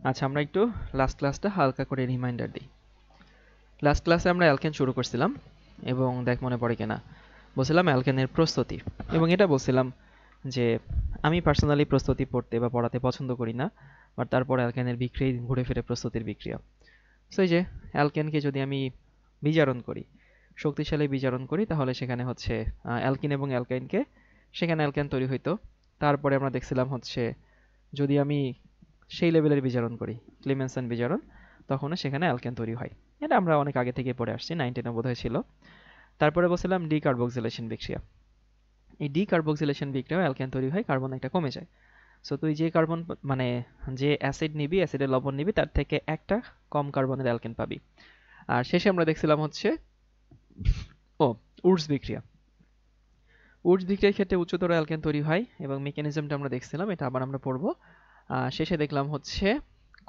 আচ্ছা, আমরা একটু লাস্ট ক্লাসটা হালকা করে রিমাইন্ডার দিই। লাস্ট ক্লাসে আমরা অ্যালকেন শুরু করছিলাম এবং দেখ মনে পড়ে কিনা, বলছিলাম অ্যালকেনের প্রস্তুতি, এবং এটা বলছিলাম যে আমি পার্সোনালি প্রস্তুতি পড়তে বা পড়াতে পছন্দ করি না, বাট তারপর অ্যালকেনের বিক্রিয়াই ঘুরে ফিরে প্রস্তুতির বিক্রিয়া। সো এই যে অ্যালকেনকে যদি আমি বিজারণ করি, শক্তিশালী বিজারণ করি, তাহলে সেখানে হচ্ছে অ্যালকিন এবং অ্যালকাইনকে, সেখানে অ্যালকেন তৈরি হইতো। তারপরে আমরা দেখছিলাম হচ্ছে যদি আমি সেই লেভেলের বিজারণ করি, ক্লিমেনসন বিজারণ, তখনও সেখানে অ্যালকেন তৈরি হয়। এটা আমরা অনেক আগে থেকে পড়ে আসছি, 9-10 বোধহয় ছিল। তারপরে বলছিলাম ডিকার্বক্সিলেশন বিক্রিয়া। এই ডিকার্বক্সিলেশন বিক্রিয়ায় অ্যালকেন তৈরি হয়, কার্বন একটা কমে যায়। সো তুই যে কার্বন মানে যে অ্যাসিড নিবি, অ্যাসিডের লবণ নিবি, তার থেকে একটা কম কার্বনের অ্যালকেন পাবি। আর শেষে আমরা দেখছিলাম হচ্ছে ও উডস বিক্রিয়া। উডস বিক্রিয়ার ক্ষেত্রে উচ্চতর অ্যালকেন তৈরি হয় এবং মেকানিজমটা আমরা দেখছিলাম, এটা আবার আমরা পড়বো। শেষে দেখলাম হচ্ছে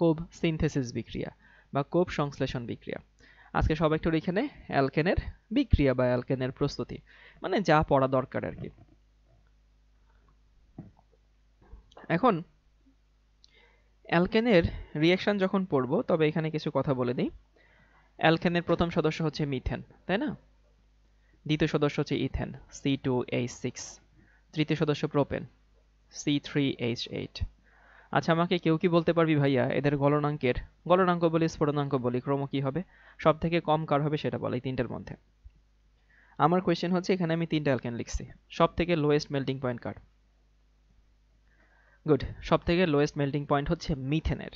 কোব সিনথেসিস বিক্রিয়া বা কোব সংশ্লেষণ বিক্রিয়া। আজকে সব একটু এখানে অ্যালকেনের বিক্রিয়া বা অ্যালকেনের প্রস্তুতি, মানে যা পড়া দরকার আর কি। এখন অ্যালকেনের রিঅ্যাকশন যখন পড়ব, তবে এখানে কিছু কথা বলে দিই। অ্যালকেনের প্রথম সদস্য হচ্ছে মিথেন, তাই না? দ্বিতীয় সদস্য হচ্ছে ইথেন, C2H6। তৃতীয় সদস্য প্রোপেন, C3H8। আচ্ছা, আমাকে কেউ কি বলতে পারবি ভাইয়া এদের গলনাঙ্ক বলি, স্ফুটনাঙ্ক বলি, ক্রম কি হবে? সব থেকে কম কার হবে সেটা বলে এই তিনটার মধ্যে। আমার কোয়েশ্চেন হচ্ছে, এখানে আমি তিনটা অ্যালকেন লিখছি, সব থেকে লোয়েস্ট মেল্টিং পয়েন্ট কার? গুড, সব থেকে লোয়েস্ট মেল্টিং পয়েন্ট হচ্ছে মিথেনের।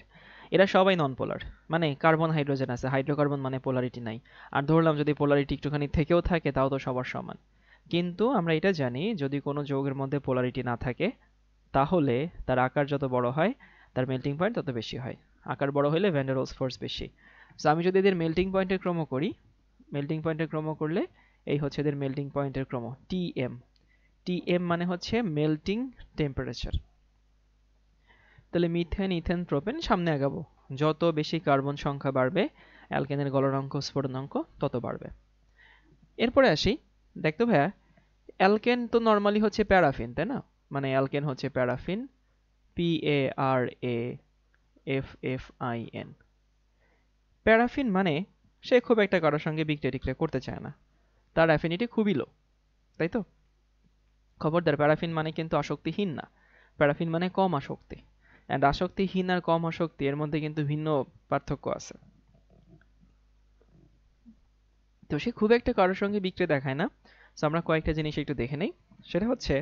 এরা সবাই নন পোলার, মানে কার্বন হাইড্রোজেন আছে, হাইড্রোকার্বন মানে পোলারিটি নাই। আর ধরলাম যদি পোলারিটি একটুখানি থেকেও থাকে, তাও তো সবার সমান। কিন্তু আমরা এটা জানি, যদি কোনো যৌগের মধ্যে পোলারিটি না থাকে, তাহলে তার আকার যত বড় হয়, তার মেল্টিং পয়েন্ট তত বেশি হয়। আকার বড় হলে ভ্যান ডের ওয়েলস ফোর্স বেশি। সো আমি যদি এদের মেল্টিং পয়েন্টের ক্রম করি, মেল্টিং পয়েন্টের ক্রম করলে এই হচ্ছে এদের মেল্টিং পয়েন্টের ক্রম, টিএম। টিএম মানে হচ্ছে মেল্টিং টেম্পারেচার। তাহলে মিথেন, ইথেন, প্রোপেন সামনে আগাবো, যত বেশি কার্বন সংখ্যা বাড়বে, অ্যালকেনের গলনাঙ্ক, স্ফুটনাঙ্ক তত বাড়বে। এরপরে আসি, দেখতো ভাইয়া, অ্যালকেন তো নর্মালি হচ্ছে প্যারাফিন, তাই না? মানে অ্যালকেন হচ্ছে প্যারাফিন, PARAFFIN। প্যারাফিন মানে সে খুব একটা কারোর সঙ্গে বিক্রিয়া টিক্রিয়া করতে চায় না, তার অ্যাফিনিটি খুবই লো, তাই তো? খবরদার, প্যারাফিন মানে কিন্তু আসক্তিহীন না, প্যারাফিন মানে কম আসক্তি। অ্যান্ড আসক্তিহীন আর কম আসক্তি, এর মধ্যে কিন্তু ভিন্ন পার্থক্য আছে। তো সে খুব একটা কারোর সঙ্গে বিক্রিয়া দেখায় না। সো আমরা কয়েকটা জিনিস একটু দেখে নেই। সেটা হচ্ছে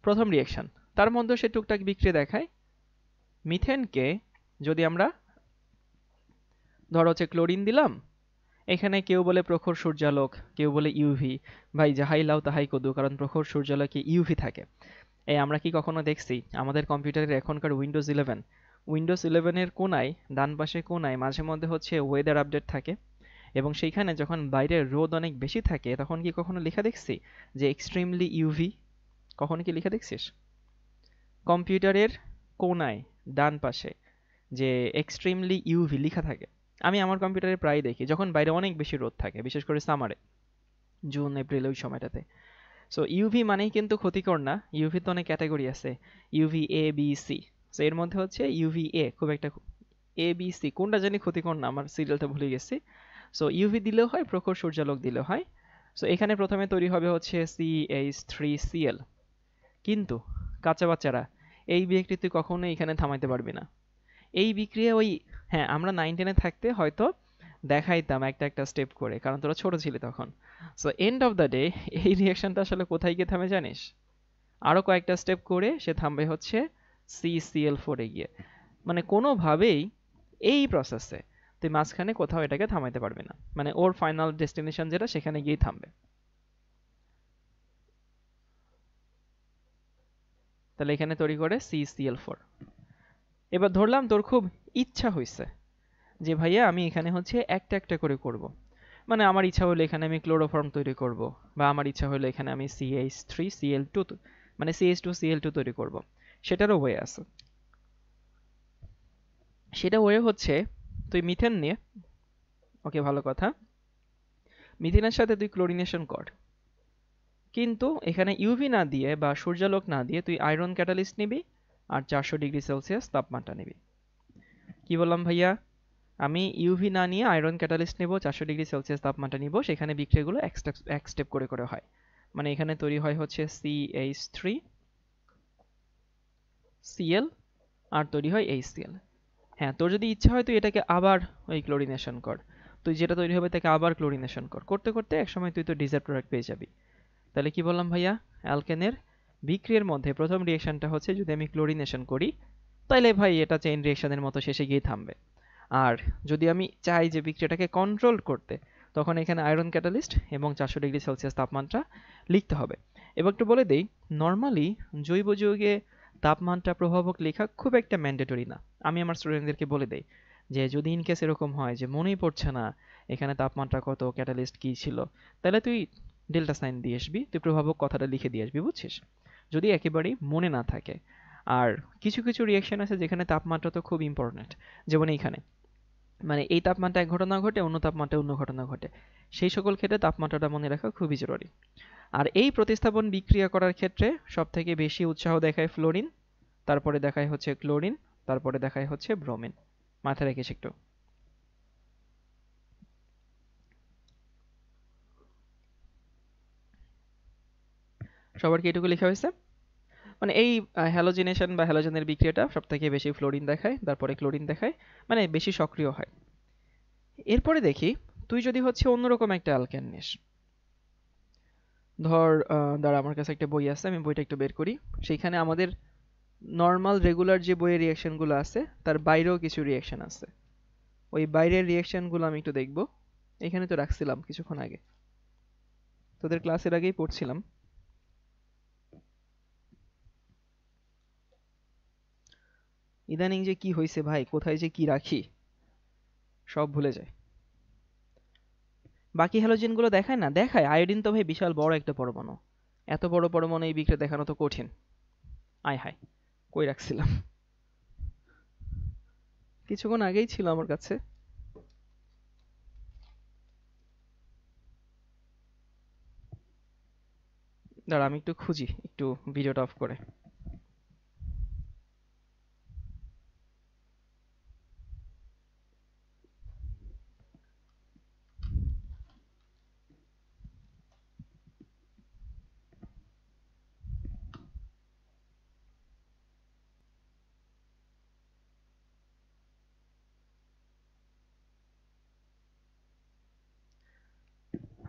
প্রথম রিঅ্যাকশন, তার মধ্যে সে টুকটাক বিক্রিয়া দেখায়। মিথেনকে যদি আমরা ধরো হচ্ছে ক্লোরিন দিলাম, এখানে কেউ বলে প্রখর সূর্যালোক, কেউ বলে ইউভি। ভাই যাহাই লাও তাহাই কদু, কারণ প্রখর সূর্যালোকে ইউভি থাকে। এই আমরা কি কখনো দেখছি আমাদের কম্পিউটারের এখনকার উইন্ডোজ 11 এর কোনায়, ডান পাশে কোনায় মাঝে মধ্যে হচ্ছে ওয়েদার আপডেট থাকে, এবং সেইখানে যখন বাইরের রোদ অনেক বেশি থাকে, তখন কি কখনো লেখা দেখছি যে এক্সট্রিমলি ইউভি? কখনো কি লেখা দেখছিস কম্পিউটারের কোনায় ডান পাশে যে এক্সট্রিমলি ইউভি লেখা থাকে? আমি আমার কম্পিউটারে প্রায় দেখি যখন বাইরে অনেক বেশি রোদ থাকে, বিশেষ করে সামারে, জুন এপ্রিল ওই সময়টাতে। সো ইউভি মানেই কিন্তু ক্ষতিকর না, ইউভি তো অনেক ক্যাটাগরি আছে, UV A B C. So এর মধ্যে হচ্ছে ইউভি এ খুব একটা, এ বি সি কোনটা জানি ক্ষতিকর না, আমার সিরিয়ালটা ভুলে গেছি। সো ইউভি দিলেও হয়, প্রখর সূর্যালোক দিলেও হয়। সো এখানে প্রথমে তৈরি হবে হচ্ছে CH3Cl। কিন্তু কাঁচা বাচ্চারা, এই বিক্রিয়া তুই কখনোই এখানে থামাইতে পারবি না। এই বিক্রিয়া ওই, হ্যাঁ আমরা 9-10 থাকতে হয়তো দেখাইতাম একটা একটা স্টেপ করে, কারণ তোরা ছোট ছিলি তখন। So end of the day এই রিয়াকশনটা আসলে কোথায় গিয়ে থামে জানিস? আরো কয়েকটা স্টেপ করে সে থামবে হচ্ছে CCl4 এ গিয়ে। মানে কোনোভাবেই এই প্রসেসে তুই মাঝখানে কোথাও এটাকে থামাইতে পারবি না, মানে ওর ফাইনাল ডেস্টিনেশন যেটা, সেখানে গিয়েই থামবে। তাহলে এখানে তৈরি করে CCl4। এবার ধরলাম তোর খুব ইচ্ছা হইছে যে ভাইয়া আমি এখানে হচ্ছে একটা একটা করে করব, মানে আমার ইচ্ছা হলো এখানে আমি ক্লোরোফর্ম তৈরি করব, বা আমার ইচ্ছা হলো এখানে আমি CH3Cl2 মানে CH2Cl2 তৈরি করব। সেটারও ওয়ে আছে। সেটা ওয়ে হচ্ছে তুই মিথেন নিয়ে, ওকে ভালো কথা, মিথেনের সাথে তুই ক্লোরিনেশন কর, কিন্তু এখানে ইউভি না দিয়ে বা সূর্যালোক না দিয়ে তুই আয়রন ক্যাটালিস্ট নিবি, আর 400 ডিগ্রি সেলসিয়াস তাপমাত্রা নিবি। কি বললাম ভাইয়া? আমি ইউভি না নিয়ে আয়রন ক্যাটালিস্ট নেব, 400°C তাপমাত্রা নিব, সেখানে বিক্রিয়াগুলো এক স্টেপ করে করে হয়। মানে এখানে তৈরি হয় হচ্ছে CH3Cl আর তৈরি হয় HCl। হ্যাঁ, তোর যদি ইচ্ছা হয় তুই এটাকে আবার ওই ক্লোরিনেশন কর, তুই যেটা তৈরি হবে তাকে আবার ক্লোরিনেশন কর, করতে করতে একসময় তুই তো ডিজার্ট প্রোডাক্ট পেয়ে যাবি। তাহলে কি বললাম ভাইয়া? অ্যালকেনের বিক্রিয়ার মধ্যে প্রথম রিয়েকশনটা হচ্ছে যদি আমি ক্লোরিনেশন করি, তাইলে ভাই এটা চেইন রিয়েকশনের মতো শেষে গিয়ে থামবে। আর যদি আমি চাই যে বিক্রিয়াটাকে কন্ট্রোল করতে, তখন এখানে আয়রন ক্যাটালিস্ট এবং 400°C তাপমাত্রা লিখতে হবে। এবার একটু বলে দেই, নর্মালি জৈব যৌগে তাপমাত্রা প্রভাবক লেখা খুব একটা ম্যান্ডেটরি না। আমি আমার স্টুডেন্টদেরকে বলে দেই যে যদি ইন কেস এরকম হয় যে মনেই পড়ছে না এখানে তাপমাত্রা কত, ক্যাটালিস্ট কি ছিল, তাহলে তুই ডেল্টা সাইন দিয়ে আসবি, তুই প্রভাবক কথাটা লিখে দিয়ে আসবি, বুঝছিস? যদি একেবারেই মনে না থাকে। আর কিছু কিছু রিয়াকশন আছে যেখানে তাপমাত্রা তো খুব ইম্পর্ট্যান্ট, যেমন এইখানে মানে এই তাপমাত্রা এক ঘটনা ঘটে, অন্য তাপমাত্রায় অন্য ঘটনা ঘটে, সেই সকল ক্ষেত্রে তাপমাত্রাটা মনে রাখা খুবই জরুরি। আর এই প্রতিস্থাপন বিক্রিয়া করার ক্ষেত্রে সব থেকে বেশি উৎসাহ দেখায় ফ্লোরিন, তারপরে দেখায় হচ্ছে ক্লোরিন, তারপরে দেখায় হচ্ছে ব্রোমিন। মাথায় রেখেছি একটু। সবার কি এটুকু লেখা হয়েছে? মানে এই হ্যালোজিনেশন বা হ্যালোজেনের বিক্রিয়াটা সব থেকে বেশি ফ্লোরিন দেখায়, তারপরে ক্লোরিন দেখায়, মানে বেশি সক্রিয় হয়। এরপরে দেখি, তুই যদি হচ্ছে অন্যরকম একটা অ্যালকেন নিস, ধর দাঁড়া আমার কাছে একটা বই আছে, আমি বইটা একটু বের করি। সেইখানে আমাদের নর্মাল রেগুলার যে বইয়ের রিয়াকশনগুলো আছে তার বাইরেও কিছু রিয়াকশন আছে। ওই বাইরের রিয়াকশনগুলো আমি একটু দেখব। এখানে তো রাখছিলাম কিছুক্ষণ আগে, তোদের ক্লাসের আগেই পড়ছিলাম। ইদানিং যে কি হয়েছে ভাই, কোথায় যে কি রাখি সব ভুলে যায়। বাকি হ্যালোজেনগুলো দেখায় না, দেখায় আয়োডিন তো ভাই বিশাল বড় একটা পরমাণু, এত বড় পরমাণু এই বিক্রিয়া দেখানো তো কঠিন। আয় হায়, কই রাখছিলাম? কিছুক্ষণ আগেই ছিল আমার কাছে। দাঁড়া আমি একটু খুঁজি, একটু ভিডিওটা অফ করে।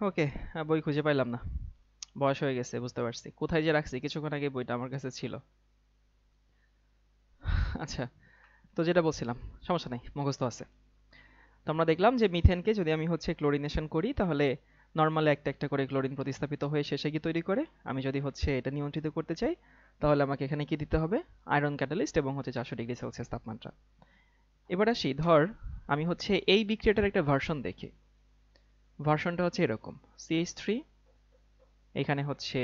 ওকে, বই খুঁজে পাইলাম না, বয়স হয়ে গেছে বুঝতে পারছি। কোথায় যে রাখছি, কিছুক্ষণ আগে বইটা আমার কাছে ছিল। আচ্ছা, তো যেটা বলছিলাম, সমস্যা নাই, মুখস্থ আছে। তো আমরা দেখলাম যে মিথেনকে যদি আমি হচ্ছে ক্লোরিনেশন করি, তাহলে নর্মালি একটা একটা করে ক্লোরিন প্রতিস্থাপিত হয়ে শেষে কি তৈরি করে। আমি যদি হচ্ছে এটা নিয়ন্ত্রিত করতে চাই, তাহলে আমাকে এখানে কি দিতে হবে? আয়রন ক্যাটালিস্ট এবং হচ্ছে 400°C তাপমাত্রা। এবার আসি, ধর আমি হচ্ছে এই বিক্রিয়াটার একটা ভার্সন দেখি। ভার্সনটা হচ্ছে এরকম: CH3, এখানে হচ্ছে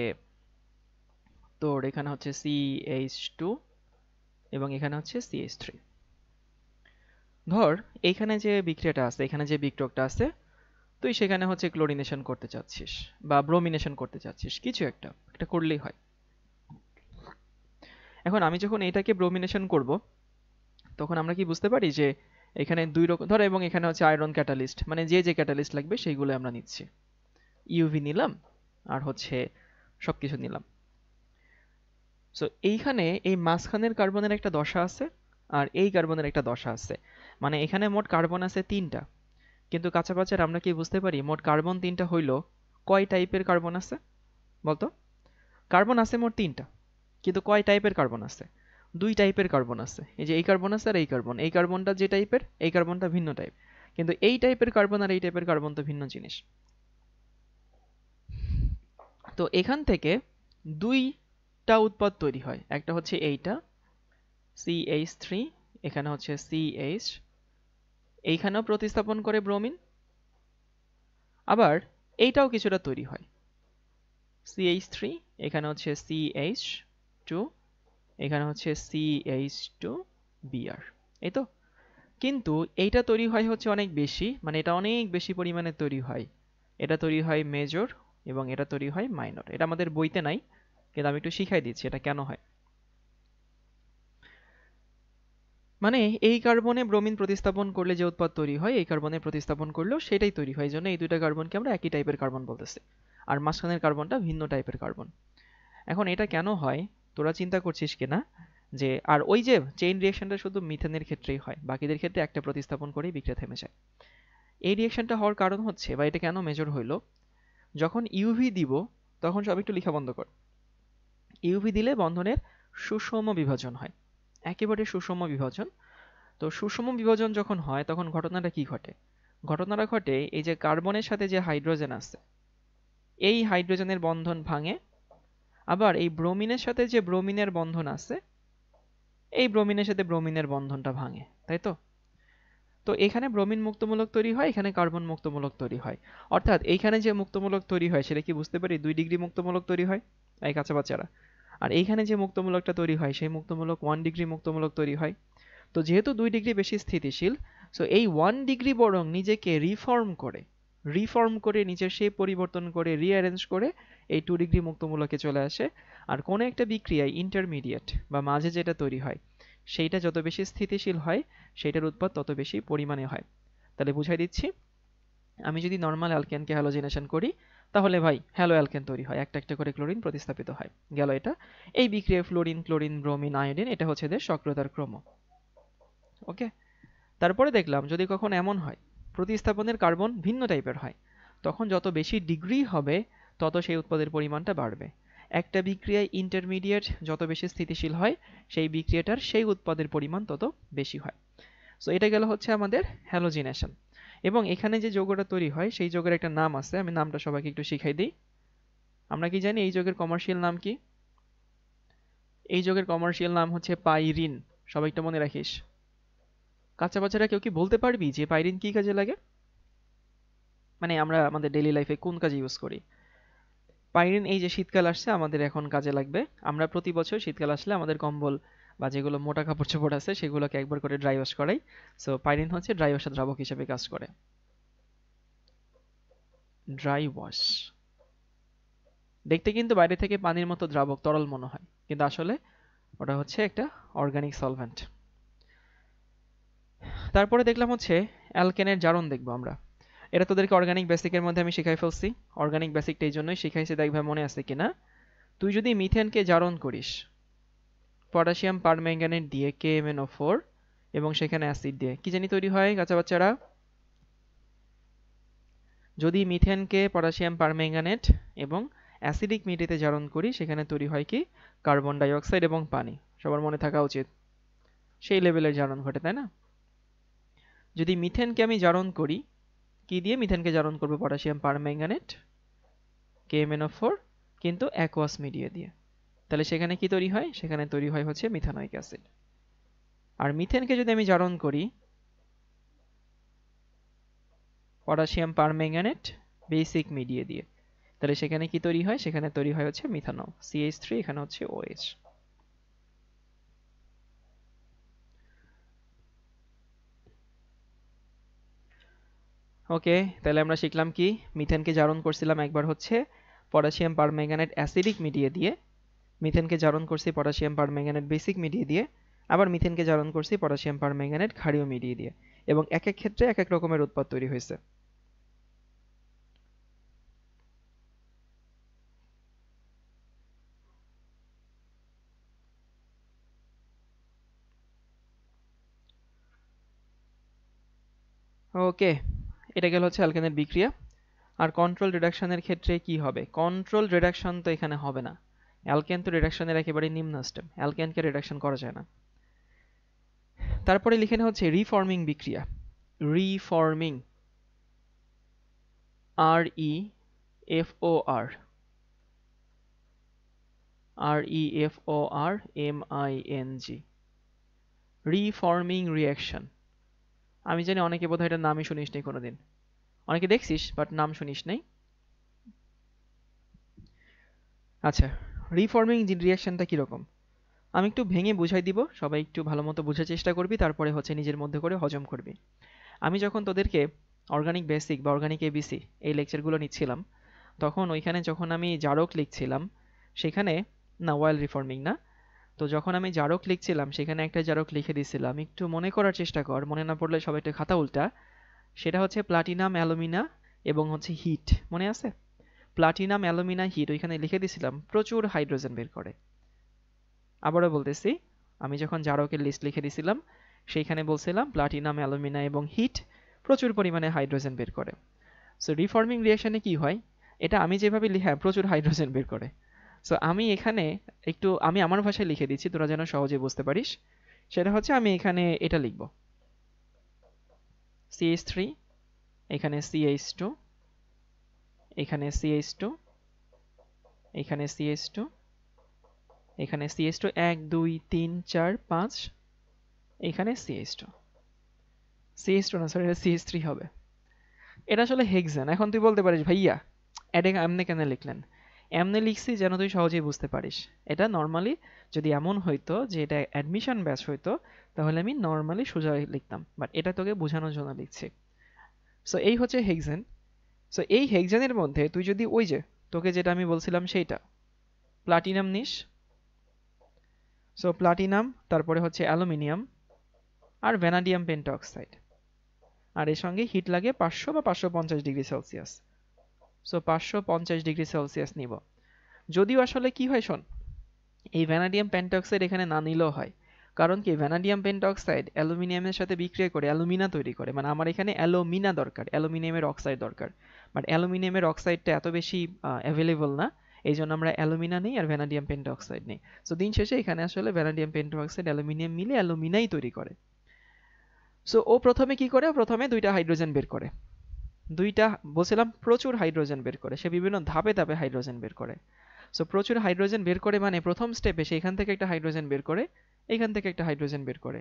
তোর এখানে হচ্ছে CH2 এবং এখানে হচ্ছে CH3। ধর এইখানে যে বিক্রিয়াটা আছে, এখানে যে বিক্রিয়কটা আছে, তুই সেখানে হচ্ছে ক্লোরিনেশন করতে চাচ্ছিস বা ব্রোমিনেশন করতে চাচ্ছিস, কিছু একটা একটা করলেই হয়। এখন আমি যখন এটাকে ব্রোমিনেশন করব, তখন আমরা কি বুঝতে পারি যে এখানে দুই রকম ধর, এবং এখানে হচ্ছে আয়রন ক্যাটালিস্ট, মানে যে যে ক্যাটালিস্ট লাগবে সেইগুলো আমরা নিচ্ছি। ইউভি নিলাম আর হচ্ছে সবকিছু নিলাম। সো এইখানে এই মাঝখানের কার্বনের একটা দশা আছে আর এই কার্বনের একটা দশা আছে, মানে এখানে মোট কার্বন আছে তিনটা। কিন্তু কাঁচাপাচার আমরা কি বুঝতে পারি মোট কার্বন তিনটা হইলো কয় টাইপের কার্বন আছে বলতো? কার্বন আছে মোট তিনটা, কিন্তু কয় টাইপের কার্বন আছে? দুই টাইপের কার্বন আছে। এই যে এই কার্বন আছে আর এই কার্বন, এই কার্বনটা যে টাইপের, এই কার্বনটা ভিন্ন টাইপ। কিন্তু এই টাইপের কার্বন আর এই টাইপের কার্বন তো ভিন্ন জিনিস। তো এখান থেকে দুইটা উৎপাদ তৈরি হয়, একটা হচ্ছে এইটা CH3, এখানে হচ্ছে CH, এইখানেও প্রতিস্থাপন করে ব্রোমিন, আবার এইটাও কিছুটা তৈরি হয় CH3, এখানে হচ্ছে CH2, এখানে হচ্ছে CH2Br, এই তো। কিন্তু এইটা তৈরি হয় হচ্ছে অনেক বেশি, মানে এটা অনেক বেশি পরিমাণে তৈরি হয়। এটা তৈরি হয় মেজর এবং এটা তৈরি হয় মাইনর। এটা আমাদের বইতে নাই, কিন্তু আমি একটু শিখাই দিচ্ছি এটা কেন হয়। মানে এই কার্বনে ব্রোমিন প্রতিস্থাপন করলে যে উৎপাদ তৈরি হয় এই কার্বনে প্রতিস্থাপন করলেও সেটাই তৈরি হয়, এই জন্য এই দুইটা কার্বনকে আমরা একই টাইপের কার্বন বলতেছি, আর মাঝখানের কার্বনটা ভিন্ন টাইপের কার্বন। এখন এটা কেন হয় তোরা চিন্তা করছিস কিনা, যে আর ওই যে চেইন রিঅ্যাকশনটা শুধু মিথেনের ক্ষেত্রেই হয়, বাকিদের ক্ষেত্রে একটা প্রতিস্থাপন করেই বিক্রিয়া থেমে যায়। এই রিঅ্যাকশনটা হওয়ার কারণ হচ্ছে, বা এটা কেন মেজর হইলো, যখন ইউভি দিব তখন সব একটু লেখা বন্ধ কর। ইউভি দিলে বন্ধনের সুষম বিভাজন হয়, একেবারে সুষম বিভাজন। তো সুষম বিভাজন যখন হয় তখন ঘটনাটা কি ঘটে? ঘটনাটা ঘটে এই যে কার্বনের সাথে যে হাইড্রোজেন আছে এই হাইড্রোজেনের বন্ধন ভাঙে, আবার এই ব্রোমিনের সাথে যে ব্রোমিনের বন্ধন আছে এই ব্রোমিনের সাথে ব্রোমিনের বন্ধনটা ভাঙে, তাই তো? তো এখানে ব্রোমিন মুক্তমূলক তৈরি হয়, এখানে কার্বন মুক্তমূলক তৈরি হয়। অর্থাৎ এইখানে যে মুক্তমূলক তৈরি হয় সেটা কি বুঝতে পারি 2 ডিগ্রি মুক্তমূলক তৈরি হয় এই কাঁচা বাচ্চারা, আর এইখানে যে মুক্তমূলকটা তৈরি হয় সেই মুক্তমূলক 1 ডিগ্রি মুক্তমূলক তৈরি হয়। তো যেহেতু 2 ডিগ্রি বেশি স্থিতিশীল, সো এই 1 ডিগ্রি বরং নিজেকে রিফর্ম করে নিজের শেপ পরিবর্তন করে রিঅ্যারেঞ্জ করে এই 2 ডিগ্রি মুক্তমূলকে চলে আসে। আর কোনো একটা বিক্রিয়ায় ইন্টারমিডিয়েট বা মাঝে যেটা তৈরি হয় সেইটা যত বেশি স্থিতিশীল হয় সেইটার উৎপাদ তত বেশি পরিমাণে হয়। তাহলে বুঝাই দিচ্ছি, আমি যদি নর্মাল অ্যালকেনকে হ্যালোজিনেশন করি তাহলে ভাই হ্যালো অ্যালকেন তৈরি হয়, একটা একটা করে ক্লোরিন প্রতিস্থাপিত হয়, গেল এটা। এই বিক্রিয়ায় ফ্লোরিন ক্লোরিন ব্রোমিন আয়োডিন এটা হচ্ছে এদের সক্রিয়তার ক্রম। ওকে, তারপরে দেখলাম যদি কখন এমন হয় প্রতিস্থাপনের কার্বন ভিন্ন টাইপের হয়, তখন যত বেশি ডিগ্রি হবে তত সেই উৎপাদের পরিমাণটা বাড়বে। একটা বিক্রিয়ায় ইন্টারমিডিয়েট যত বেশি স্থিতিশীল হয় সেই বিক্রিয়াটার সেই উৎপাদের পরিমাণ তত বেশি হয়। সো এটা গেল হচ্ছে আমাদের হ্যালোজিনেশন। এবং এখানে যে যৌগটা তৈরি হয় সেই যৌগের একটা নাম আছে, আমি নামটা সবাইকে একটু শিখাই দিই। আমরা কি জানি এই যৌগের কমার্শিয়াল নাম কি? এই যৌগের কমার্শিয়াল নাম হচ্ছে পাইরিন। সবাই একটু মনে রাখিস। কাঁচা বাচ্চারা কেউ কি বলতে পারবি যে পাইরিন কি কাজে লাগে? মানে আমরা আমাদের ডেইলি লাইফে কোন কাজে ইউজ করি? পাইরিন এই যে শীতকাল আসছে আমাদের এখন কাজে লাগবে। আমরা প্রতি বছর শীতকাল আসলে আমাদের কম্বল বা যেগুলো মোটা কাপড় চোপড় আছে সেগুলোকে একবার করে ড্রাই ওয়াশ করাই। সো পাইরিন হচ্ছে ড্রাই ওয়াশের দ্রাবক হিসেবে কাজ করে। ড্রাই ওয়াশ দেখতে কিন্তু বাইরে থেকে পানির মতো দ্রাবক তরল মনে হয়, কিন্তু আসলে ওটা হচ্ছে একটা অর্গানিক সলভেন্ট। তারপরে দেখলাম হচ্ছে অ্যালকেনের জারণ দেখবো আমরা। এটা তোদেরকে অর্গানিক বেসিকের মধ্যে আমি শিখাই ফেলছি। অর্গানিক বেসিকটা এই জন্যই শিখাইছি, দেখবে মনে আছে কিনা। তুই যদি মিথেনকে জারণ করিস পটাশিয়াম পারম্যাঙ্গানেট দিয়ে KMnO4 এবং সেখানে অ্যাসিড দিয়ে, কি জানি তৈরি হয় কাঁচা বাচ্চারা? যদি মিথেনকে পটাশিয়াম পারম্যাঙ্গানেট এবং অ্যাসিডিক মিডিয়াতে জারণ করি সেখানে তৈরি হয় কি কার্বন ডাই অক্সাইড এবং পানি। সবার মনে থাকা উচিত, সেই লেভেলের জারণ ঘটে, তাই না? যদি মিথেনকে আমি জারণ করি, কি দিয়ে মিথেনকে জারণ করব? পটাশিয়াম পারম্যাঙ্গানেট KMnO4 কিন্তু অ্যাকুয়াস মিডিয়া দিয়ে। তাহলে সেখানে কি তৈরি হয়? সেখানে তৈরি হয় হচ্ছে মিথানোয়িক অ্যাসিড। আর মিথেনকে যদি আমি জারণ করি পটাশিয়াম পারম্যাঙ্গানেট বেসিক মিডিয়া দিয়ে, তাহলে সেখানে কি তৈরি হয়? সেখানে তৈরি হয় হচ্ছে মিথানল CH3, এখানে হচ্ছে OH। ওকে, তাহলে আমরা শিখলাম কি, মিথেনকে জারণ করছিলাম একবার হচ্ছে পটাশিয়াম পারম্যাঙ্গানেট অ্যাসিডিক মিডিয়া দিয়ে, মিথেনকে জারণ করছি পটাশিয়াম পারম্যাঙ্গানেট বেসিক মিডিয়া দিয়ে, আবার মিথেনকে জারণ করছি পটাশিয়াম পারম্যাঙ্গানেট ক্ষারীয় মিডিয়া দিয়ে, এবং এক এক ক্ষেত্রে এক এক রকমের উৎপাদ তৈরি হয়েছে। ওকে, এটা গেল হচ্ছে অ্যালকেনের বিক্রিয়া। আর কন্ট্রোল রিডাকশনের ক্ষেত্রে কি হবে? কন্ট্রোল রিডাকশন তো এখানে হবে না, অ্যালকেন তো রিডাকশনের একেবারে নিম্ন স্টেপ, অ্যালকেনকে রিডাকশন করা যায় না। তারপরে লিখে নেওয়া হচ্ছে রিফর্মিং বিক্রিয়া। Reforming, REFOR, REFORMING, reforming reaction. আমি জানি অনেকে বোধহয় এটার নামই শুনিস নি কোনোদিন, অনেকে দেখছিস বাট নাম শুনিস নাই। আচ্ছা, রিফর্মিং রিঅ্যাকশনটা কিরকম আমি একটু ভেঙে বুঝাই দিব, সবাই একটু ভালো মতো বোঝার চেষ্টা করবি, তারপরে হচ্ছে নিজের মধ্যে করে হজম করবি। আমি যখন তোদেরকে অর্গানিক বেসিক বা অর্গানিক ABC এই লেকচারগুলো নিচ্ছিলাম, তখন ওইখানে যখন আমি জারক লিখছিলাম সেখানে, না ওয়েল রিফর্মিং না, তো যখন আমি জারক লিখছিলাম সেখানে একটা জারক লিখে দিছিলাম, একটু মনে করার চেষ্টা কর, মনে না পড়লে সবাই একটু খাতা উল্টা। সেটা হচ্ছে প্লাটিনাম অ্যালুমিনা এবং হচ্ছে হিট, মনে আছে? প্লাটিনাম অ্যালুমিনা হিট ওইখানে লিখে দিছিলাম প্রচুর হাইড্রোজেন বের করে। আবারও বলতেছি, আমি যখন জারকের লিস্ট লিখে দিছিলাম সেইখানে বলছিলাম প্লাটিনাম অ্যালুমিনা এবং হিট প্রচুর পরিমাণে হাইড্রোজেন বের করে। সো রিফর্মিং রিঅ্যাকশনে কি হয়, এটা আমি যেভাবে হ্যাঁ প্রচুর হাইড্রোজেন বের করে। সো আমি এখানে একটু আমি আমার ভাষায় লিখে দিচ্ছি তোরা যেন সহজে বুঝতে পারিস। সেটা হচ্ছে আমি এখানে এটা লিখব, CH3, এখানে CH2, এখানে CH2, এখানে CH2, এখানে CH2 1 2 3 4 5, এখানে CH2 না সরি এটা CH3 হবে। এটা আসলে হেক্সেন। এখন তুই বলতে পারিস ভাইয়া এটা এমনি কেন লিখলেন? এমনি লিখছি যেন তুই সহজেই বুঝতে পারিস। এটা নর্মালি যদি এমন হইতো যে এটা অ্যাডমিশন ব্যাচ হইতো তাহলে আমি নর্মালি সোজা লিখতাম, বাট এটা তোকে বোঝানোর জন্য লিখছি। সো এই হচ্ছে হেক্সেন। সো এই হেক্সেনের মধ্যে তুই যদি ওই যে তোকে যেটা আমি বলছিলাম সেইটা প্লাটিনাম নিস, সো প্লাটিনাম, তারপরে হচ্ছে অ্যালুমিনিয়াম আর ভ্যানাডিয়াম পেন্টঅক্সাইড, আর এর সঙ্গে হিট লাগে 500 বা 550 degree Celsius. So 550 degree Celsius নিব। যদিও আসলে কি হয় শোন, এই ভ্যানাডিয়াম পেন্টঅক্সাইড এখানে না নিলেও হয়, কারণ কি ভ্যানাডিয়াম পেন্টঅক্সাইড অ্যালুমিনিয়ামের সাথে বিক্রিয়া করে অ্যালুমিনা তৈরি করে, মানে আমার এখানে অ্যালুমিনা দরকার, অ্যালুমিনিয়ামের অক্সাইড দরকার, বাট অ্যালুমিনিয়ামের অক্সাইডটা এত বেশি অ্যাভেলেবল না, এই জন্য আমরা অ্যালুমিনা নেই আর ভ্যানাডিয়াম পেন্টঅক্সাইড নেই। সো দিন শেষে এখানে আসলে ভ্যানাডিয়াম পেন্টঅক্সাইড অ্যালুমিনিয়াম মিলে অ্যালুমিনাই তৈরি করে। সো ও প্রথমে কি করে, প্রথমে দুইটা হাইড্রোজেন বের করে, দুইটা বলছিলাম প্রচুর হাইড্রোজেন বের করে, সে বিভিন্ন ধাপে ধাপে হাইড্রোজেন বের করে। সো প্রচুর হাইড্রোজেন বের করে মানে প্রথম স্টেপে সে এখান থেকে একটা হাইড্রোজেন বের করে, এখান থেকে একটা হাইড্রোজেন বের করে।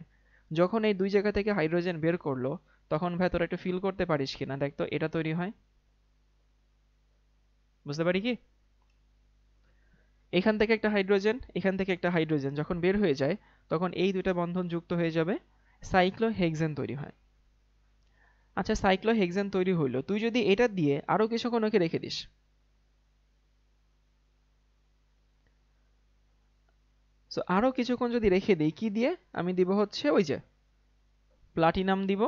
যখন এই দুই জায়গা থেকে হাইড্রোজেন বের করলো তখন ভাই তোরা একটু ফিল করতে পারিস কিনা দেখ তো, এটা তৈরি হয়, বুঝতে পারি কি? এখান থেকে একটা হাইড্রোজেন, এখান থেকে একটা হাইড্রোজেন যখন বের হয়ে যায় তখন এই দুইটা বন্ধন যুক্ত হয়ে যাবে, সাইক্লোহেক্সেন তৈরি হয়। আচ্ছা সাইক্লোহেক্সেন তৈরি হইলো, তুই যদি এটা দিয়ে আরো কিছুক্ষণ ওকে রেখে দিস, সো আরো কিছুক্ষণ যদি রেখে দিই, কি দিয়ে আমি দিব হচ্ছে ওই যে প্লাটিনাম দিব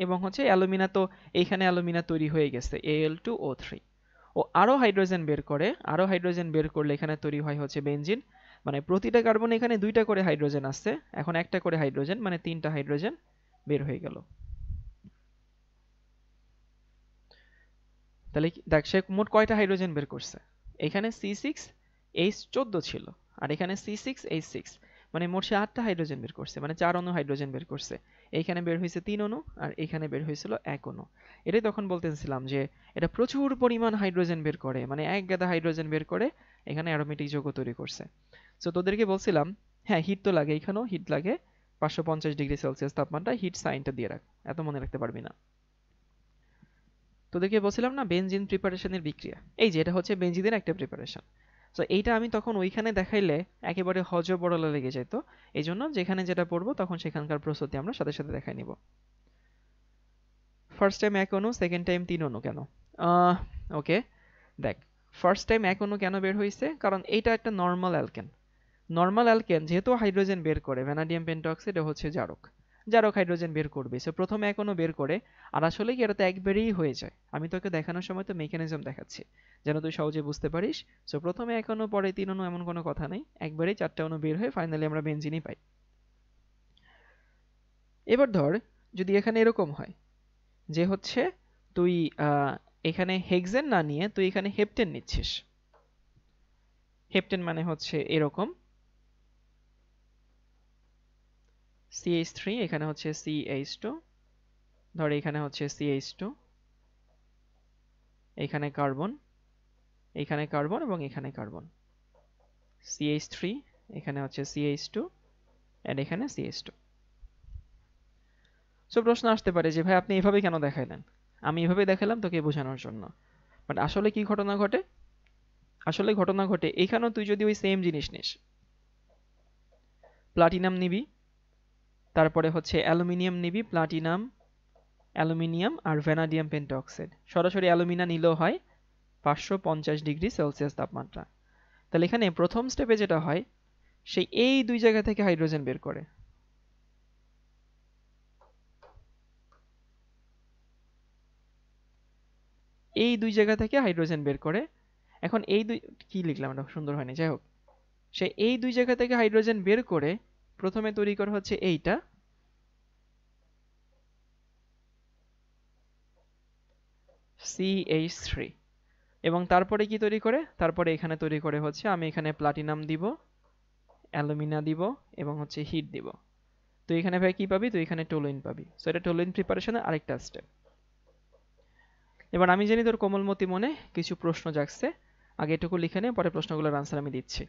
এবং হচ্ছে অ্যালুমিনা, তো এইখানে অ্যালুমিনা তৈরি হয়ে গেছে Al2O3। ও আরো হাইড্রোজেন বের করে, আরো হাইড্রোজেন বের করলে এখানে তৈরি হয় হচ্ছে বেনজিন, মানে প্রতিটা কার্বনে এখানে দুইটা করে হাইড্রোজেন আছে, এখন একটা করে হাইড্রোজেন মানে তিনটা হাইড্রোজেন বের হয়ে গেল। তাহলে দেখ সে মোট কয়টা হাইড্রোজেন বের করছে, এখানে C6H14 ছিল আর এখানে C6H6, মানে মোট সে 8টা হাইড্রোজেন বের করছে, মানে 4 অণু হাইড্রোজেন বের করছে। এইখানে বের হয়েছে 3 অণু আর এখানে বের হয়েছিল 1 অণু। এটাই তখন বলতেছিলাম যে এটা প্রচুর পরিমাণ হাইড্রোজেন বের করে, মানে এক গাদা হাইড্রোজেন বের করে এখানে অ্যারোমেটিক যৌগ তৈরি করছে। সো তোদেরকে বলছিলাম হ্যাঁ হিট তো লাগে, এখানেও হিট লাগে 550 ডিগ্রি সেলসিয়াস তাপমাত্রা, হিট সাইনটা দিয়ে রাখ, এত মনে রাখতে পারবি না। তোদেরকে বলছিলাম না বেনজিন প্রিপারেশনের বিক্রিয়া, এই যে এটা হচ্ছে বেনজিনের একটা প্রিপারেশন। তো এইটা আমি তখন ওইখানে দেখাইলে একেবারে হজবরল লেগে যেত, এই জন্য যেখানে যেটা পড়বো তখন সেখানকার প্রস্তুতি আমরা সাথে সাথে দেখাই নিব। ফার্স্ট টাইম 1 অণু, সেকেন্ড টাইম 3 অণু কেন? ওকে দেখ, ফার্স্ট টাইম 1 অণু কেন বের হয়েছে, কারণ এইটা একটা নর্মাল অ্যালকেন। নর্মাল অ্যালকেন যেহেতু হাইড্রোজেন বের করে, ভ্যানাডিয়াম পেন্টঅক্সাইড হচ্ছে জারক, জারক হাইড্রোজেন বের করবে, সো প্রথমে 1 অণু বের করে। আর আসলে কি এটা তো একবারেই হয়ে যায়, আমি তোকে দেখানোর সময় তো মেকানিজম দেখাচ্ছি যেন তুই সহজে বুঝতে পারিস। সো প্রথমে 1 অণু পরে 3 অণু এমন কোনো কথা নেই, একবারেই 4টা অণু বের হয়ে ফাইনালি আমরা বেনজিনই পাই। এবার ধর যদি এখানে এরকম হয় যে হচ্ছে তুই এখানে হেক্সেন না নিয়ে তুই এখানে হেপটেন নিচ্ছিস, হেপটেন মানে হচ্ছে এরকম CH3, এখানে হচ্ছে CH2, ধর এখানে হচ্ছে CH2, এখানে কার্বন, এখানে কার্বন এবং এখানে কার্বন, CH3, এখানে হচ্ছে CH2 এন্ড এখানে CH2। সো প্রশ্ন আসতে পারে যে ভাই আপনি এভাবে কেন দেখাইলেন? আমি এভাবে দেখালাম তোকে বোঝানোর জন্য, বাট আসলে কি ঘটনা ঘটে, আসলে ঘটনা ঘটে এখানেও তুই যদি ওই সেম জিনিস নিস, প্লাটিনাম নিবি, তারপরে হচ্ছে অ্যালুমিনিয়াম নিবি, প্লাটিনাম অ্যালুমিনিয়াম আর ভ্যানাডিয়াম পেন্টঅক্সাইড, সরাসরি অ্যালুমিনা নিলেও হয় 550 ডিগ্রি সেলসিয়াস তাপমাত্রা। তাহলে এখানে প্রথম স্টেপে যেটা হয় সেই এই দুই জায়গা থেকে হাইড্রোজেন বের করে। এই দুই জায়গা থেকে হাইড্রোজেন বের করে। এখন এই দুই, কি লিখলাম এটা সুন্দর হয়নি, যাই হোক, সে এই দুই জায়গা থেকে হাইড্রোজেন বের করে প্রথমে তৈরি করে হচ্ছে এইটা, CH3, এবং তারপরে কি তৈরি করে, তারপরে এখানে তৈরি করে হচ্ছে, আমি এখানে প্লাটিনাম দিব, অ্যালুমিনা দিব এবং হচ্ছে হিট দিব। তো এখানে ভাই কি পাবি, তো এখানে টোলুইন পাবি। সো এটা টোলুইন প্রিপারেশনের আরেকটা স্টেপ। এবার আমি জানি তোর কোমলমতি মনে কিছু প্রশ্ন জাগছে, আগে এটুকু লিখে নে, পরে প্রশ্নগুলোর আনসার আমি দিচ্ছি।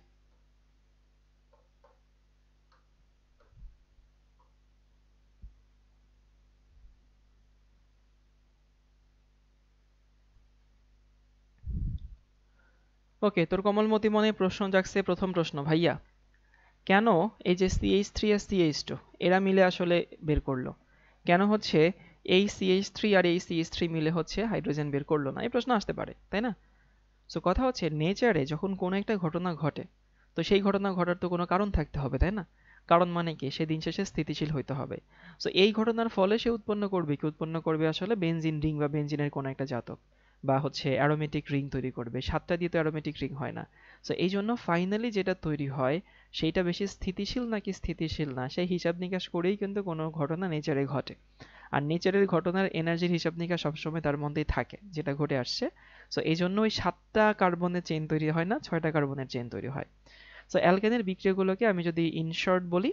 ওকে, তোর কোমলমতি মনে প্রশ্ন জাগছে। প্রথম প্রশ্ন, ভাইয়া কেন এই যে CH3 আর CH2 এরা মিলে আসলে বের করলো, কেন হচ্ছে এই CH3 আর এই CH3 মিলে হচ্ছে হাইড্রোজেন বের করলো না, এই প্রশ্ন আসতে পারে, তাই না? সো কথা হচ্ছে নেচারে যখন কোনো একটা ঘটনা ঘটে, তো সেই ঘটনা ঘটার তো কোনো কারণ থাকতে হবে, তাই না? কারণ মানে কি, সে দিন শেষে স্থিতিশীল হইতে হবে। সো এই ঘটনার ফলে সে উৎপন্ন করবে কি, উৎপন্ন করবে আসলে বেনজিন রিং বা বেনজিনের কোনো একটা জাতক, বা হচ্ছে অ্যারোমেটিক রিং তৈরি করবে। সাতটা দিয়ে তো অ্যারোমেটিক রিং হয় না। সো এই জন্য ফাইনালি যেটা তৈরি হয় সেইটা বেশি স্থিতিশীল নাকি স্থিতিশীল না, সেই হিসাব নিকাশ করেই কিন্তু কোনো ঘটনা নেচারে ঘটে। আর নেচারের ঘটনার এনার্জির হিসাব নিকাশ সবসময় তার মধ্যেই থাকে, যেটা ঘটে আসছে। সো এই জন্য ওই 7টা কার্বনের চেইন তৈরি হয় না, 6টা কার্বনের চেইন তৈরি হয়। সো অ্যালকেনের বিক্রিয়াগুলোকে আমি যদি ইন শর্ট বলি,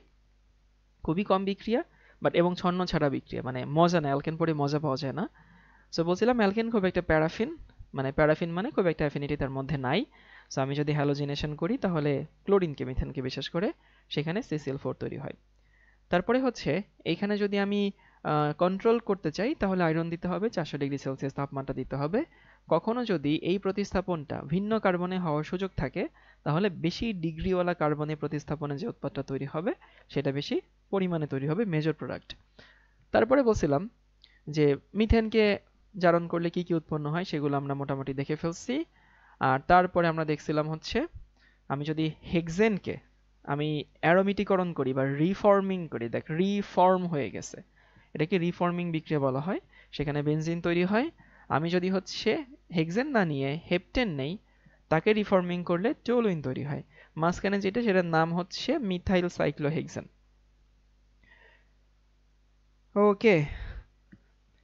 খুবই কম বিক্রিয়া, বাট এবং ছন্ন ছাড়া বিক্রিয়া, মানে মজা না, অ্যালকেন পরে মজা পাওয়া যায় না। সো বলছিলাম অ্যালকেন খুব একটা প্যারাফিন, মানে প্যারাফিন মানে খুব একটা অ্যাফিনিটি তার মধ্যে নাই। সো আমি যদি হ্যালোজিনেশন করি তাহলে ক্লোরিনকে, মিথেনকে বিশেষ করে, সেখানে CCl4 তৈরি হয়। তারপরে হচ্ছে এইখানে যদি আমি কন্ট্রোল করতে চাই তাহলে আয়রন দিতে হবে, 400°C তাপমাত্রা দিতে হবে। কখনো যদি এই প্রতিস্থাপনটা ভিন্ন কার্বনে হওয়ার সুযোগ থাকে, তাহলে বেশি ডিগ্রিওয়ালা কার্বনে প্রতিস্থাপনে যে উৎপাদটা তৈরি হবে সেটা বেশি পরিমাণে তৈরি হবে, মেজর প্রোডাক্ট। তারপরে বলছিলাম যে মিথেনকে জারণ করলে কি কি উৎপন্ন হয় সেগুলো আমরা মোটামুটি দেখে ফেলছি। আর তারপরে আমরা দেখছিলাম হচ্ছে আমি যদি হেক্সেনকে আমি অ্যারোমেটিকরণ করি বা রিফর্মিং করি, দেখ রিফর্ম হয়ে গেছে, এটাকে রিফর্মিং বিক্রিয়া বলা হয়, সেখানে বেনজিন তৈরি হয়। আমি যদি হচ্ছে হেক্সেন না নিয়ে হেপটেন নেই, তাকে রিফর্মিং করলে টোলুইন তৈরি হয়। মাঝখানে যেটা, সেটার নাম হচ্ছে মিথাইল সাইক্লোহেক্সেন। ওকে,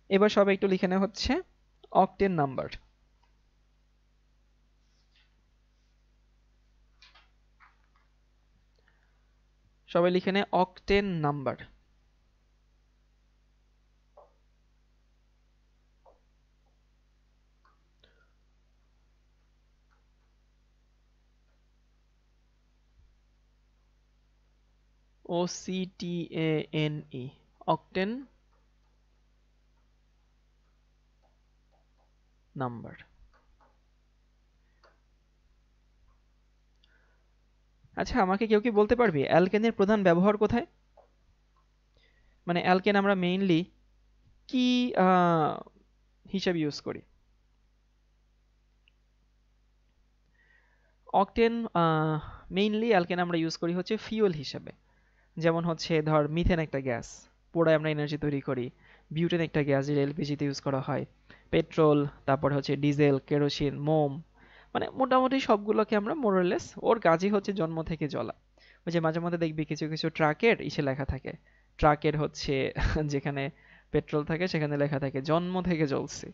এবার সবাই একটু লিখে নেওয়া হচ্ছে অক্টেন নাম্বার। সবাই লিখে নে octane number. OCTANE, octane number. আচ্ছা, আমাকে কেউ কি বলতে পারবি অ্যালকেনের প্রধান ব্যবহার কোথায়? মানে অ্যালকেন আমরা মেইনলি কি হিসাবে ইউজ করি? অক্টেন মেইনলি অ্যালকেন আমরা ইউজ করি হচ্ছে ফিউয়েল হিসাবে। যেমন হচ্ছে ধর মিথেন একটা গ্যাস, পোড়ায় আমরা এনার্জি তৈরি করি। বিউটেন একটা গ্যাস, যেটা এলপিজিতে ইউজ করা হয়। পেট্রোল, তারপর হচ্ছে ডিজেল, কেরোসিন, মোম, মানে মোটামুটি সবগুলোকে আমরা মোরলেস, ওর কাজই হচ্ছে জন্ম থেকে জ্বলা। ওই যে মাঝে মধ্যে দেখবি কিছু কিছু ট্রাকের ইসে লেখা থাকে, ট্রাকের হচ্ছে যেখানে পেট্রোল থাকে সেখানে লেখা থাকে জন্ম থেকে জ্বলছে।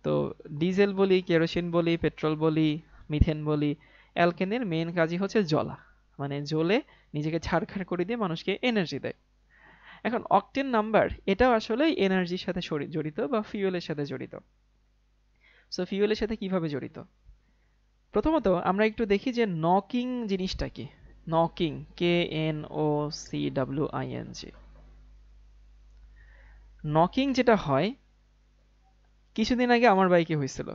তো ডিজেল বলি, কেরোসিন বলি, পেট্রোল বলি, মিথেন বলি, অ্যালকেনের মেইন কাজই হচ্ছে জ্বলা, মানে জ্বলে নিজেকে ছারখার করে দিয়ে মানুষকে এনার্জি দেয়। এখন অক্টেন নাম্বার এটাও আসলে এনার্জির সাথে জড়িত বা ফিউয়েলের সাথে জড়িত। সো ফিউয়েলের সাথে কিভাবে জড়িত, প্রথমত আমরা একটু দেখি যে নকিং জিনিসটা কি। নকিং, KNOCWING, নকিং যেটা হয়, কিছুদিন আগে আমার বাইকে হয়েছিল।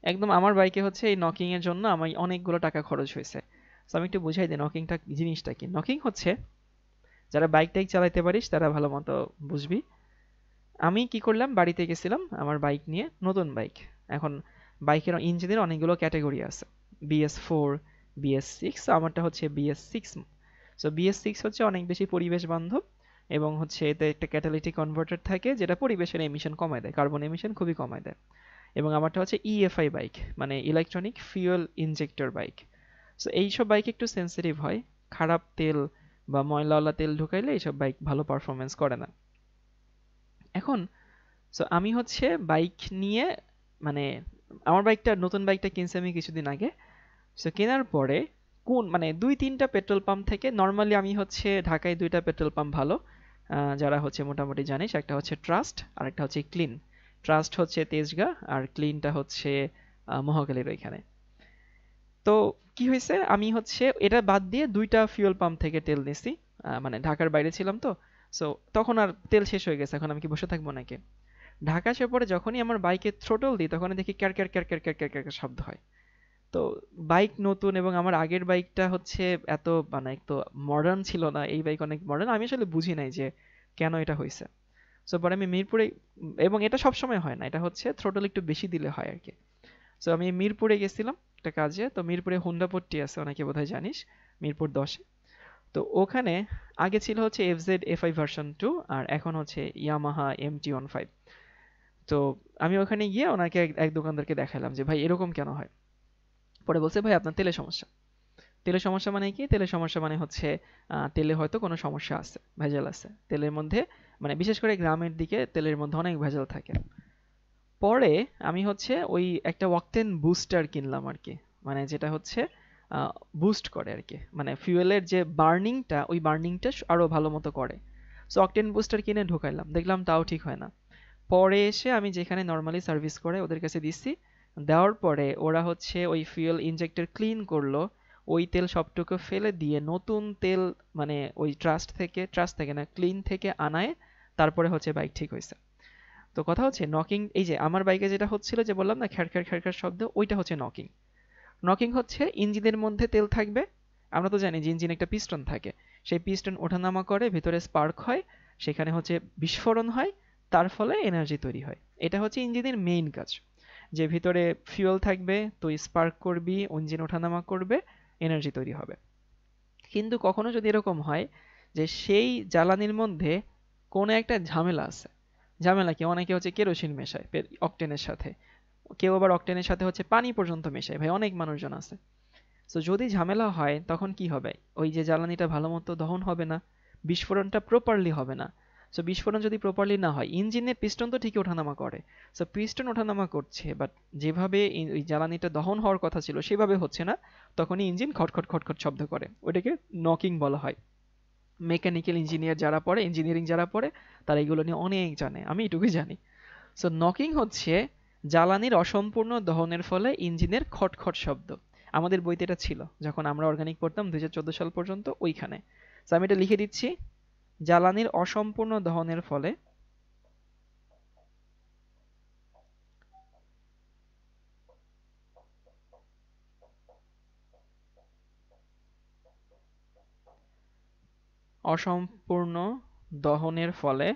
একদম আমার বাইকে হচ্ছে এই নকিং এর জন্য আমার অনেকগুলো টাকা খরচ হয়েছে। তো আমি একটু বুঝাই দিই নকিংটা জিনিসটা কি। নকিং হচ্ছে, যারা বাইক টাইক চালাতে পারিস তারা ভালো মতো বুঝবি। আমি কি করলাম, বাড়িতে গেছিলাম আমার বাইক নিয়ে, নতুন বাইক। এখন বাইকের ইঞ্জিনের অনেকগুলো ক্যাটাগরি আছে, BS4, BS6, আমারটা হচ্ছে BS6। সো BS6 হচ্ছে অনেক বেশি পরিবেশ বান্ধব এবং হচ্ছে এতে একটা ক্যাটালিটিক কনভার্টার থাকে যেটা পরিবেশের এমিশন কমায় দেয়, কার্বন এমিশন খুবই কমায় দেয়। এবং আমারটা হচ্ছে EFI বাইক, মানে electronic fuel injector bike. So এইসব বাইক একটু সেন্সিটিভ হয়, খারাপ তেল বা ময়লাওয়ালা তেল ঢুকাইলে এইসব বাইক ভালো পারফরমেন্স করে না। এখন সো আমি হচ্ছে বাইক নিয়ে, মানে আমার বাইকটা, নতুন বাইকটা কিনছি আমি কিছুদিন আগে। সো কেনার পরে মানে 2-3টা পেট্রোল পাম্প থেকে, নর্মালি আমি হচ্ছে ঢাকায় 2টা পেট্রোল পাম্প ভালো, যারা হচ্ছে মোটামুটি জানিস, একটা হচ্ছে ট্রাস্ট আর একটা হচ্ছে ক্লিন। ট্রাস্ট হচ্ছে তেজগাঁ আর ক্লিনটা হচ্ছে মহাখালীর ওইখানে। তো কি হয়েছে, আমি হচ্ছে এটা বাদ দিয়ে 2টা ফুয়েল পাম্প থেকে তেল নিছি। মানে ঢাকার বাইরে ছিলাম তো, সো তখন আর তেল শেষ হয়ে গেছে, এখন আমি কি বসে থাকবো নাকি। ঢাকা আসার পরে যখনই আমার বাইকে থ্রোটল দিই তখনই দেখি car car car car car car car শব্দ হয়। তো বাইক নতুন এবং আমার আগের বাইকটা হচ্ছে এত, মানে একটু মডার্ন ছিল না, এই বাইক অনেক মডার্ন, আমি আসলে বুঝি নাই যে কেন এটা হয়েছে। সো পরে আমি মিরপুরে, এবং এটা সব সময় হয় না, এটা হচ্ছে থ্রোটল একটু বেশি দিলে হয় আর কি। সো আমি মিরপুরে গেছিলাম একটা কাজে, তো মিরপুরে হুন্ডা পট্টি আছে, অনেকে বোধহয় জানিস, মিরপুর 10-এ। তো ওখানে আগে ছিল হচ্ছে FZ-FI ভার্সন 2, আর এখন হচ্ছে ইয়ামাহা MT-15। তো আমি ওখানে গিয়ে ওনাকে এক দোকানদারকে দেখালাম যে ভাই এরকম কেন হয়। পরে বলছে ভাই আপনার তেলের সমস্যা। তেলের সমস্যা মানে কি? তেলের সমস্যা মানে হচ্ছে তেলে হয়তো কোনো সমস্যা আছে, ভেজাল আছে তেলের মধ্যে, মানে বিশেষ করে গ্রামের দিকে তেলের মধ্যে অনেক ভেজাল থাকে। পরে আমি হচ্ছে ওই একটা অকটেন বুস্টার কিনলাম আর কি, মানে যেটা হচ্ছে বুস্ট করে আর কি, মানে ফুয়েলের যে বার্নিংটা, ওই বার্নিংটা আরো ভালো মতো করে। সো অকটেন বুস্টার কিনে ঢুকাইলাম, দেখলাম তাও ঠিক হয় না। পরে এসে আমি যেখানে নর্মালি সার্ভিস করে ওদের কাছে দিচ্ছি, দেওয়ার পরে ওরা হচ্ছে ওই ফুয়েল ইনজেক্টর ক্লিন করলো, ওই তেল সবটুকু ফেলে দিয়ে নতুন তেল, মানে ওই ট্রাস্ট থেকে না, ক্লিন থেকে আনায় তারপরে হচ্ছে বাইক ঠিক হয়েছে। তো কথা হচ্ছে নকিং, এই যে আমার বাইকে যেটা হচ্ছিল যে বললাম না খ্যাড় খ্যাড় খ্যাড় খ্যাড় শব্দ, ওইটা হচ্ছে নকিং। নকিং হচ্ছে ইঞ্জিনের মধ্যে তেল থাকবে, আমরা তো জানি যে ইঞ্জিনে একটা পিস্টন থাকে, সেই পিস্টন ওঠানামা করে, ভিতরে স্পার্ক হয়, সেখানে হচ্ছে বিস্ফোরণ হয়, তার ফলে এনার্জি তৈরি হয়। এটা হচ্ছে ইঞ্জিনের মেইন কাজ, যে ভিতরে ফিউয়েল থাকবে, তুই স্পার্ক করবি, ইঞ্জিন ওঠানামা করবে, এনার্জি তৈরি হবে। কিন্তু কখনো যদি এরকম হয় যে সেই জ্বালানির মধ্যে কোনো একটা ঝামেলা আছে, ঝামেলা কি, অনেকে হচ্ছে কেরোসিন মেশায় অকটেনের সাথে, কেউ আবার অকটেনের সাথে হচ্ছে পানি পর্যন্ত মেশায়, ভাই অনেক মানুষজন আছে। তো যদি ঝামেলা হয় তখন কি হবে, ওই যে জ্বালানিটা ভালো মতো দহন হবে না, বিস্ফোরণটা প্রপারলি হবে না। সো বিস্ফোরণ যদি প্রপারলি না হয়, ইঞ্জিনের পিস্টন তো ঠিকই ওঠানামা করে, সো পিস্টন ওঠানামা করছে বাট যেভাবে ওই জ্বালানিটা দহন হওয়ার কথা ছিল সেভাবে হচ্ছে না, তখনই ইঞ্জিন খটখট খটখট শব্দ করে, ওটাকে নকিং বলা হয়। মেকানিক্যাল ইঞ্জিনিয়ার যারা পড়ে, ইঞ্জিনিয়ারিং যারা পড়ে, তারা এগুলো নিয়ে অনেক জানে, আমি এটুকুই জানি। সো নকিং হচ্ছে জ্বালানির অসম্পূর্ণ দহনের ফলে ইঞ্জিনের খটখট শব্দ। আমাদের বইতে এটা ছিল যখন আমরা অর্গানিক পড়তাম 2014 সাল পর্যন্ত, ওইখানে। সো আমি এটা লিখে দিচ্ছি, জ্বালানির অসম্পূর্ণ দহনের ফলে অসম্পূর্ণ দহনের ফলে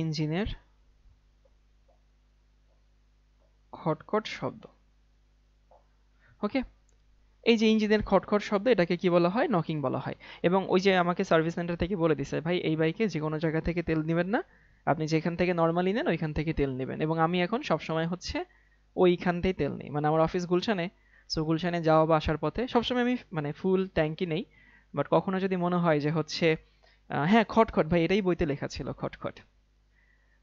ইঞ্জিনের খটখট শব্দ। ওকে, এই যে ইঞ্জিনের খটখট শব্দ, এটাকে কি বলা হয়, নকিং বলা হয়। এবং ওই যে আমাকে সার্ভিস সেন্টার থেকে বলে দিছে, ভাই এই বাইকে যে কোনো জায়গা থেকে তেল নেবেন না, আপনি যেখান থেকে নর্মালি নেন ওইখান থেকে তেল নেবেন। এবং আমি এখন সবসময় হচ্ছে ওইখান থেকেই তেল নেই, মানে আমার অফিস গুলশানে। সো গুলশানে যাওয়া বা আসার পথে সবসময় আমি মানে ফুল ট্যাঙ্কি নেই। বাট কখনো যদি মনে হয় যে হচ্ছে হ্যাঁ খটখট, ভাই এটাই বইতে লেখা ছিল, খটখট।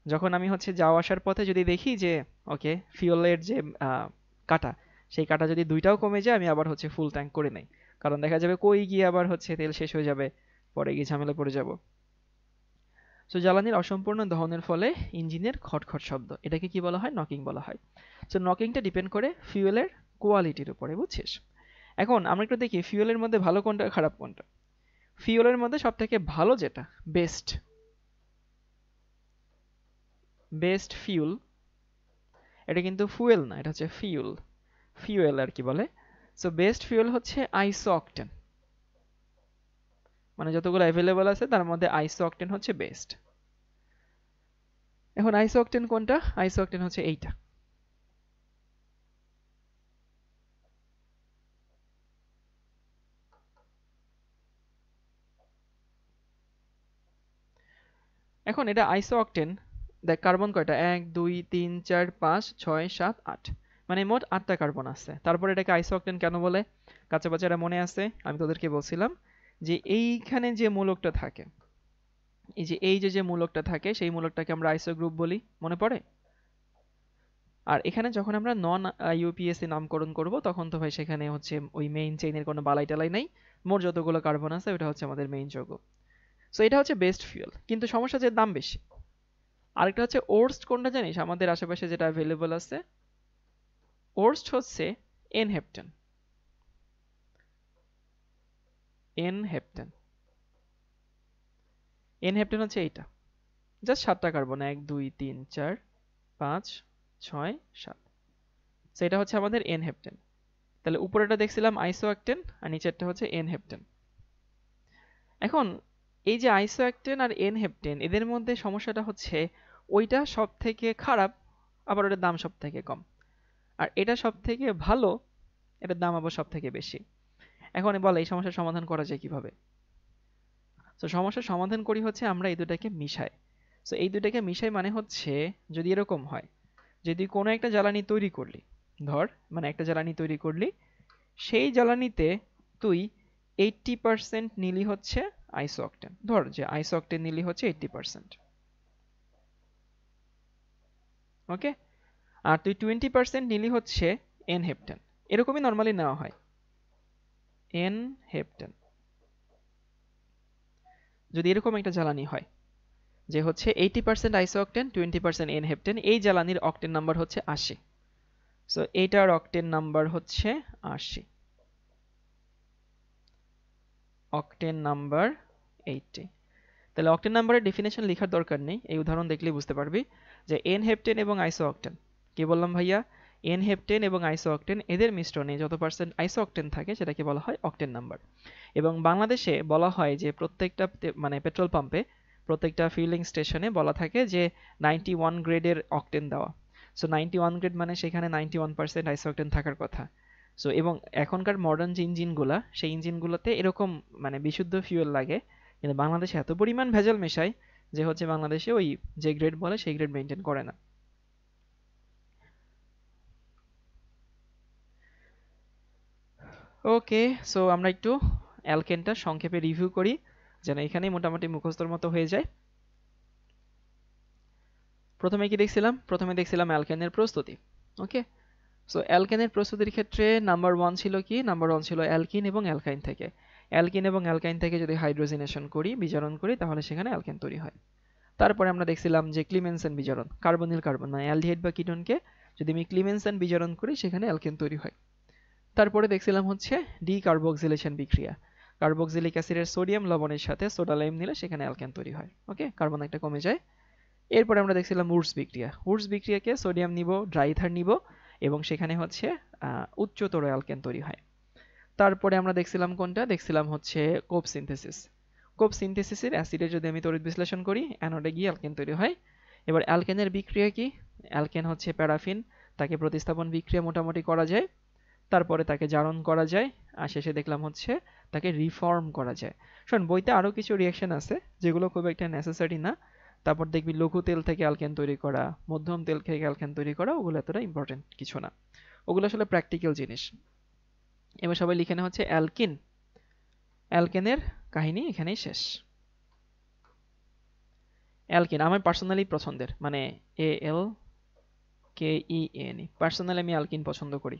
যখন আমি হচ্ছে যাওয়া আসার পথে যদি দেখি যে ওকে ফিউলের যে কাটা, সেই কাটা যদি দুইটাও কমে যায়, আমি আবার হচ্ছে ফুল ট্যাঙ্ক করে নেই। কারণ দেখা যাবে কই গিয়ে আবার হচ্ছে তেল শেষ হয়ে যাবে, পরে গিয়ে ঝামেলা পড়ে যাব। সো জ্বালানির অসম্পূর্ণ দহনের ফলে ইঞ্জিনের খটখট শব্দ, এটাকে কি বলা হয়, নকিং বলা হয়। সো নকিংটা ডিপেন্ড করে ফিউয়েলের কোয়ালিটির উপরে, বুঝছিস। এখন আমরা একটু দেখি ফিউয়েলের মধ্যে ভালো কোনটা খারাপ কোনটা। ফিউয়েলের মধ্যে সব থেকে ভালো যেটা, বেস্ট বেস্ট ফিউল, এটা কিন্তু ফুয়েল না, এটা হচ্ছে ফিউল, ফিউয়েল আর কি বলে। সো বেস্ট ফিউল হচ্ছে আইসো অকটেন, মানে যতগুলো অ্যাভেলেবল আছে তার মধ্যে আইসো অকটেন হচ্ছে বেস্ট। এখন আইসোঅক্টেন কোনটা? আইসোঅক্টেন হচ্ছে এইটা। এখন এটা আইসোঅক্টেন, দেখ কার্বন কয়টা, 1 2 3 4 5 6 7 8, মানে মোট 8টা কার্বন আছে। তারপরে এটাকে আইসোঅক্টেন কেন বলে? কাঁচা বাচ্চারা মনে আছে আমি তোদেরকে বলছিলাম যে এইখানে যে মূলকটা থাকে, এই যে মূলকটা থাকে সেই মূলকটাকে আমরা আইসো গ্রুপ বলি, মনে পড়ে? আর এখানে যখন আমরা নন ইউপিএসসি নামকরণ করব তখন তো ভাই সেখানে হচ্ছে ওই মেইন চেইনের কোনো বালাই টালাই নাই, মোট যতগুলো কার্বন আছে ওটা হচ্ছে আমাদের মেইন যৌগ। সো এটা হচ্ছে বেস্ট ফিউল, কিন্তু সমস্যা যে দাম বেশি। আরেকটা হচ্ছে ওর্স্ট, কোনটা জানিস আমাদের আশেপাশে যেটা অ্যাভেলেবল আছে? ওর্স্ট হচ্ছে N heptane. N heptane N heptane হচ্ছে এইটা, জাস্ট 7টা কার্বন, 1 2 3 4 5 6 7। সো এটা হচ্ছে আমাদের এন হেপ্টেন। তাহলে উপরেটা দেখছিলাম আইসোঅ্যাক্টেন আর নিচেরটা হচ্ছে এন হেপ্টেন। এখন এই যে আইসোঅ্যাক্টেন আর এন হেপ্টেন এদের মধ্যে সমস্যাটা হচ্ছে ওইটা সব থেকে খারাপ, আবার ওটার দাম সব থেকে কম, আর এটা সব থেকে ভালো, এটার দাম আবার সব থেকে বেশি। এখন বল এই সমস্যার সমাধান করা যায় কিভাবে? তো সমস্যার সমাধান করি হচ্ছে আমরা এই দুটাকে মিশাই। সো এই দুটাকে মিশাই মানে হচ্ছে যদি এরকম হয়, যদি কোনো একটা জ্বালানি তৈরি করলি, ধর মানে একটা জ্বালানি তৈরি করলি, সেই জ্বালানিতে তুই 80% নিলি হচ্ছে আইসোঅক্টেন, ধর যে আইসোঅক্টেন নিলি হচ্ছে 80%, ওকে, আর তুই 20% নিলি হচ্ছে এন হেপ্টেন। এরকমই নর্মালি নেওয়া হয় এন হেপ্টেন। যদি এরকম একটা জ্বালানি হয় যে হচ্ছে 80% আইসোঅক্টেন 20% এন হেপ্টেন, এই জ্বালানির অক্টেন নাম্বার হচ্ছে 80। সো এইটার অক্টেন নাম্বার হচ্ছে 80, অক্টেন নাম্বার 80। তাহলে অক্টেন নাম্বারের ডেফিনেশন লেখার দরকার নেই, এই উদাহরণ দেখলেই বুঝতে পারবি যে এন হেপ্টেন এবং আইসোঅক্টেন, কি বললাম ভাইয়া? এন হেপ্টেন এবং আইসোঅক্টেন এদের মিশ্রণে যত পার্সেন্ট আইসোঅক্টেন থাকে সেটাকে বলা হয় অক্টেন নাম্বার। এবং বাংলাদেশে বলা হয় যে প্রত্যেকটা মানে পেট্রোল পাম্পে, প্রত্যেকটা ফিলিং স্টেশনে বলা থাকে যে 91 গ্রেডের অক্টেন দেওয়া। সো 91 গ্রেড মানে সেখানে 91% আইসোঅক্টেন থাকার কথা। সো এবং এখনকার মডার্ন যে ইঞ্জিনগুলা, সেই ইঞ্জিনগুলোতে এরকম মানে বিশুদ্ধ ফিউয়েল লাগে, কিন্তু বাংলাদেশে এত পরিমাণ ভেজাল মেশায় যে হচ্ছে বাংলাদেশে ওই যে গ্রেড বলে সেই গ্রেড মেনটেন করে না। ওকে, সো আমরা একটু অ্যালকেনটা সংক্ষেপে রিভিউ করি যেন এখানেই মোটামুটি মুখস্থর মতো হয়ে যায়। প্রথমে কি দেখছিলাম? প্রথমে দেখছিলাম অ্যালকেনের প্রস্তুতি। ওকে, সো অ্যালকেনের প্রস্তুতির ক্ষেত্রে নাম্বার ওয়ান ছিল কি? নাম্বার ওয়ান ছিল অ্যালকিন এবং অ্যালকাইন থেকে। অ্যালকিন এবং অ্যালকাইন থেকে যদি হাইড্রোজেনেশন করি, বিজারণ করি, তাহলে সেখানে অ্যালকেন তৈরি হয়। তারপরে আমরা দেখছিলাম যে ক্লিমেনসেন বিজারণ, কার্বনিল কার্বন মানে অ্যালডিহাইড বা কিটোনকে যদি আমি ক্লিমেনসেন বিজারণ করি সেখানে অ্যালকেন তৈরি হয়। তারপরে দেখছিলাম হচ্ছে ডিকার্বক্সিলেশন বিক্রিয়া, কার্বক্সিলিক অ্যাসিডের সোডিয়াম লবণের সাথে সোডা লাইম নিলে সেখানে অ্যালকেন তৈরি হয়। ওকে, কার্বন একটা কমে যায়। এরপরে আমরা দেখছিলাম উডস বিক্রিয়া, উডস বিক্রিয়াকে সোডিয়াম নিব, ড্রাই ইথার নিব এবং সেখানে হচ্ছে উচ্চতর অ্যালকেন তৈরি হয়। তারপরে আমরা দেখছিলাম কোনটা? দেখছিলাম হচ্ছে কোপ সিনথেসিস। কোপ সিনথেসিসের অ্যাসিডে যদি আমি তড়িৎ বিশ্লেষণ করি, অ্যানোডে গিয়ে অ্যালকেন তৈরি হয়। এবার অ্যালকেনের বিক্রিয়া কি? অ্যালকেন হচ্ছে প্যারাফিন, তাকে প্রতিস্থাপন বিক্রিয়া মোটামুটি করা যায়, তারপরে তাকে জারণ করা যায়, আর শেষে দেখলাম হচ্ছে তাকে রিফর্ম করা যায়। শোন, বইতে আরো কিছু রিয়াকশন আছে যেগুলো খুব একটা নেসেসারি না। তারপর দেখবি লঘু তেল থেকে অ্যালকেন তৈরি করা, মধ্যম তেল থেকে অ্যালকেন তৈরি করা, ওগুলো এতটা ইম্পর্টেন্ট কিছু না, ওগুলো আসলে প্র্যাকটিক্যাল জিনিস। এবার সবাই লিখে নেওয়া হচ্ছে অ্যালকিন। অ্যালকেনের কাহিনী এখানেই শেষ। অ্যালকিন আমার পার্সোনালি পছন্দের, মানে ALKEN, পার্সোনালি আমি অ্যালকিন পছন্দ করি,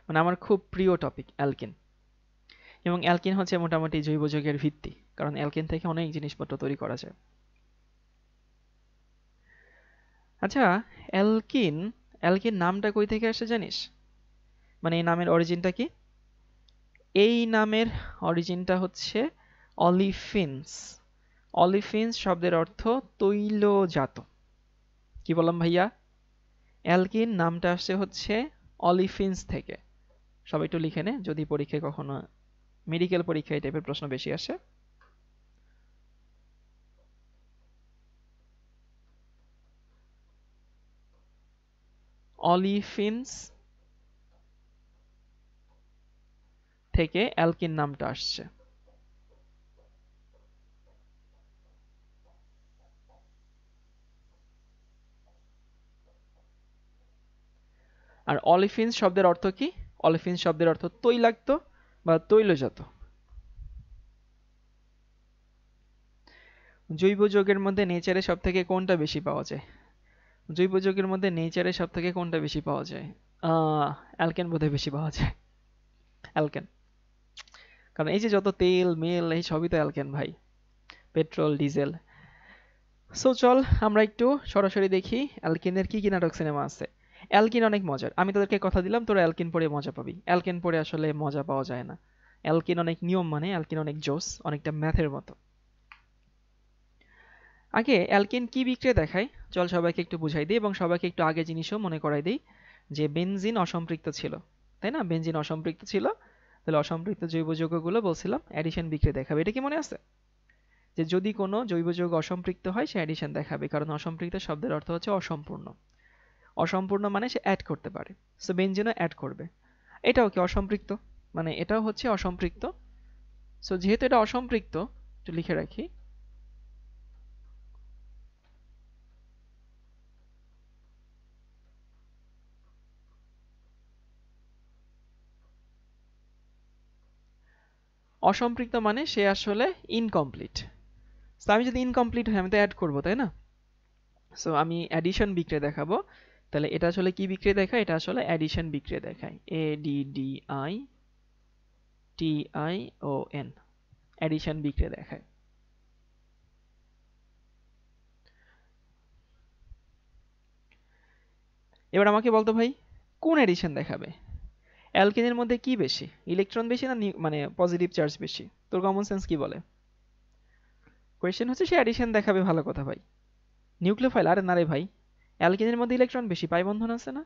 মানে আমার খুব প্রিয় টপিক অ্যালকিন। এবং অ্যালকিন হচ্ছে মোটামুটি জৈব যৌগের ভিত্তি, কারণ অ্যালকিন থেকে অনেক জিনিসপত্র তৈরি করা যায়। আচ্ছা, অ্যালকিন, অ্যালকিন নামটা কই থেকে আসে জানিস? মানে এই নামের অরিজিনটা কি? এই নামের অরিজিনটা হচ্ছে অলিফিনস। অলিফিনস শব্দের অর্থ তৈলজাত। কি বললাম ভাইয়া? অ্যালকিন নামটা আসছে হচ্ছে অলিফিনস থেকে। সবাই একটু লিখে নে, যদি পরীক্ষায় কখনো মেডিকেল পরীক্ষায় এই টাইপের প্রশ্ন বেশি আসে। অলিফিনস থেকে অ্যালকিন নামটা আসছে। আর অলিফিনস শব্দের অর্থ কি? অলিফিনস শব্দের অর্থ তৈলাক্ত বা তৈলজাত। জৈব যৌগের মধ্যে নেচারে সব থেকে কোনটা বেশি পাওয়া যায়? জৈব যৌগের মধ্যে নেচারে সব থেকে কোনটা বেশি পাওয়া যায়? অ্যালকেন বোধহয় বেশি পাওয়া যায়। অ্যালকেন। কারণ এই যে যত তেল মেল এই সবই তো অ্যালকেন ভাই, পেট্রোল ডিজেল। সো চল আমরা একটু সরাসরি দেখি অ্যালকিনের কি কি নাটক সিনেমা আছে। অ্যালকিন অনেক মজার, আমি তোদেরকে কথা দিলাম তোরা অ্যালকিন পড়ে মজা পাবি। অ্যালকিন পড়ে আসলে মজা পাওয়া যায় না। অ্যালকিন অনেক নিয়ম, মানে অ্যালকিন অনেক জোস, অনেকটা ম্যাথের মতো। আগে অ্যালকিন কি বিক্রিয়া দেখায় চল সবাইকে একটু বুঝাই দিই, এবং সবাইকে একটু আগে জিনিসও মনে করাই দিই যে বেনজিন অসম্পৃক্ত ছিল, তাই না? বেনজিন অসম্পৃক্ত ছিল, তাহলে অসম্পৃক্ত জৈব যৌগগুলো বলছিলাম অ্যাডিশন বিক্রিয়া দেখাবে। এটা কি মনে আছে যে যদি কোনো জৈব যৌগ অসম্পৃক্ত হয় সে অ্যাডিশন দেখাবে, কারণ অসম্পৃক্ত শব্দের অর্থ হচ্ছে অসম্পূর্ণ। অসম্পূর্ণ মানে সে অ্যাড করতে পারে, সো বেনজিনও অ্যাড করবে। এটাও কি অসম্পৃক্ত, মানে এটাও হচ্ছে অসম্পৃক্ত। সো যেহেতু এটা অসম্পৃক্ত, একটু লিখে রাখি, অসম্পৃক্ত মানে সে আসলে ইনকমপ্লিট। তো আমি যদি ইনকমপ্লিট হয় আমি তো অ্যাড করবো, তাই না? সো আমি অ্যাডিশন বিক্রিয়া দেখাবো। তাহলে এটা আসলে কি বিক্রিয়া দেখায়? এটা আসলে অ্যাডিশন বিক্রিয়া দেখায়, ADDITION, অ্যাডিশন বিক্রিয়া দেখায়। এবার আমাকে বলতো ভাই কোন অ্যাডিশন দেখাবে? অ্যালকেনের মধ্যে কি বেশি, ইলেকট্রন বেশি না মানে পজিটিভ চার্জ বেশি? তোর কমন সেন্স কি বলে? কোয়েশ্চেন হচ্ছে সে অ্যাডিশন দেখাবে, ভালো কথা ভাই। নিউক্লিওফাইল? আরে না রে ভাই, অ্যালকেনের মধ্যে ইলেকট্রন বেশি, পাই বন্ধন আছে না।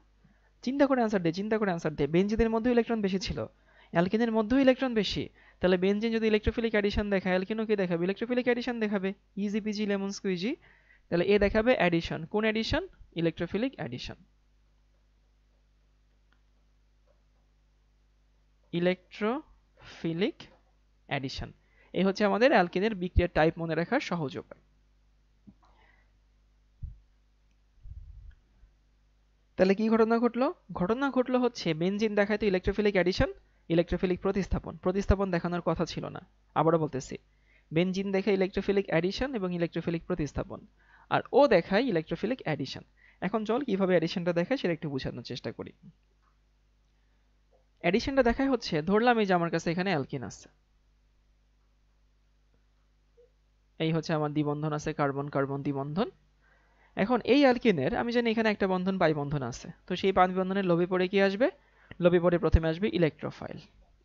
চিন্তা করে অ্যান্সার দে, চিন্তা করে অ্যান্সার দে। বেনজিনের মধ্যেও ইলেকট্রন বেশি ছিল, অ্যালকেনের মধ্যেও ইলেকট্রন বেশি। তাহলে বেনজিন যদি ইলেকট্রোফিলিক অ্যাডিশন দেখায়, অ্যালকেনও কি দেখাবে? ইলেকট্রোফিলিক অ্যাডিশন দেখাবে। Easy peasy lemon squeegee. তাহলে এ দেখাবে অ্যাডিশন। কোন addition? Electrophilic addition. Electrophilic addition. এই হচ্ছে আমাদের অ্যালকেনের বিক্রিয়ার টাইপ মনে রাখার সহজ উপায়। তাহলে কি ঘটনা ঘটলো? ঘটনা ঘটলো হচ্ছে বেনজিন দেখায় তো ইলেকট্রোফিলিক অ্যাডিশন, ইলেকট্রোফিলিক প্রতিস্থাপন। প্রতিস্থাপন দেখানোর কথা ছিল না, আবারও বলতেছি। বেনজিন দেখায় ইলেকট্রোফিলিক অ্যাডিশন এবং ইলেকট্রোফিলিক প্রতিস্থাপন, আর ও দেখায় ইলেকট্রোফিলিক অ্যাডিশন। এখন চল কিভাবে অ্যাডিশনটা দেখায় সেটা একটু বোঝানোর চেষ্টা করি। অ্যাডিশনটা দেখায় হচ্ছে, ধরলাম এই যে আমার কাছে এখানে অ্যালকিন আছে, এই হচ্ছে আমার দ্বিবন্ধন আছে, কার্বন কার্বন দ্বিবন্ধন। এখন এই অ্যালকিনের আমি জানি এখানে একটা বন্ধন বাই বন্ধন আছে, তো সেই পাই বন্ধনের লোভে পড়ে কি আসবে? লোভে পড়ে প্রথমে আসবে ইলেকট্রোফাইল।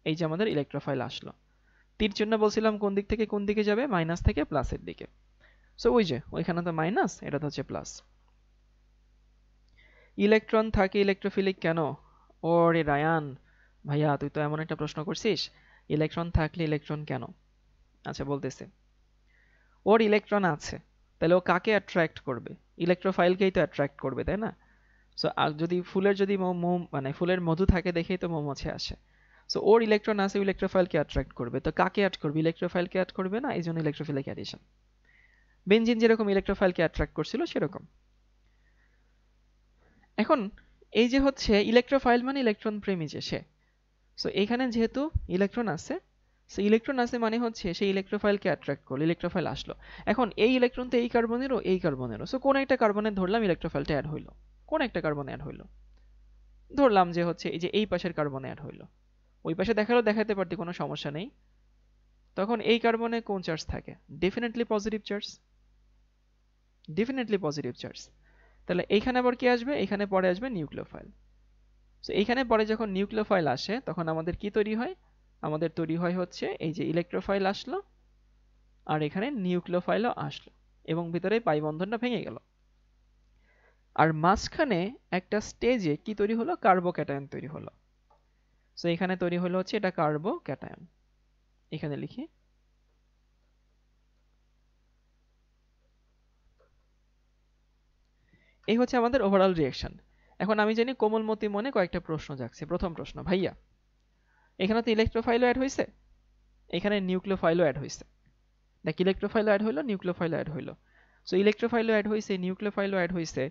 এই যে আমাদের ইলেকট্রোফাইল আসলো। তীর চিহ্ন বলছিলাম কোন দিক থেকে কোন দিকে যাবে? মাইনাস থেকে প্লাসের দিকে। সো ওই যে ওইখানে তো মাইনাস, এটা তো হচ্ছে প্লাস। ইলেকট্রন থাকে ইলেকট্রোফিলিক কেন? ওরে রায়ান ভাইয়া, তুই তো এমন একটা প্রশ্ন করছিস, ইলেকট্রন থাকলে ইলেকট্রন কেন? আচ্ছা বলতেছে, ওর ইলেকট্রন আছে, তাহলে ও কাকে অ্যাট্রাক্ট করবে? ইলেকট্রোফাইলকেই তো অ্যাট্রাক্ট করবে, তাই না? সো আর যদি ফুলের যদি মানে ফুলের মধু থাকে দেখেই তো মৌমাছি আসে। সো ওর ইলেকট্রন আছে, ইলেকট্রোফাইলকে অ্যাট্রাক্ট করবে, তো কাকে অ্যাড করবে? ইলেকট্রোফাইলকে অ্যাড করবে না, এই জন্য ইলেকট্রোফিলিক অ্যাডিশন। বেনজিন যেরকম ইলেকট্রোফাইলকে অ্যাট্রাক্ট করছিল সেরকম। এখন এই যে হচ্ছে ইলেকট্রোফাইল মানে ইলেকট্রন প্রেমী যে সে। সো এখানে যেহেতু ইলেকট্রন আছে, সো ইলেকট্রন আছে মানে হচ্ছে সেই ইলেকট্রোফাইলকে অ্যাট্রাক্ট করলো, ইলেকট্রোফাইল আসলো। এখন এই ইলেকট্রন তো এই কার্বনেরও এই কার্বনেরও, সো কোন একটা কার্বনের ধরলাম ইলেকট্রোফাইলটা অ্যাড হইলো, কোন একটা কার্বনে অ্যাড হইলো। ধরলাম যে হচ্ছে এই যে এই পাশের কার্বনে অ্যাড হইলো, ওই পাশে দেখালেও দেখাতে পারতি, কোনো সমস্যা নেই। তখন এই কার্বনে কোন চার্জ থাকে? Definitely positive charge, definitely positive charge. তাহলে এইখানে আবার কি আসবে? এখানে পরে আসবে নিউক্লিওফাইল। সো এইখানে পরে যখন নিউক্লিওফাইল আসে তখন আমাদের কি তৈরি হয়? আমাদের তৈরি হয় হচ্ছে এই যে ইলেকট্রোফাইল আসলো, আর এখানে নিউক্লিওফাইলও আসলো, এবং ভিতরে পাই বন্ধনটা ভেঙে গেল। আর মাঝখানে একটা স্টেজে কি তৈরি হলো? কার্বোক্যাটায়ন তৈরি হলো। সো এখানে তৈরি হলো হচ্ছে এটা কার্বোক্যাটায়ন, এখানে লিখি। এই হচ্ছে আমাদের ওভারঅল রিঅ্যাকশন। এখন আমি জানি কোমলমতি মনে কয়েকটা প্রশ্ন জাগছে। প্রথম প্রশ্ন, ভাইয়া এখানে তো ইলেকট্রোফাইলও অ্যাড হয়েছে, এখানে নিউক্লিওফাইলও অ্যাড হয়েছে। দেখ, ইলেকট্রোফাইলও অ্যাড হইলো, নিউক্লিওফাইলও অ্যাড হইলো। সো ইলেকট্রোফাইলও অ্যাড হয়েছে, নিউক্লিওফাইলও অ্যাড হয়েছে,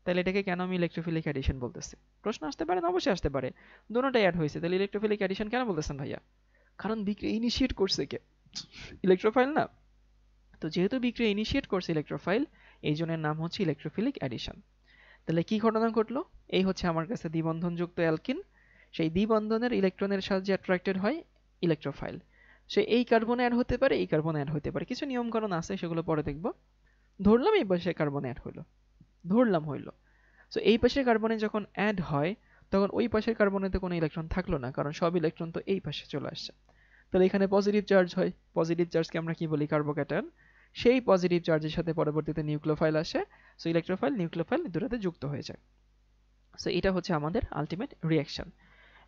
তাহলে এটাকে কেন আমি ইলেকট্রোফিলিক অ্যাডিশন বলতেছি? প্রশ্ন আসতে পারে না? অবশ্যই আসতে পারে। দুটোটাই অ্যাড হয়েছে, তাহলে ইলেকট্রোফিলিক অ্যাডিশন কেন বলতেছেন ভাইয়া? কারণ বিক্রিয়া ইনিশিয়েট করছে কে? ইলেকট্রোফাইল না? তো যেহেতু বিক্রিয়া ইনিশিয়েট করছে ইলেকট্রোফাইল, এই জনের নাম হচ্ছে ইলেকট্রোফিলিক অ্যাডিশন। তাহলে কি ঘটনা ঘটলো? এই হচ্ছে আমার কাছে দ্বিবন্ধনযুক্ত অ্যালকিন, সেই দ্বিবন্ধনের ইলেকট্রনের সাহায্যে অ্যাট্রাক্টেড হয় ইলেকট্রোফাইল। সে এই কার্বনে অ্যাড হতে পারে, এই কার্বনে অ্যাড হতে পারে, কিছু নিয়মকানুন আছে, সেগুলো পরে দেখব। ধরলাম এই পাশে কার্বনে অ্যাড হইলো, ধরলাম হইলো। সো এই পাশের কার্বনে যখন অ্যাড হয়, তখন ওই পাশের কার্বনেতে কোনো ইলেকট্রন থাকলো না, কারণ সব ইলেকট্রন তো এই পাশে চলে আসছে। তাহলে এখানে পজিটিভ চার্জ হয়, পজিটিভ চার্জকে আমরা কি বলি? কার্বোক্যাটায়ন। সেই পজিটিভ চার্জের সাথে পরবর্তীতে নিউক্লিওফাইল আসে, সো ইলেকট্রোফাইল নিউক্লিওফাইল দুটোতে যুক্ত হয়ে যায়। সো এটা হচ্ছে আমাদের আলটিমেট রিঅ্যাকশন।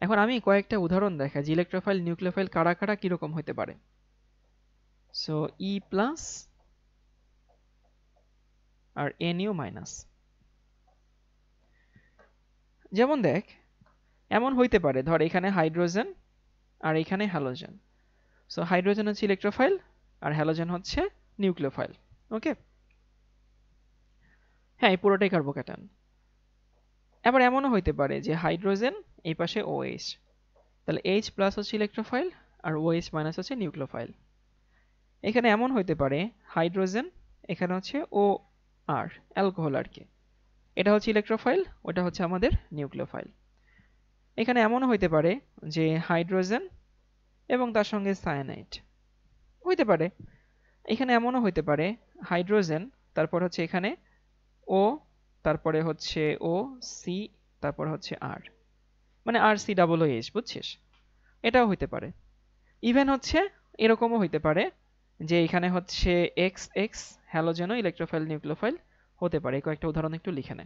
এখন আমি কয়েকটা উদাহরণ দেখাই যে ইলেকট্রোফাইল নিউক্লিওফাইল কারা কারা কিরকম হতে পারে। সো ই প্লাস আর NU মাইনাস। যেমন দেখ, এমন হইতে পারে, ধর এখানে হাইড্রোজেন আর এখানে হ্যালোজেন। সো হাইড্রোজেন হচ্ছে ইলেকট্রোফাইল আর হ্যালোজেন হচ্ছে নিউক্লিওফাইল। ওকে, হ্যাঁ, এই পুরোটাই কার্বোক্যাটায়ন। এবার এমনও হইতে পারে যে হাইড্রোজেন এই পাশে OH, তাহলে H প্লাস হচ্ছে ইলেকট্রোফাইল আর OH মাইনাস হচ্ছে নিউক্লিওফাইল। এখানে এমন হইতে পারে হাইড্রোজেন, এখানে হচ্ছে OR, অ্যালকোহল আর কি, এটা হচ্ছে ইলেকট্রোফাইল, ওটা হচ্ছে আমাদের নিউক্লিওফাইল। এখানে এমনও হইতে পারে যে হাইড্রোজেন এবং তার সঙ্গে সায়ানাইড হইতে পারে। এখানে এমনও হইতে পারে হাইড্রোজেন, তারপর হচ্ছে এখানে O, তারপরে হচ্ছে OC, তারপর হচ্ছে R, মানে RCOOH, বুঝছিস? এটাও হইতে পারে। ইভেন হচ্ছে এরকমও হইতে পারে যে এখানে হচ্ছে XX, হ্যালোজেনও ইলেকট্রোফাইল নিউক্লিওফাইল হতে পারে। কয়েকটা উদাহরণ একটু লিখে নে।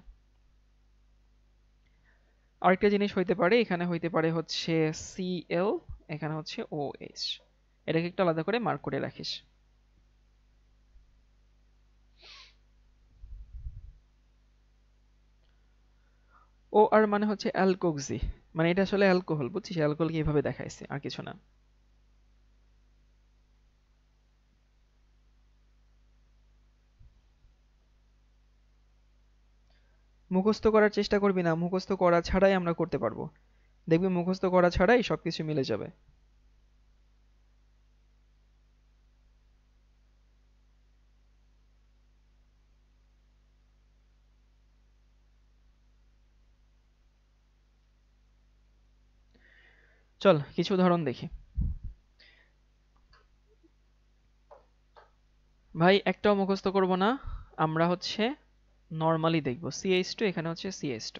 আরেকটা জিনিস হইতে পারে, এখানে হইতে পারে হচ্ছে Cl, এখানে হচ্ছে OH। এটাকে একটু আলাদা করে মার্ক করে রাখিস। OR মানে হচ্ছে অ্যালকোক্সি, মানে এটা আসলে অ্যালকোহল, বুঝছিস? অ্যালকোহলকে এইভাবে দেখাইছে, আর কিছু না। মুখস্থ করার চেষ্টা করবি না, মুখস্থ করা ছাড়াই আমরা করতে পারবো। দেখবি মুখস্থ করা ছাড়াই সবকিছু মিলে যাবে। চল কিছু উদাহরণ দেখি। ভাই একটাও মুখস্থ করব না, আমরা হচ্ছে নরমালি দেখব। CH2, এখানে হচ্ছে CH2।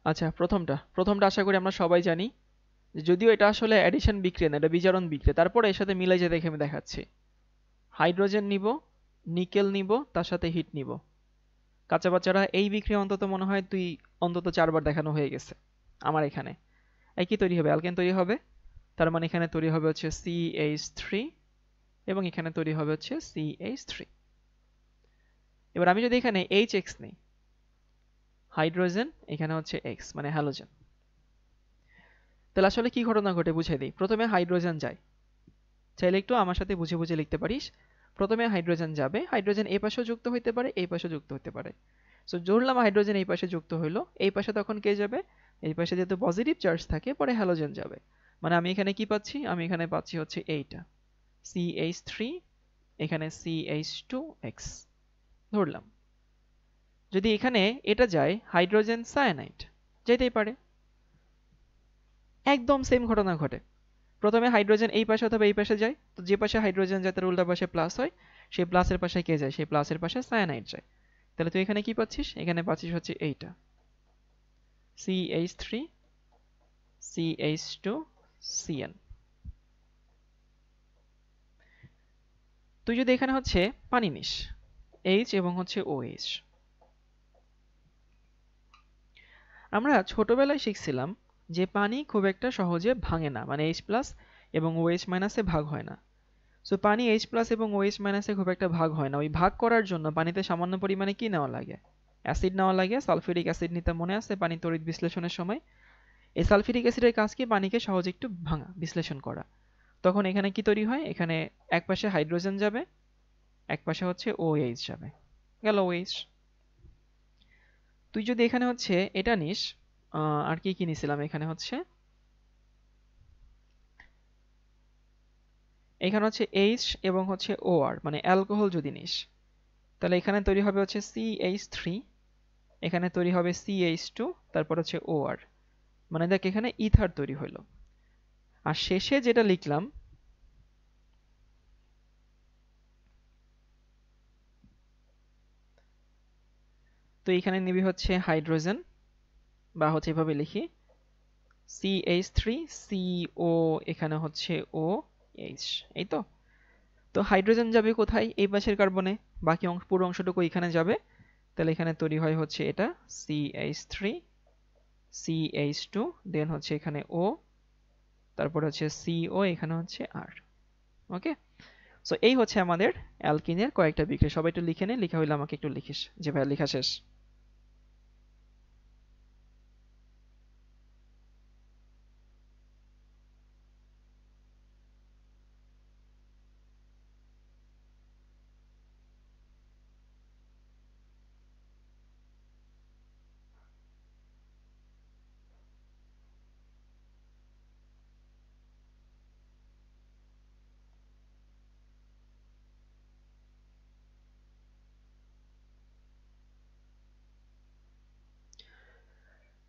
আচ্ছা, প্রথমটা আশা করি আমরা সবাই জানি, যদিও এটা আসলে অ্যাডিশন বিক্রিয়া না, এটা বিজারণ বিক্রিয়া, তারপরে এর সাথে মিলাই যে দেখে আমি দেখাচ্ছি। হাইড্রোজেন নিব, নিকেল নিব, তার সাথে হিট নিব। কাঁচা বাচ্চারা এই বিক্রিয়া অন্তত মনে হয় তুই অন্তত 4বার দেখানো হয়ে গেছে আমার এখানে। এই কি তৈরি হবে? অ্যালকেন তৈরি হবে। তার মানে এখানে তৈরি হবে হচ্ছে CH3 এবং এখানে তৈরি হবে হচ্ছে CH3। এবার আমি যদি এখানে HX নেই, হাইড্রোজেন, এখানে হচ্ছে X মানে হ্যালোজেন, তাহলে আসলে কি ঘটনা ঘটে বুঝিয়ে দিই। প্রথমে হাইড্রোজেন যায়, চাইলে একটু আমার সাথে বুঝে বুঝে লিখতে পারিস। প্রথমে হাইড্রোজেন যাবে, হাইড্রোজেন এই পাশেও যুক্ত হইতে পারে, এই পাশেও যুক্ত হতে পারে। সো ধরলাম হাইড্রোজেন এই পাশে যুক্ত হইলো, এই পাশে তখন কে যাবে? এই পাশে যেহেতু পজিটিভ চার্জ থাকে, পরে হ্যালোজেন যাবে। মানে আমি এখানে কি পাচ্ছি? আমি এখানে পাচ্ছি হচ্ছে এইটা CH3, এখানে CH2X ধরলাম। যদি এখানে এটা যায় হাইড্রোজেন সায়ানাইড, যেতেই পারে। একদম সেম ঘটনা ঘটে। প্রথমে হাইড্রোজেন এই পাশে অথবা এই পাশে যায়, তো যে পাশে হাইড্রোজেন যায় তার উল্টা পাশে প্লাস হয়, সেই প্লাসের পাশে কে যায়? সেই প্লাসের পাশে সায়ানাইড যায়। তাহলে তুই এখানে কি পাচ্ছিস? এখানে পাচ্ছিস হচ্ছে এইটা CH3 CH2 CN। তুই যদি এখানে হচ্ছে পানি নিস, এইচ এবং হচ্ছে OH। আমরা ছোটবেলায় শিখছিলাম যে পানি খুব একটা সহজে ভাঙে না, মানে H+ এবং OH- এ ভাগ হয় না। সো পানি H+ এবং OH- এ খুব একটা ভাগ হয় না। ওই ভাগ করার জন্য পানিতে সামান্য পরিমাণে কি নেওয়া লাগে? অ্যাসিড নেওয়া লাগে। সালফিউরিক অ্যাসিড নিতে মনে আছে পানি তড়িৎ বিশ্লেষণের সময়? এই সালফিউরিক অ্যাসিডের কাজ কি? পানিকে সহজে একটু ভাঙা, বিশ্লেষণ করা। তখন এখানে কি তৈরি হয়? এখানে এক পাশে হাইড্রোজেন যাবে, এক পাশে হচ্ছে OH যাবে, গেল OH। তুই যদি এখানে হচ্ছে এটা নিস, আর কি কি নিছিলাম এখানে হচ্ছে, এখানে হচ্ছে H এবং হচ্ছে OR, মানে অ্যালকোহল যদি নিস, তাহলে এখানে তৈরি হবে হচ্ছে CH3, এখানে তৈরি হবে CH2, তারপর হচ্ছে OR, মানে দেখ এখানে ইথার তৈরি হলো। আর শেষে যেটা লিখলাম, তো এখানে নিবি হচ্ছে হাইড্রোজেন, বা হচ্ছে এভাবে লিখি CH3CO, এখানে হচ্ছে OH, এই তো। তো হাইড্রোজেন যাবে কোথায়? এই পাশের কার্বনে, বাকি অংশ পুরো অংশটুকু এখানে যাবে। তাহলে এখানে তৈরি হয় হচ্ছে এটা CH3 CH2, দেন হচ্ছে এখানে O, তারপর হচ্ছে CO, এখানে হচ্ছে R। ওকে, সো এই হচ্ছে আমাদের অ্যালকিনের কয়েকটা বিক্রিয়া। সবাই একটু লিখে নে, লেখা হইলে আমাকে একটু লিখিস যে ভাই লেখা শেষ।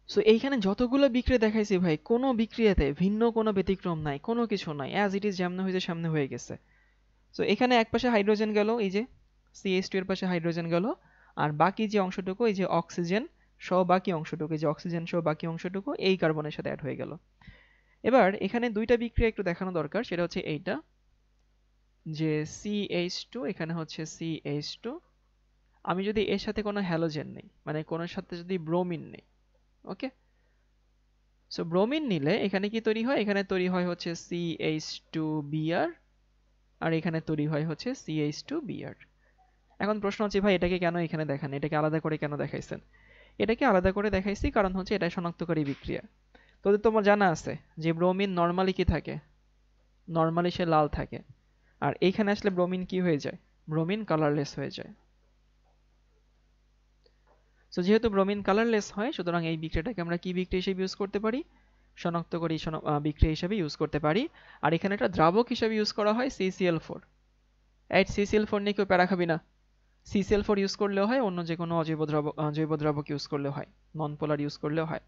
সো এইখানে যতগুলো বিক্রিয়া দেখাইছি ভাই, কোনো বিক্রিয়াতে ভিন্ন কোনো ব্যতিক্রম নাই, কোনো কিছু নাই, অ্যাজ ইট ইজ যেমন হয়েছে সামনে হয়ে গেছে। সো এখানে এক পাশে হাইড্রোজেন গেল, এই যে CH2 এর পাশে হাইড্রোজেন গেল, আর বাকি যে অংশটুকু, এই যে অক্সিজেন সহ বাকি অংশটুকু, এই যে অক্সিজেন সহ বাকি অংশটুকু এই কার্বনের সাথে অ্যাড হয়ে গেল। এবার এখানে দুইটা বিক্রিয়া একটু দেখানো দরকার, সেটা হচ্ছে এইটা, যে CH2, এখানে হচ্ছে CH2। আমি যদি এর সাথে কোনো হ্যালোজেন নেই, মানে কোনোর সাথে যদি ব্রোমিন নেই, ওকে, সো ব্রোমিন নিলে এখানে কি তৈরি হয়? এখানে তৈরি হয় হচ্ছে CH2Br, আর এখানে তৈরি হয় হচ্ছে CH2Br। এখন প্রশ্ন হচ্ছে ভাই এটাকে কেন এখানে দেখান, এটাকে আলাদা করে কেন দেখাইছেন? এটাকে আলাদা করে দেখাইছি কারণ হচ্ছে এটা শনাক্তকারী বিক্রিয়া। তোদের তোমার জানা আছে যে ব্রোমিন নরমালি কি থাকে? নরমালি সে লাল থাকে, আর এইখানে আসলে ব্রোমিন কি হয়ে যায়? ব্রোমিন কালারলেস হয়ে যায়। সো যেহেতু ব্রোমিন কালারলেস হয়, সুতরাং এই বিক্রিয়াটাকে আমরা কি বিক্রিয়া হিসেবে ইউজ করতে পারি? শনাক্তকারী বিক্রিয়া হিসেবে ইউজ করতে পারি। আর এখানে একটা দ্রাবক হিসেবে ইউজ করা হয় CCl4। এই CCl4 নিয়ে কেউ প্যারা খাবি না। CCl4 ইউজ করলেও হয়, অন্য যে কোনো জৈব দ্রাবক ইউজ করলেও হয়, নন পোলার ইউজ করলেও হয়।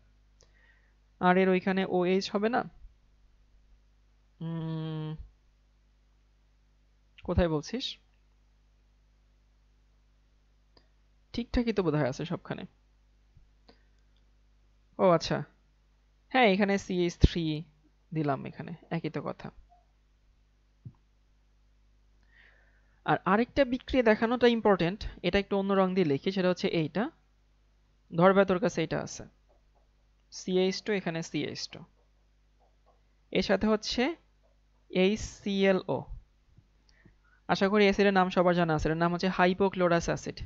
আর এর ওইখানে OH হবে না? কোথায় বলছিস? ঠিকঠাকই তো বোধহয় আছে সবখানে। ও আচ্ছা, হ্যাঁ এখানে CH3 দিলাম, এখানে একই তো কথা। আর আরেকটা বিক্রিয়া দেখানোটা ইম্পর্টেন্ট, এটা একটু অন্য রং দিয়ে লিখি, সেটা হচ্ছে এইটা। ধরবে তোর কাছে এটা আছে CH2, এখানে CH2, এর সাথে হচ্ছে HClO। আশা করি অ্যাসিডের নাম সবার জানা আছে, এর নাম হচ্ছে হাইপোক্লোরাস অ্যাসিড।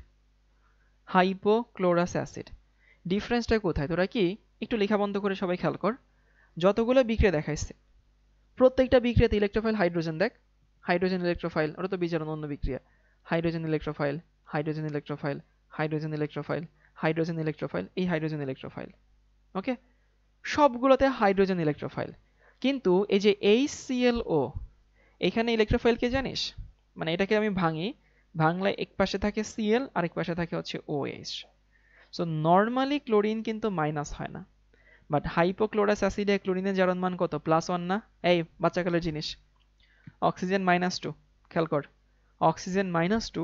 Hypochlorous acid. ডিফারেন্সটা কোথায় তোরা কি একটু লেখা বন্ধ করে সবাই খেয়াল কর। যতগুলো বিক্রিয়া দেখাইছে, প্রত্যেকটা বিক্রিয়াতে ইলেকট্রোফাইল হাইড্রোজেন, দেখ হাইড্রোজেন ইলেকট্রোফাইল, ওটা তো বিজারণ অন্য বিক্রিয়া। Hydrogen electrophile, hydrogen electrophile, hydrogen electrophile, hydrogen electrophile, এই হাইড্রোজেন ইলেকট্রোফাইল। ওকে, সবগুলোতে হাইড্রোজেন ইলেকট্রোফাইল। কিন্তু এই যে HClO, এখানে ইলেকট্রোফাইল কে জানিস? মানে এটাকে আমি ভাঙি, ভাঙলে এক পাশে থাকে Cl আর এক পাশে থাকে হচ্ছে OH। সো নর্মালি ক্লোরিন কিন্তু মাইনাস হয় না, বাট হাইপোক্লোরাস অ্যাসিডে ক্লোরিনের জারণ মান কত? +1 না? এই বাচ্চাকালের জিনিস। অক্সিজেন -2, খেয়াল কর, অক্সিজেন -2,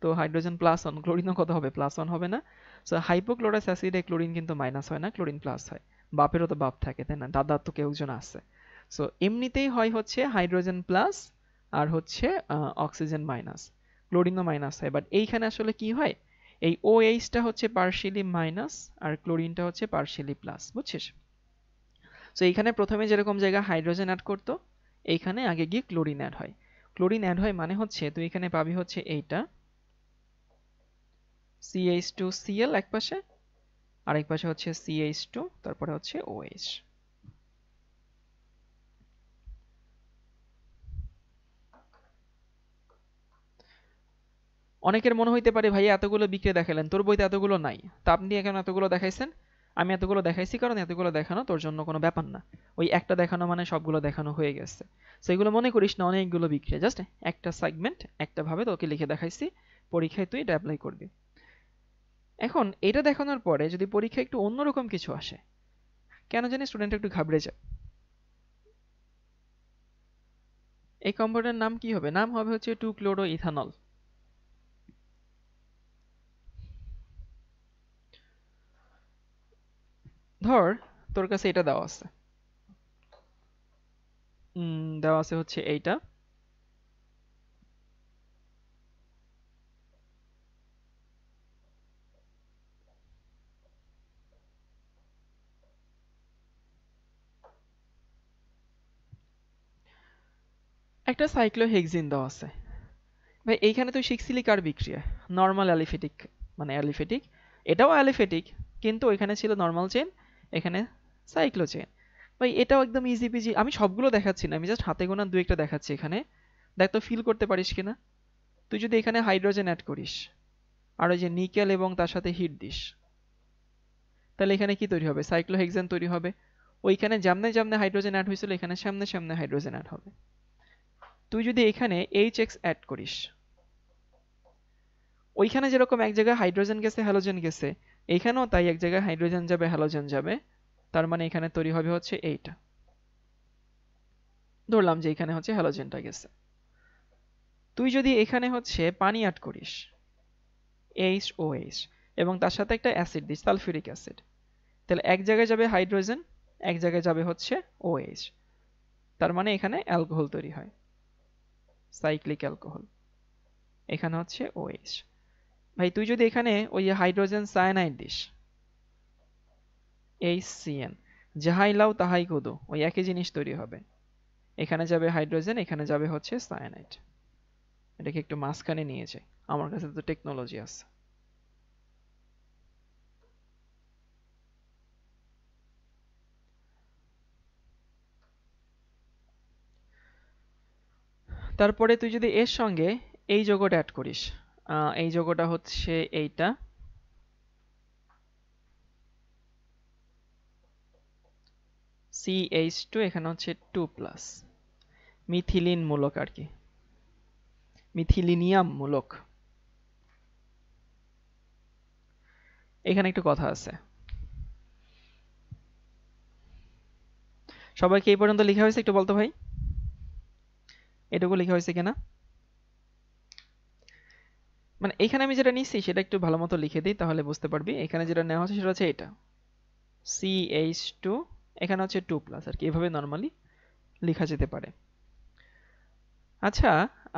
তো হাইড্রোজেন +1, ক্লোরিনও কত হবে? +1 হবে না? সো হাইপোক্লোরাস অ্যাসিডে ক্লোরিন কিন্তু মাইনাস হয় না, ক্লোরিন প্লাস হয়। বাপেরও তো বাপ থাকে, তাই না? দাদার তো কেউ একজন আছে। সো এমনিতেই হয় হচ্ছে হাইড্রোজেন প্লাস আর হচ্ছে অক্সিজেন মাইনাস। ক্লোরিনও মাইনাস হয়, বাট এইখানে আসলে কি হয়, এই OH-টা হচ্ছে পার্শিয়ালি মাইনাস আর ক্লোরিনটা হচ্ছে পার্শিয়ালি প্লাস, বুঝছিস? সো এইখানে প্রথমে যেরকম জায়গা হাইড্রোজেন অ্যাড করতো, এইখানে আগে গিয়ে ক্লোরিন অ্যাড হয়। ক্লোরিন অ্যাড হয় মানে হচ্ছে তুই এখানে পাবি হচ্ছে এইটা CH2Cl এক পাশে, আরেক পাশে হচ্ছে CH2, তারপরে হচ্ছে OH। অনেকের মনে হইতে পারে ভাই এতগুলো বিক্রিয়া দেখালেন, তোর বইতে এতগুলো নাই, তা আপনি কেন এতগুলো দেখাইছেন? আমি এতগুলো দেখাইছি কারণ এতগুলো দেখানো তোর জন্য কোনো ব্যাপার না। ওই একটা দেখানো মানে সবগুলো দেখানো হয়ে গেছে। সো এগুলো মনে করিস না অনেকগুলো বিক্রিয়া, জাস্ট একটা সেগমেন্ট একটা ভাবে তোকে লিখে দেখাইছি, পরীক্ষায় তুই এটা অ্যাপ্লাই করবি। এখন এটা দেখানোর পরে যদি পরীক্ষায় একটু অন্যরকম কিছু আসে, কেন জানি স্টুডেন্ট একটু ঘাবড়ে যায়। এই কম্পাউন্ডের নাম কি হবে? নাম হবে হচ্ছে 2-chloroethanol। ধর তোর কাছে এটা দেওয়া আছে, দেওয়া আছে হচ্ছে এইটা, একটা সাইক্লোহেক্সিন দেওয়া আছে। ভাই এইখানে তুই শিখছিলি কার বিক্রিয়া? নর্মাল অ্যালিফেটিক, মানে অ্যালিফেটিক, এটাও অ্যালিফেটিক, কিন্তু ওইখানে ছিল নর্মাল চেন, এখানে সাইক্লো চেন। ভাই এটাও একদম ইজি পিজি, আমি সবগুলো দেখাচ্ছি না, আমি জাস্ট হাতে গোনা দু একটা দেখাচ্ছি এখানে, দেখ তো ফিল করতে পারিস কিনা। তুই যদি এখানে হাইড্রোজেন অ্যাড করিস আর ওই যে নিকেল এবং তার সাথে হিট দিস, তাহলে এখানে কি তৈরি হবে? সাইক্লোহেক্সেন তৈরি হবে। ওইখানে যেমনে যেমনে হাইড্রোজেন অ্যাড হয়েছিল এখানে সামনে সামনে হাইড্রোজেন অ্যাড হবে। তুই যদি এখানে HX অ্যাড করিস, ওইখানে যেরকম এক জায়গায় হাইড্রোজেন গেছে হ্যালোজেন গেছে, এইখানেও তাই এক জায়গায় হাইড্রোজেন যাবে হ্যালোজেন যাবে, তার মানে এখানে তৈরি হবে হচ্ছে এইটা। ধরলাম যে এখানে হচ্ছে হ্যালোজেনটা গেছে। তুই যদি এখানে হচ্ছে পানি অ্যাড করিস HOH এবং তার সাথে একটা অ্যাসিড দিস সালফিউরিক অ্যাসিড, তাহলে এক জায়গায় যাবে হাইড্রোজেন, এক জায়গায় যাবে হচ্ছে OH, তার মানে এখানে অ্যালকোহল তৈরি হয়, সাইক্লিক অ্যালকোহল। এখানে হচ্ছে OH। ভাই তুই যদি এখানে ওই হাইড্রোজেন সায়ানাইড দিস HCN, যাহাই লাও তাহাই কুদো, ওই একই জিনিস তৈরি হবে। এখানে যাবে হাইড্রোজেন, এখানে যাবে হচ্ছে সায়ানাইড। এটাকে একটু মাঝখানে নিয়ে যাই, আমার কাছে তো টেকনোলজি আছে। তারপরে তুই যদি এর সঙ্গে এই যৌগটা অ্যাড করিস, এই যৌগটা হচ্ছে এইটা CH2, এখানে হচ্ছে 2+, মিথিলিন মূলক আর কি, মিথিলিনিয়াম মূলক। এখানে একটু কথা আছে, সবাইকে এই পর্যন্ত লেখা হয়েছে একটু বলতো ভাই, এটুকু লেখা হয়েছে কিনা? মানে এখানে আমি যেটা নিচ্ছি সেটা একটু ভালো মতো লিখে দিই তাহলে বুঝতে পারবি। এখানে যেটা নেওয়া হচ্ছে সেটা হচ্ছে এটা CH2, এখানে হচ্ছে 2+ আর কি, এভাবে নর্মালি লেখা যেতে পারে। আচ্ছা,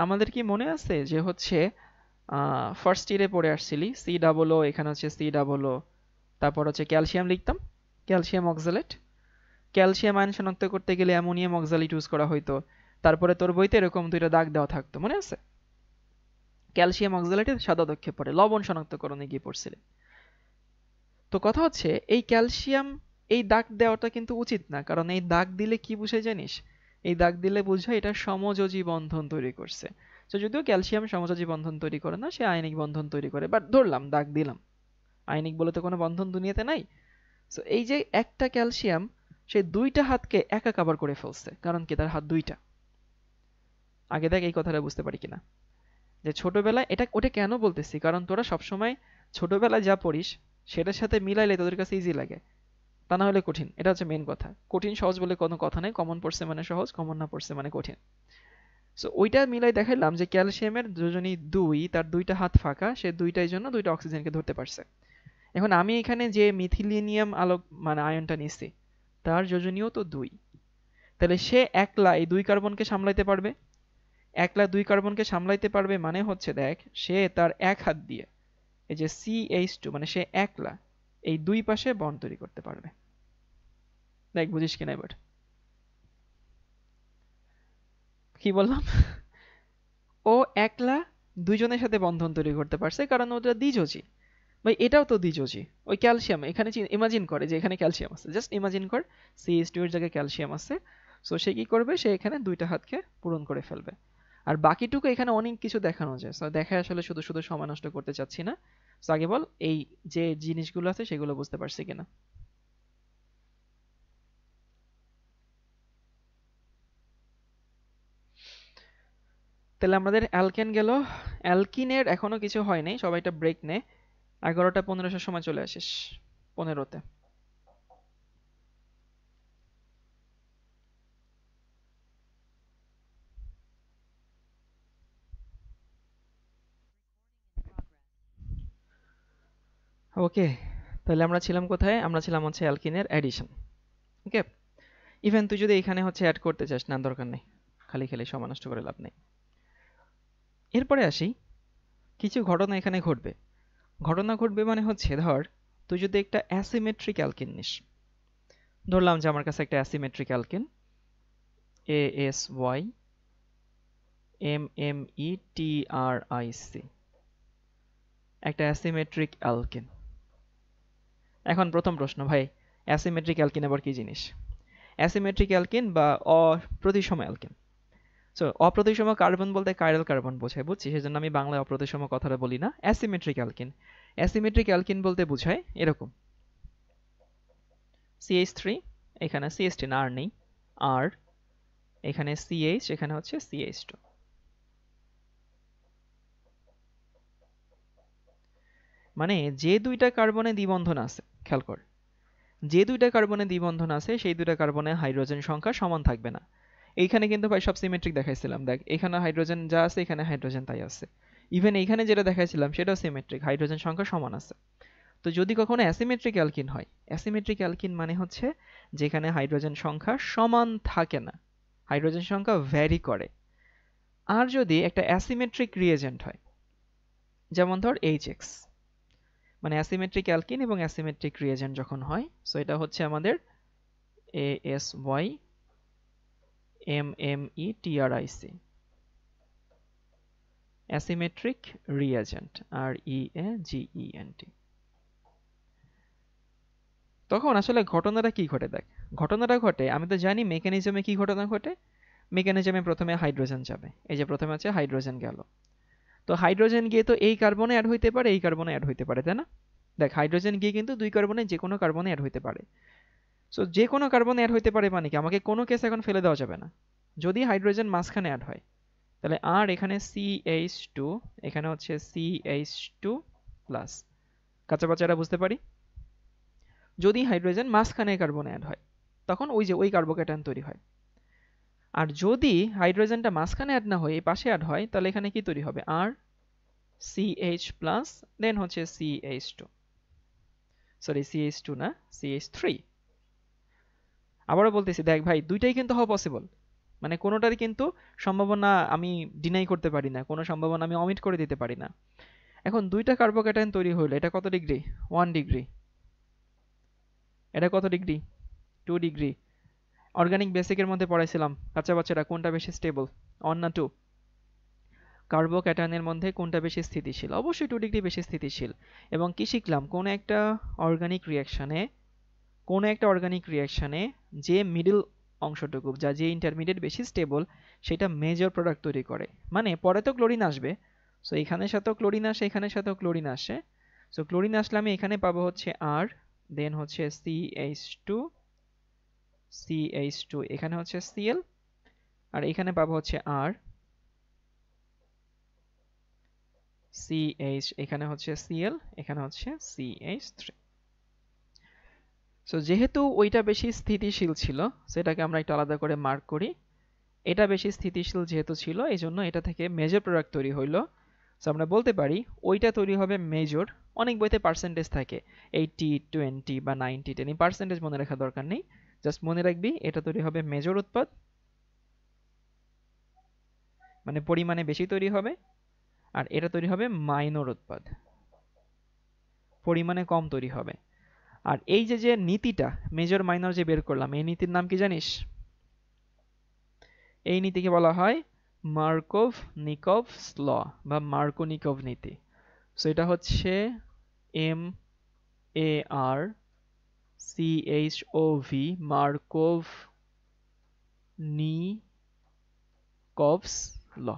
আমাদের কি মনে আছে যে হচ্ছে ফার্স্ট ইয়ারে পড়ে আসছিলি COO, এখানে হচ্ছে COO, তারপর হচ্ছে ক্যালসিয়াম লিখতাম, ক্যালসিয়াম অক্সালেট। ক্যালসিয়াম আয়ন শনাক্ত করতে গেলে অ্যামোনিয়াম অক্সালেট ইউজ করা হইতো। তারপরে তোর বইতে এরকম দুইটা দাগ দেওয়া থাকতো, মনে আছে? ক্যালসিয়াম অক্সালেটের সাদা দাগে পড়ে লবণ শনাক্তকরণে গিয়ে পড়ছিলে। তো কথা হচ্ছে এই ক্যালসিয়াম, এই দাগ দেওয়াটা কিন্তু উচিত না, কারণ এই দাগ দিলে কি বুঝে জানিস? এই দাগ দিলে বোঝায় এটা সমযোজী বন্ধন তৈরি করছে। তো যদিও ক্যালসিয়াম সমযোজী বন্ধন তৈরি করে না, সে আয়নিক বন্ধন তৈরি করে, বাট ধরলাম দাগ দিলাম, আয়নিক বলে তো কোনো বন্ধন দুনিয়াতে নাই। সো এই যে একটা ক্যালসিয়াম, সে দুইটা হাতকে একা কভার করে ফেলছে, কারণ কি তার হাত দুইটা। আগে দেখ এই কথাটা বুঝতে পারি কিনা, যে ছোটবেলায় এটা ওটা কেন বলতেছি, কারণ তোরা সবসময় ছোটবেলায় যা পড়িস সেটার সাথে মিলাইলে তোদের কাছে ইজি লাগে, তা না হলে কঠিন। এটা হচ্ছে মেন কথা। কঠিন সহজ বলে কোনো কথা নেই, কমন পড়ছে মানে সহজ, কমন না পড়ছে মানে কঠিন। সো ওইটা মিলাই দেখাইলাম যে ক্যালসিয়ামের যোজনী 2, তার দুইটা হাত ফাঁকা, সে দুইটাই জন্য দুইটা অক্সিজেনকে ধরতে পারছে। এখন আমি এখানে যে মিথিলিনিয়াম আলোক মানে আয়নটা নিচ্ছি, তার যোজনীয় তো 2, তাহলে সে একলা এই 2 কার্বনকে সামলাইতে পারবে। একলা 2 কার্বনকে সামলাইতে পারবে মানে হচ্ছে দেখ সে তার এক হাত দিয়ে এই যে CH2 মানে সে একলা এই দুই পাশে বন্ড তৈরি করতে পারবে। দেখ বুঝিস কিনা এবার কি বললাম? ও একলা দুইজনের সাথে বন্ধন তৈরি করতে পারছে কারণ ওটা দ্বিযোজী। ভাই এটাও তো দ্বিযোজী। ওই ক্যালসিয়াম এখানে ইমাজিন করে যে এখানে ক্যালসিয়াম আছে, জাস্ট ইমাজিন কর CH2 এর জায়গায় ক্যালসিয়াম আছে। সো সে কি করবে, সে এখানে দুইটা হাতকে পূরণ করে ফেলবে। আর বাকিটুকু এখানে অনেক কিছু দেখানো যায়, সো দেখায় আসলে শুধু শুধু সময় নষ্ট করতে চাচ্ছি না। সো আগে বল এই যে জিনিসগুলো আছে সেগুলো বুঝতে পারছি কিনা। তাহলে আমাদের অ্যালকেন গেল। অ্যালকিনের এখনো কিছু হয় নাই, সবাই একটা ব্রেক নে। 11টা 15-এর সময় চলে আসিস, 15-তে। ওকে, তাহলে আমরা ছিলাম কোথায়? আমরা ছিলাম হচ্ছে অ্যালকিনের অ্যাডিশন। ওকে, ইভেন তুই যদি এখানে হচ্ছে অ্যাড করতে চাস না, দরকার নেই, খালি খালি সময় নষ্ট করে লাভ নেই। এরপরে আসি, কিছু ঘটনা এখানে ঘটবে। ঘটনা ঘটবে মানে হচ্ছে ধর তুই যদি একটা অ্যাসিমেট্রিক অ্যালকিন নিস, ধরলাম যে আমার কাছে একটা অ্যাসিমেট্রিক অ্যালকিন ASY METRIC, একটা অ্যাসিমেট্রিক অ্যালকিন। এখন প্রথম প্রশ্ন, ভাই অ্যাসিমেট্রিক অ্যালকিন আবার কি জিনিস? অ্যাসিমেট্রিক অ্যালকিন বা অপ্রতিসম অ্যালকিন। সো অপ্রতিসম কার্বন বলতে কাইরাল কার্বন বোঝায়, বুঝছি, সেজন্য আমি বাংলায় অপ্রতিসম কথাটা বলি না। অ্যাসিমেট্রিক অ্যালকিন, অ্যাসিমেট্রিক অ্যালকিন বলতে বোঝায় এরকম CH3, এখানে CH3 না, আর নেই, আর এখানে CH, এখানে হচ্ছে CH2। মানে যে দুইটা কার্বনে দ্বিবন্ধন আছে, খেয়াল কর, যে দুইটা কার্বনে দ্বিবন্ধন আছে সেই দুইটা কার্বনে হাইড্রোজেন সংখ্যা সমান থাকবে না। এইখানে কিন্তু ভাই সব সিমেট্রিক দেখাইছিলাম, দেখ এখানে হাইড্রোজেন যা আছে এখানে হাইড্রোজেন তাই আছে। ইভেন এইখানে যেটা দেখাইছিলাম সেটাও সিমেট্রিক, হাইড্রোজেন সংখ্যা সমান আছে। তো যদি কখনো অ্যাসিমেট্রিক অ্যালকিন হয়, অ্যাসিমেট্রিক অ্যালকিন মানে হচ্ছে যেখানে হাইড্রোজেন সংখ্যা সমান থাকে না, হাইড্রোজেন সংখ্যা ভ্যারি করে। আর যদি একটা অ্যাসিমেট্রিক রিএজেন্ট হয়, যেমন ধর HX, মানে অ্যাসিমেট্রিক অ্যালকিন এবং অ্যাসিমেট্রিক রিএজেন্ট যখন হয়, সো এটা হচ্ছে আমাদের ASY METRIC, asymmetric reagent, REAGENT। তখন আসলে ঘটনাটা কি ঘটে দেখ, ঘটনাটা ঘটে, আমি তো জানি মেকানিজমে কি ঘটনা ঘটে। মেকানিজমে প্রথমে হাইড্রোজেন যাবে, এই যে প্রথমে আছে হাইড্রোজেন গেল, তো হাইড্রোজেন গিয়ে তো এই কার্বনে অ্যাড হইতে পারে, এই কার্বনে অ্যাড হইতে পারে, তাই না? দেখ হাইড্রোজেন গিয়ে কিন্তু দুই কার্বনে যে কোনো কার্বনে অ্যাড হইতে পারে। সো যে কোনো কার্বনে অ্যাড হইতে পারে মানে কি, আমাকে কোনো কেস এখন ফেলে দেওয়া যাবে না। যদি হাইড্রোজেন মাঝখানে অ্যাড হয়, তাহলে আর এখানে CH2, এখানে হচ্ছে CH2 প্লাস, কাঁচা বাচ্চারা বুঝতে পারি। যদি হাইড্রোজেন মাঝখানে কার্বনে অ্যাড হয় তখন ওই যে ওই কার্বোক্যাটায়ন তৈরি হয়। আর যদি হাইড্রোজেনটা মাঝখানে অ্যাড না হয়ে এই পাশে অ্যাড হয়, তাহলে এখানে কি তৈরি হবে, আর CH প্লাস, দেন হচ্ছে CH2, সরি CH2 না, CH3। আবারও বলতেছি, দেখ ভাই দুইটাই কিন্তু হওয়া পসিবল, মানে কোনোটারই কিন্তু সম্ভাবনা আমি ডিনাই করতে পারি না, কোনো সম্ভাবনা আমি অমিট করে দিতে পারি না। এখন দুইটা কার্বোক্যাটায়ন তৈরি হইলো, এটা কত ডিগ্রি? 1 ডিগ্রি। এটা কত ডিগ্রি? 2 ডিগ্রি। অর্গানিক বেসিকের মধ্যে পড়াইছিলাম, আচ্ছা বাচ্চারা, কোনটা বেশি স্টেবল, 1 না 2? কার্বোক্যাটায়নের মধ্যে কোনটা বেশি স্থিতিশীল? অবশ্যই 2 ডিগ্রি বেশি স্থিতিশীল। এবং কি শিখলাম, কোন একটা অর্গানিক রিয়াকশনে, কোন একটা অর্গানিক রিয়াকশনে যে মিডল অংশটুকু, যা যে ইন্টারমিডিয়েট বেশি স্টেবল, সেটা মেজর প্রোডাক্ট তৈরি করে। মানে পরে তো ক্লোরিন আসবে, সো এখানের সাথেও ক্লোরিন আসে, এখানের সাথেও ক্লোরিন আসে। সো ক্লোরিন আসলে আমি এখানে পাবো হচ্ছে আর, দেন হচ্ছে CH2, CH2 এখানে হচ্ছে Cl, আর এখানে পাবো হচ্ছে আর CH, এখানে হচ্ছে Cl, এখানে হচ্ছে CH3। সো যেহেতু ওইটা বেশি স্থিতিশীল ছিল, সেটাকে আমরা একটু আলাদা করে মার্ক করি। এটা বেশি স্থিতিশীল যেহেতু ছিল, এই জন্য এটা থেকে মেজর প্রোডাক্ট তৈরি হইলো। সো আমরা বলতে পারি ওইটা তৈরি হবে মেজর। অনেক বইতে পার্সেন্টেজ থাকে, 80, 20 বা 90, 10, পার্সেন্টেজ মনে রাখা দরকার নেই, জাস্ট মনে রাখবি এটা তৈরি হবে মেজর উৎপাদ, মানে পরিমাণে বেশি তৈরি হবে, আর এটা তৈরি হবে মাইনর উৎপাদ, পরিমাণে কম তৈরি হবে। আর এই যে যে নীতিটা মেজর মাইনর যে বের করলাম, এই নীতির নাম কি জানিস? এই নীতিকে বলা হয় মার্কভ-নিকভস ল বা মার্কো-নিকভ নীতি। সো এটা হচ্ছে MARCHOV, মার্কভ-নিকভস ল।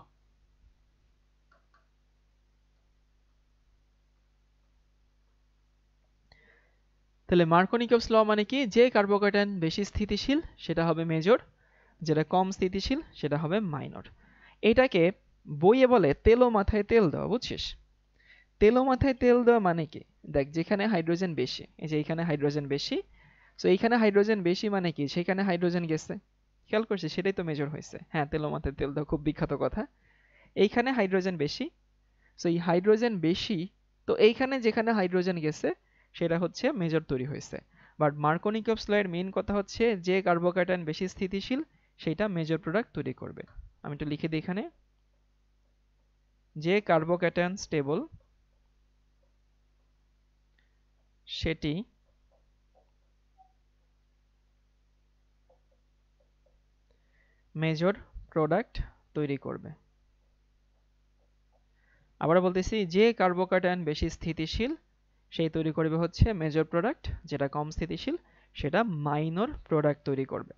তাহলে মার্কো-নিকভস ল মানে কি? যে কার্বোক্যাটায়ন বেশি স্থিতিশীল সেটা হবে মেজর, যেটা কম স্থিতিশীল সেটা হবে মাইনর। এটাকে বইয়ে বলে তেলো মাথায় তেল দেওয়া, বুঝছিস? তেলো মাথায় তেল দেওয়া মানে কি? দেখ, যেখানে হাইড্রোজেন বেশি, এই যে এইখানে হাইড্রোজেন বেশি, সো এইখানে হাইড্রোজেন বেশি মানে কি? সেখানে হাইড্রোজেন গেছে, খেয়াল করছিস? সেটাই তো মেজর হয়েছে। হ্যাঁ, তেলো মাথায় তেল দেওয়া খুব বিখ্যাত কথা। এইখানে হাইড্রোজেন বেশি, সো এই হাইড্রোজেন বেশি, তো এইখানে যেখানে হাইড্রোজেন গেছে সেটা হচ্ছে মেজর তৈরি হয়েছে। বাট মার্কো-নিকভস ল এর মেইন কথা হচ্ছে যে কার্বোক্যাটায়ন বেশি স্থিতিশীল সেটা মেজর প্রোডাক্ট তৈরি করবে। আমি একটু লিখে দিই এখানে, যে কার্বোক্যাটায়ন স্টেবল সেটি মেজর প্রোডাক্ট তৈরি করবে। আবার বলতেছি, যে কার্বোক্যাটায়ন বেশি স্থিতিশীল সেই তৈরি করবে হচ্ছে মেজর প্রোডাক্ট, যেটা কম স্থিতিশীল সেটা মাইনর প্রোডাক্ট তৈরি করবে।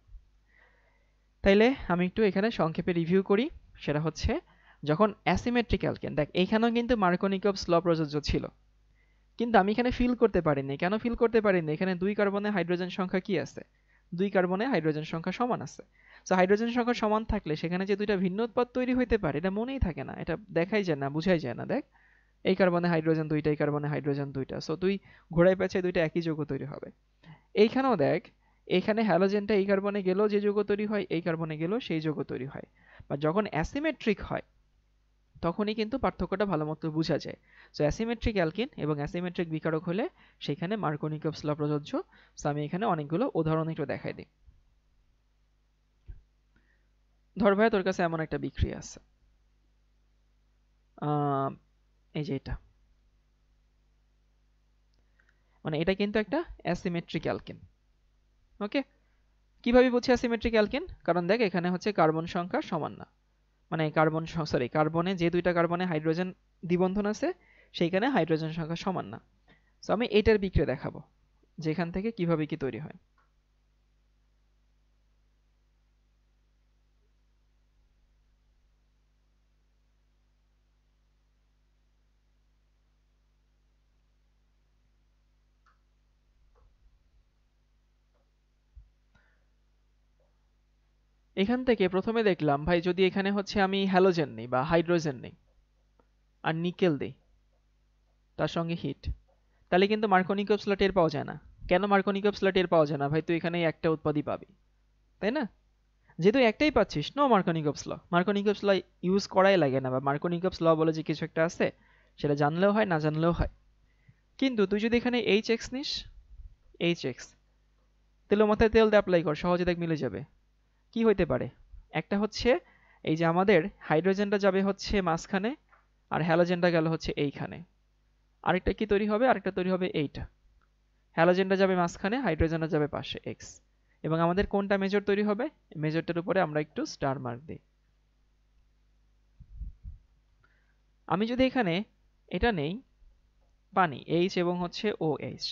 তাইলে আমি একটু এখানে সংক্ষেপে রিভিউ করি। সেটা হচ্ছে, যখন অ্যাসিমেট্রিক অ্যালকেন, দেখ এইখানেও কিন্তু মার্কো-নিকভস ল প্রযোজ্য ছিল, কিন্তু আমি এখানে ফিল করতে পারিনি। কেন ফিল করতে পারিনি? এখানে 2 কার্বনে হাইড্রোজেন সংখ্যা কি আছে? 2 কার্বনে হাইড্রোজেন সংখ্যা সমান আছে। সো হাইড্রোজেন সংখ্যা সমান থাকলে সেখানে যে দুইটা ভিন্ন উৎপাদ তৈরি হইতে পারে এটা মনেই থাকে না, এটা দেখাই যায় না, বুঝাই যায় না। দেখ, এই কার্বনে হাইড্রোজেন দুইটা, এই কার্বনে হাইড্রোজেন দুইটা, সো তুই ঘোড়ায় পেঁচায় দুইটা একই যৌগ তৈরি হবে। এইখানেও দেখ, এইখানে হ্যালোজেনটা এই কার্বনে গেলেও যে যৌগ তৈরি হয়, এই কার্বনে গেলেও সেই যৌগ তৈরি হয়। বা যখন অ্যাসিমেট্রিক হয় তখনই কিন্তু পার্থক্যটা ভালো মতো বোঝা যায়। সো অ্যাসিমেট্রিক অ্যালকিন এবং অ্যাসিমেট্রিক বিকারক হলে সেখানে মার্কো-নিকভস ল প্রযোজ্য। সো আমি এখানে অনেকগুলো উদাহরণ একটু দেখাই দিই। ধর ভাই, তোর কাছে এমন একটা বিক্রিয়া আছে, এই যে এটা, মানে এটা কিন্তু একটা অ্যাসিমেট্রিক অ্যালকিন। ওকে, কিভাবে বুঝছি অ্যাসিমেট্রিক অ্যালকিন? কারণ দেখ, এখানে হচ্ছে কার্বন সংখ্যা সমান না, মানে কার্বনে যে দুইটা কার্বনে হাইড্রোজেন দ্বিবন্ধন আছে সেইখানে হাইড্রোজেন সংখ্যা সমান না। সো আমি এটার বিক্রিয়া দেখাবো, যেখান থেকে কিভাবে কি তৈরি হয়। এখান থেকে প্রথমে দেখলাম ভাই, যদি এখানে হচ্ছে আমি হ্যালোজেন নেই বা হাইড্রোজেন নেই আর নিকেল দেই তার সঙ্গে হিট, তাহলে কিন্তু মার্কো-নিকভস ল টের পাওয়া যায় না। কেন মার্কো-নিকভস ল টের পাওয়া যায় না? ভাই তুই এখানে একটা উৎপাদই পাবি, তাই না? যেহেতু একটাই পাচ্ছিস, নো মার্কো-নিকভস ল। মার্কো-নিকভস ল ইউজ করাই লাগে না, বা মার্কো-নিকভস ল বলে যে কিছু একটা আছে সেটা জানলেও হয়, না জানলেও হয়। কিন্তু তুই যদি এখানে HX নিস, HX তেলের মাথায় তেল দিয়ে অ্যাপ্লাই কর, সহজে দেখ মিলে যাবে। কি হইতে পারে? একটা হচ্ছে এই যে আমাদের হাইড্রোজেনটা যাবে হচ্ছে মাঝখানে, আর হ্যালোজেনটা গেল হচ্ছে এইখানে। আরেকটা কি তৈরি হবে? আরেকটা তৈরি হবে এইটা, হ্যালোজেনটা যাবে মাঝখানে, হাইড্রোজেনটা যাবে পাশে এক্স। এবং আমাদের কোনটা মেজর তৈরি হবে? মেজরটার উপরে আমরা একটু স্টার মার্ক দিই। আমি যদি এখানে এটা নেই, পানি এইচ এবং হচ্ছে OH,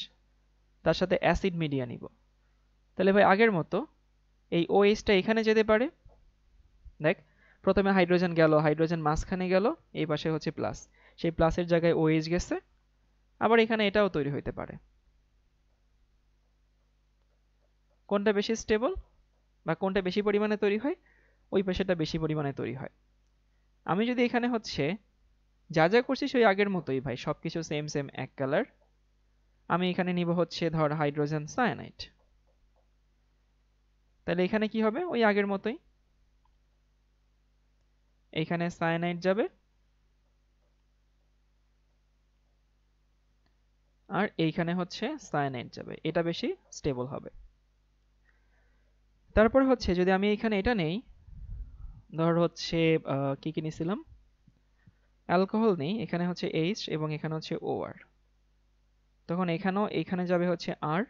তার সাথে অ্যাসিড মিডিয়া নিব, তাহলে ভাই আগের মতো এই OH-টা এখানে যেতে পারে। দেখ, প্রথমে হাইড্রোজেন গেল, হাইড্রোজেন মাঝখানে গেল, এই পাশে হচ্ছে প্লাস, সেই প্লাসের জায়গায় OH গেছে। আবার এখানে এটাও তৈরি হইতে পারে। কোনটা বেশি স্টেবল বা কোনটা বেশি পরিমাণে তৈরি হয়? ওই পাশেটা বেশি পরিমাণে তৈরি হয়। আমি যদি এখানে হচ্ছে যা যা করছি সেই আগের মতোই ভাই, সবকিছু সেম সেম এক কালার। আমি এখানে নিব হচ্ছে ধর হাইড্রোজেন সায়ানাইড, তাহলে এখানে কি হবে? ওই আগের মতোই, এইখানে সায়ানাইড যাবে আর এইখানে হচ্ছে সায়ানাইড যাবে, এটা বেশি স্টেবল হবে। তারপর হচ্ছে যদি আমি এখানে এটা নেই, ধর হচ্ছে কি কি নিছিলাম, অ্যালকোহল নেই, এখানে হচ্ছে এইচ এবং এখানে হচ্ছে ও আর, তখন এখানেও এখানে যাবে হচ্ছে আর,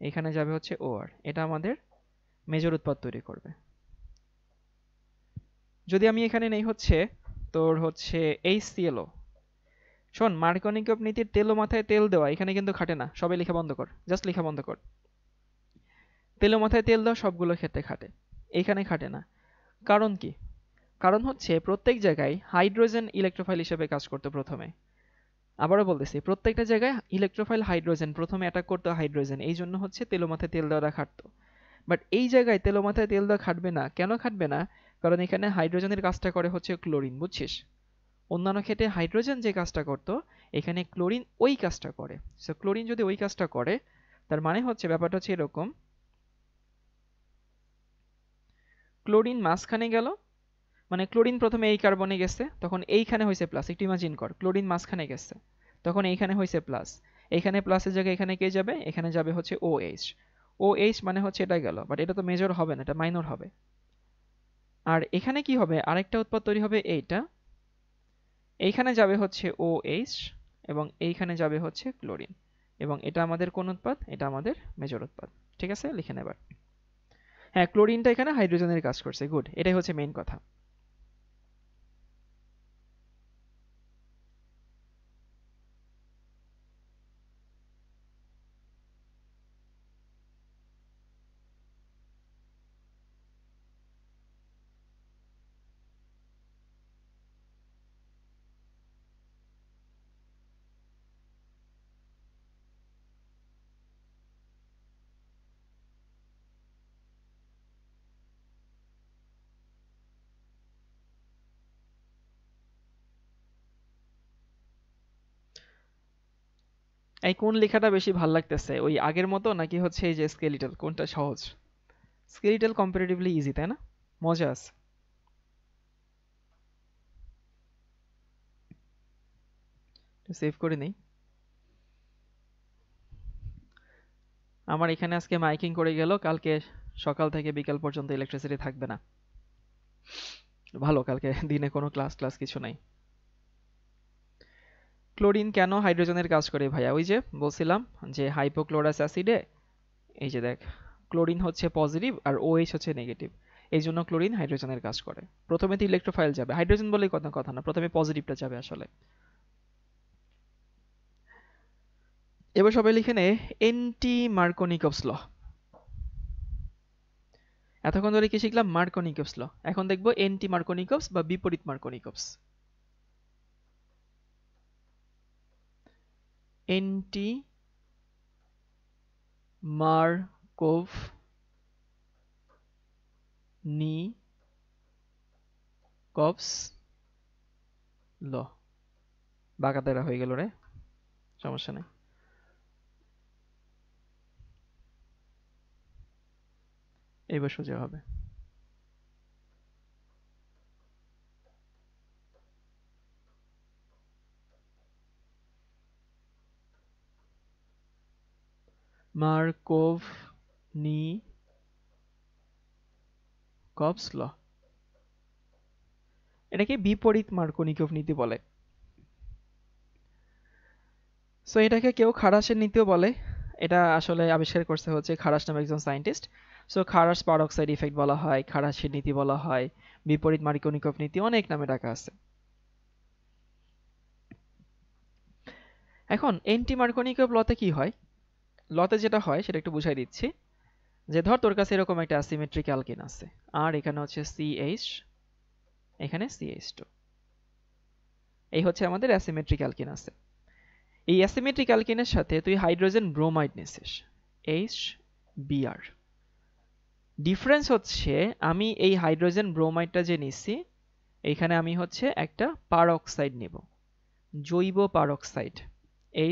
এখানে যাবে হচ্ছে ও আর, এটা আমাদের মেজর উৎপাদ তৈরি করবে। যদি আমি এখানে নেই হচ্ছে তোর হচ্ছে HClO, শোন মার্কনিকভ নীতির তেল ও মাথায় তেল দেওয়া এখানে কিন্তু খাটে না, সবাই লেখা বন্ধ কর, জাস্ট লেখা বন্ধ কর। তেল ও মাথায় তেল দেওয়া সবগুলো ক্ষেত্রে খাটে, এখানে খাটে না। কারণ কি? কারণ হচ্ছে প্রত্যেক জায়গায় হাইড্রোজেন ইলেকট্রোফাইল হিসেবে কাজ করতো প্রথমে। আবারও বলতেছি, প্রত্যেকটা জায়গায় ইলেকট্রোফাইল হাইড্রোজেন প্রথমে অ্যাটাক করতো হাইড্রোজেন, এই জন্য হচ্ছে তেল ও মাথায় তেল দেওয়াটা খাটতো। বাট এই জায়গায় তেল ও মাথায় তেল দেওয়া খাটবে না, কেন খাটবে না? কারণ এখানে হাইড্রোজেনের কাজটা করে হচ্ছে ক্লোরিন, বুঝছিস? অন্যান্য ক্ষেত্রে হাইড্রোজেন যে কাজটা করতো, এখানে ক্লোরিন ওই কাজটা করে। সো ক্লোরিন যদি ওই কাজটা করে, তার মানে হচ্ছে ব্যাপারটা হচ্ছে এরকম, ক্লোরিন মাঝখানে গেল, মানে ক্লোরিন প্রথমে এই কার্বনে গেছে, তখন এইখানে হয়েছে প্লাস, একটু ইমাজিন কর ক্লোরিন মাঝখানে গেছে, তখন এইখানে হয়েছে প্লাস, এইখানে প্লাসের জায়গায় এখানে কে যাবে, এখানে যাবে হচ্ছে OH। OH মানে হচ্ছে এটা গেল, বাট এটা তো মেজর হবে না, এটা মাইনর হবে। আর এখানে কি হবে, আরেকটা উৎপাদ তৈরি হবে এইটা, এইখানে যাবে হচ্ছে OH এবং এইখানে যাবে হচ্ছে ক্লোরিন, এবং এটা আমাদের কোন উৎপাদ, এটা আমাদের মেজর উৎপাদ। ঠিক আছে, লিখে নেবার। হ্যাঁ, ক্লোরিনটা এখানে হাইড্রোজেনের কাজ করছে, গুড, এটাই হচ্ছে মেইন কথা। এই কোন লেখাটা বেশি ভাল লাগতেছে, ওই আগের মতো নাকি হচ্ছে এই যে স্কেলিটাল, কোনটা সহজ? স্কেলিটাল কম্পারেটিভলি ইজি, তাই না? মজা আছে। সেভ করে নেই। আমার এখানে আজকে মাইকিং করে গেল, কালকে সকাল থেকে বিকাল পর্যন্ত ইলেকট্রিসিটি থাকবে না। ভালো, কালকে দিনে কোনো ক্লাস ক্লাস কিছু নাই। ক্লোরিন কেন হাইড্রোজেনের কাজ করে ভাইয়া? ওই যে বলছিলাম যে হাইপোক্লোরাস অ্যাসিডে, এই যে দেখ, ক্লোরিন হচ্ছে পজিটিভ আর OH হচ্ছে নেগেটিভ, এই জন্য ক্লোরিন হাইড্রোজেনের কাজ করে। প্রথমে তো ইলেকট্রোফাইল যাবে, হাইড্রোজেন বলেই কথা কথা না, প্রথমে পজিটিভটা যাবে আসলে। এবার সবাই লিখে নে এন্টি মার্কনিকভস ল। এতক্ষণ ধরে কি শিখলাম? মার্কনিকভস ল। এখন দেখবো এন্টি মার্কনিকভস বা বিপরীত মার্কনিকভস। এন্টি মার্কভ নি কভস ল। বাঁকাতেরা হয়ে গেল রে, সমস্যা নেই। এইবার সোজা হবে। মার্কভ নি কভস ল, এটাকে বিপরীত মার্কনিকভ নীতি বলে। সো এটাকে কেউ খারাসের নীতিও বলে। এটা আসলে আবিষ্কার করছে হচ্ছে খারাস নামে একজন সায়েন্টিস্ট। সো খারাস পারক্সাইড ইফেক্ট বলা হয়, খারাসের নীতি বলা হয়, বিপরীত মার্কনিকভ নীতি, অনেক নামে ডাকা আছে। এখন এন্টি মার্কনিকভ লতে কি হয়? লতে যেটা হয় সেটা একটু বুঝাই দিচ্ছি। যে ধর তোর কাছে এরকম একটা অ্যাসিমেট্রিক অ্যালকিন আছে, আর এখানে হচ্ছে CH, এখানে CH2, এই হচ্ছে আমাদের অ্যাসিমেট্রিক অ্যালকিন আছে। এই অ্যাসিমেট্রিক অ্যালকিনের সাথে তুই হাইড্রোজেন ব্রোমাইড নিছিস, HBr। ডিফারেন্স হচ্ছে আমি এই হাইড্রোজেন ব্রোমাইডটা যে নিচ্ছি, এইখানে আমি হচ্ছে একটা পারঅক্সাইড নেব, জৈব পারঅক্সাইড,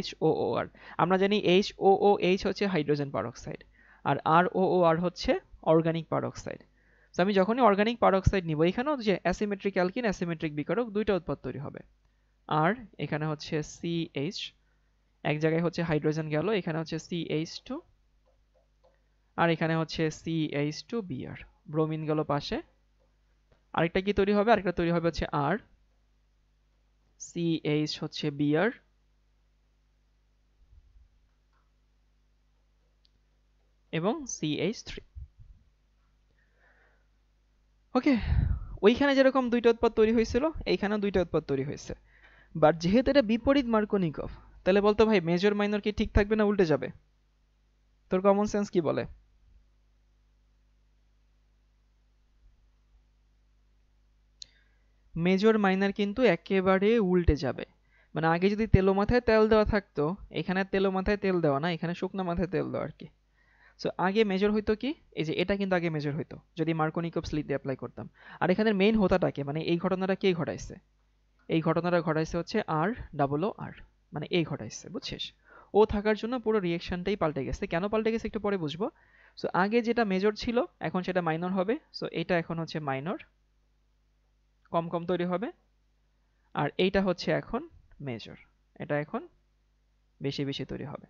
HOOR। আমরা জানি HOOH হচ্ছে হাইড্রোজেন পারঅক্সাইড, আর ROOR হচ্ছে অর্গানিক পারঅক্সাইড। তো আমি যখনই অর্গানিক পারঅক্সাইড নিব, এখানেও যে অ্যাসিমেট্রিক অ্যালকিন অ্যাসিমেট্রিক বিকারক দুইটা উৎপাদ তৈরি হবে। আর এখানে হচ্ছে CH, এক জায়গায় হচ্ছে হাইড্রোজেন গেল, এখানে হচ্ছে CH2, আর এখানে হচ্ছে CH2Br, ব্রোমিন গেল পাশে। আরেকটা কি তৈরি হবে? আরেকটা তৈরি হবে হচ্ছে আর, CH হচ্ছে Br, এবং CH3। ওকে, ওইখানে যেরকম দুইটা উৎপাদ তৈরি হয়েছিল, এইখানেও দুইটা উৎপাদ তৈরি হয়েছে। বাট যেহেতু এটা বিপরীত মার্কোনিকভ, তাহলে বলতো ভাই মেজর মাইনর কি ঠিক থাকবে না উল্টে যাবে? তোর কমন সেন্স কি বলে? মেজর মাইনার কিন্তু একেবারে উল্টে যাবে। মানে আগে যদি তেলো মাথায় তেল দেওয়া থাকতো, এখানে তেলো মাথায় তেল দেওয়া না, এখানে শুকনো মাথায় তেল দেওয়া আর কি। সো আগে মেজর হইতো কি, এই যে এটা কিন্তু আগে মেজর হইতো যদি মার্কোনিকভ স্লিট দিয়ে অ্যাপ্লাই করতাম। আর এখানে মেইন হোতাটাকে, মানে এই ঘটনাটা কে ঘটাইছে? এই ঘটনাটা ঘটাইছে হচ্ছে আর ডাবল ও আর, মানে এই ঘটাইছে, বুঝছিস? ও থাকার জন্য পুরো রিঅ্যাকশনটাই পাল্টে গেছে। কেন পাল্টে গেছে একটু পরে বুঝবো। সো আগে যেটা মেজর ছিল এখন সেটা মাইনর হবে। সো এটা এখন হচ্ছে মাইনর, কম কম তৈরি হবে। আর এইটা হচ্ছে এখন মেজর, এটা এখন বেশি বেশি তৈরি হবে।